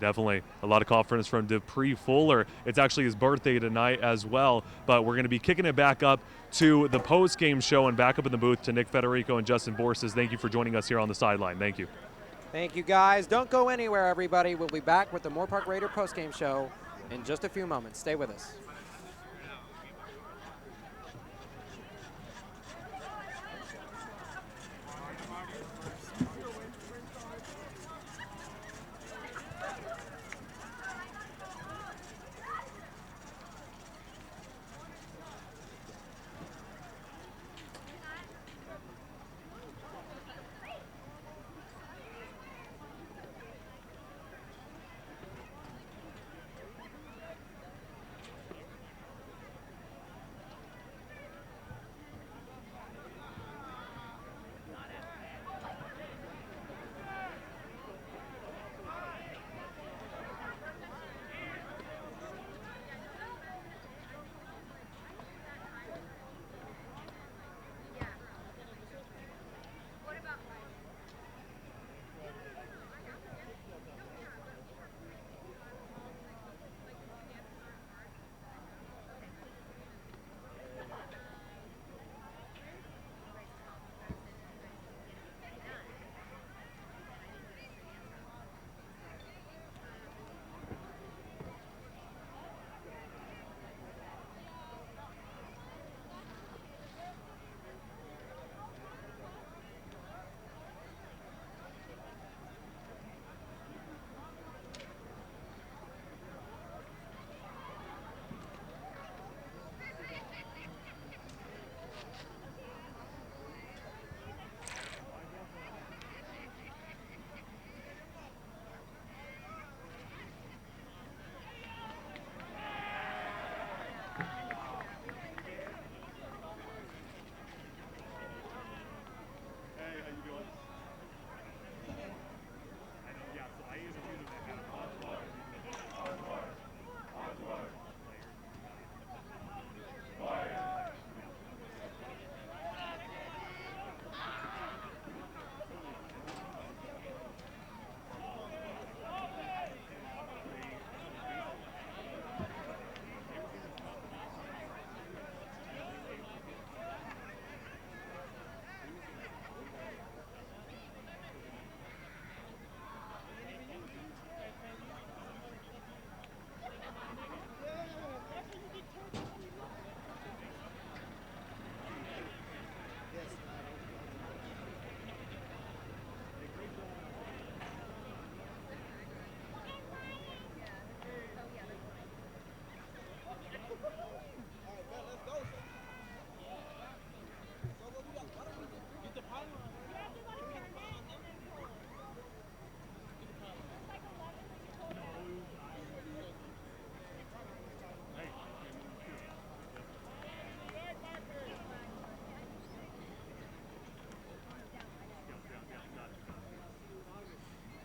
Definitely. A lot of confidence from Dupree Fuller. It's actually his birthday tonight as well, but we're going to be kicking it back up to the post-game show and back up in the booth to Nick Federico and Justin Borses. Thank you for joining us here on the sideline. Thank you. Thank you, guys. Don't go anywhere, everybody. We'll be back with the Moorpark Raider post-game show in just a few moments. Stay with us.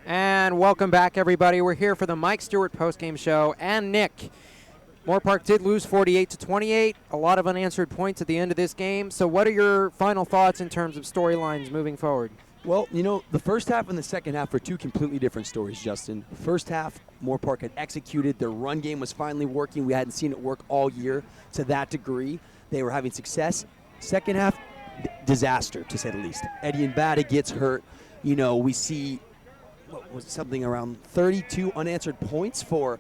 And welcome back, everybody. We're here for the Mike Stewart postgame show. And Nick, Moorpark did lose 48-28. A lot of unanswered points at the end of this game. So what are your final thoughts in terms of storylines moving forward? Well, you know, the first half and the second half were two completely different stories, Justin. First half, Moorpark had executed. Their run game was finally working. We hadn't seen it work all year to that degree. They were having success. Second half, disaster, to say the least. Eddie Mbada gets hurt. You know, we see what was something around 32 unanswered points for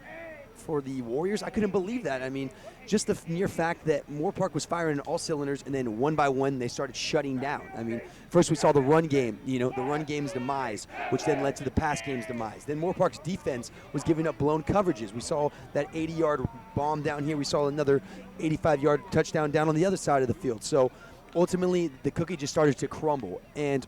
the Warriors. I couldn't believe that. I mean, just the mere fact that Moorpark was firing on all cylinders, and then one by one they started shutting down. I mean, first we saw the run game, you know, the run game's demise, which then led to the pass game's demise. Then Moorpark's defense was giving up blown coverages. We saw that 80-yard bomb down here. We saw another 85-yard touchdown down on the other side of the field. So ultimately, the cookie just started to crumble. And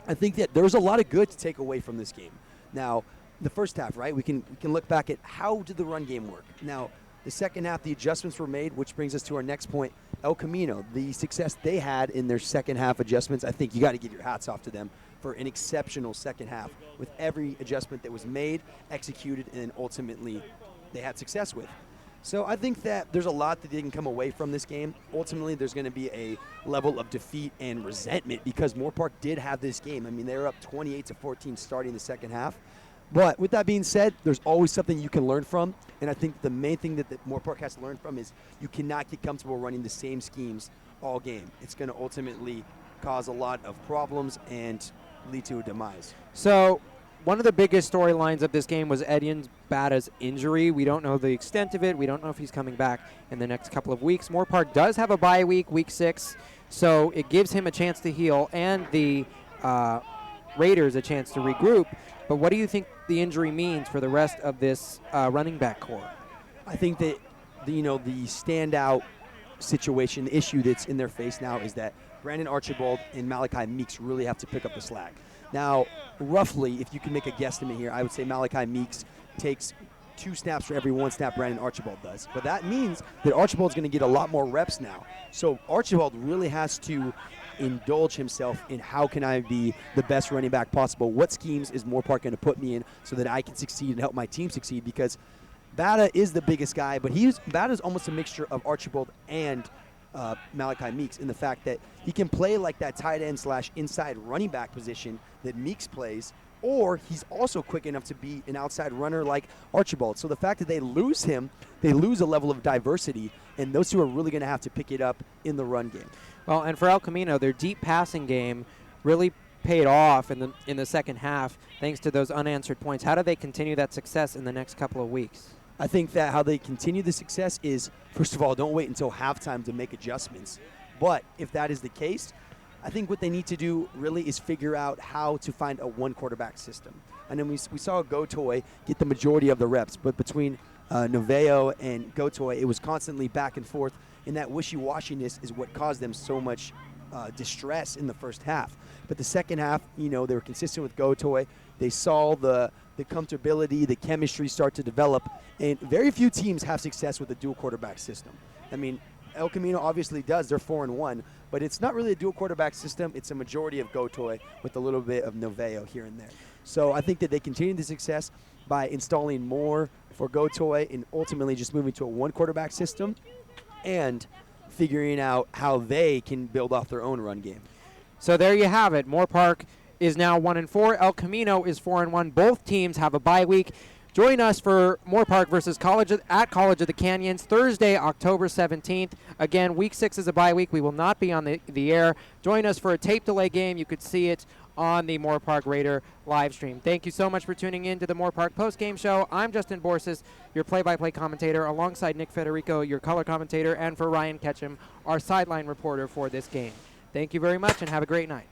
I think that there's a lot of good to take away from this game. Now, the first half, right? We can look back at how did the run game work. Now, the second half, the adjustments were made, which brings us to our next point. El Camino, the success they had in their second half adjustments, I think you got to give your hats off to them for an exceptional second half with every adjustment that was made, executed, and ultimately they had success with. So I think that there's a lot that didn't come away from this game. Ultimately, there's going to be a level of defeat and resentment because Moorpark did have this game. I mean, they were up 28-14 starting the second half. But with that being said, there's always something you can learn from. And I think the main thing that Moorpark has to learn from is you cannot get comfortable running the same schemes all game. It's going to ultimately cause a lot of problems and lead to a demise. So one of the biggest storylines of this game was Edian Bata's injury. We don't know the extent of it. We don't know if he's coming back in the next couple of weeks. Moorpark does have a bye week, week 6, so it gives him a chance to heal and the Raiders a chance to regroup. But what do you think the injury means for the rest of this running back core? I think that the standout situation, the issue that's in their face now is that Brandon Archibald and Malachi Meeks really have to pick up the slack. Now, roughly, if you can make a guesstimate here, I would say Malachi Meeks takes 2 snaps for every 1 snap Brandon Archibald does. But that means that Archibald's going to get a lot more reps now. So Archibald really has to indulge himself in how can I be the best running back possible? What schemes is Moorpark going to put me in so that I can succeed and help my team succeed? Because Bata is the biggest guy, but Bata's almost a mixture of Archibald and Malachi Meeks in the fact that he can play like that tight end / inside running back position that Meeks plays, or he's also quick enough to be an outside runner like Archibald. So the fact that they lose him, they lose a level of diversity, and those two are really going to have to pick it up in the run game. Well, and for El Camino, their deep passing game really paid off in the second half thanks to those unanswered points. How do they continue that success in the next couple of weeks? I think that how they continue the success is, first of all, don't wait until halftime to make adjustments. But if that is the case, I think what they need to do really is figure out how to find a 1-quarterback system. And then we saw Gotoy get the majority of the reps, but between Noveo and Gotoy, it was constantly back and forth, and that wishy-washiness is what caused them so much distress in the first half. But the second half, they were consistent with Gotoy. They saw the comfortability, the chemistry start to develop, and very few teams have success with a dual quarterback system. I mean, El Camino obviously does. They're 4-1, but it's not really a dual quarterback system. It's a majority of Gotoy with a little bit of Noveo here and there. So I think that they continue the success by installing more for Gotoy and ultimately just moving to a 1-quarterback system and figuring out how they can build off their own run game. So there you have it. Moorpark is now 1-4. El Camino is 4-1. Both teams have a bye week. Join us for Moorpark versus College of the Canyons Thursday, October 17th. Again, week 6 is a bye week. We will not be on the air. Join us for a tape delay game. You could see it on the Moorpark Raider live stream. Thank you so much for tuning in to the Moorpark postgame show. I'm Justin Borsis, your play-by-play commentator, alongside Nick Federico, your color commentator, and for Ryan Ketchum, our sideline reporter for this game. Thank you very much and have a great night.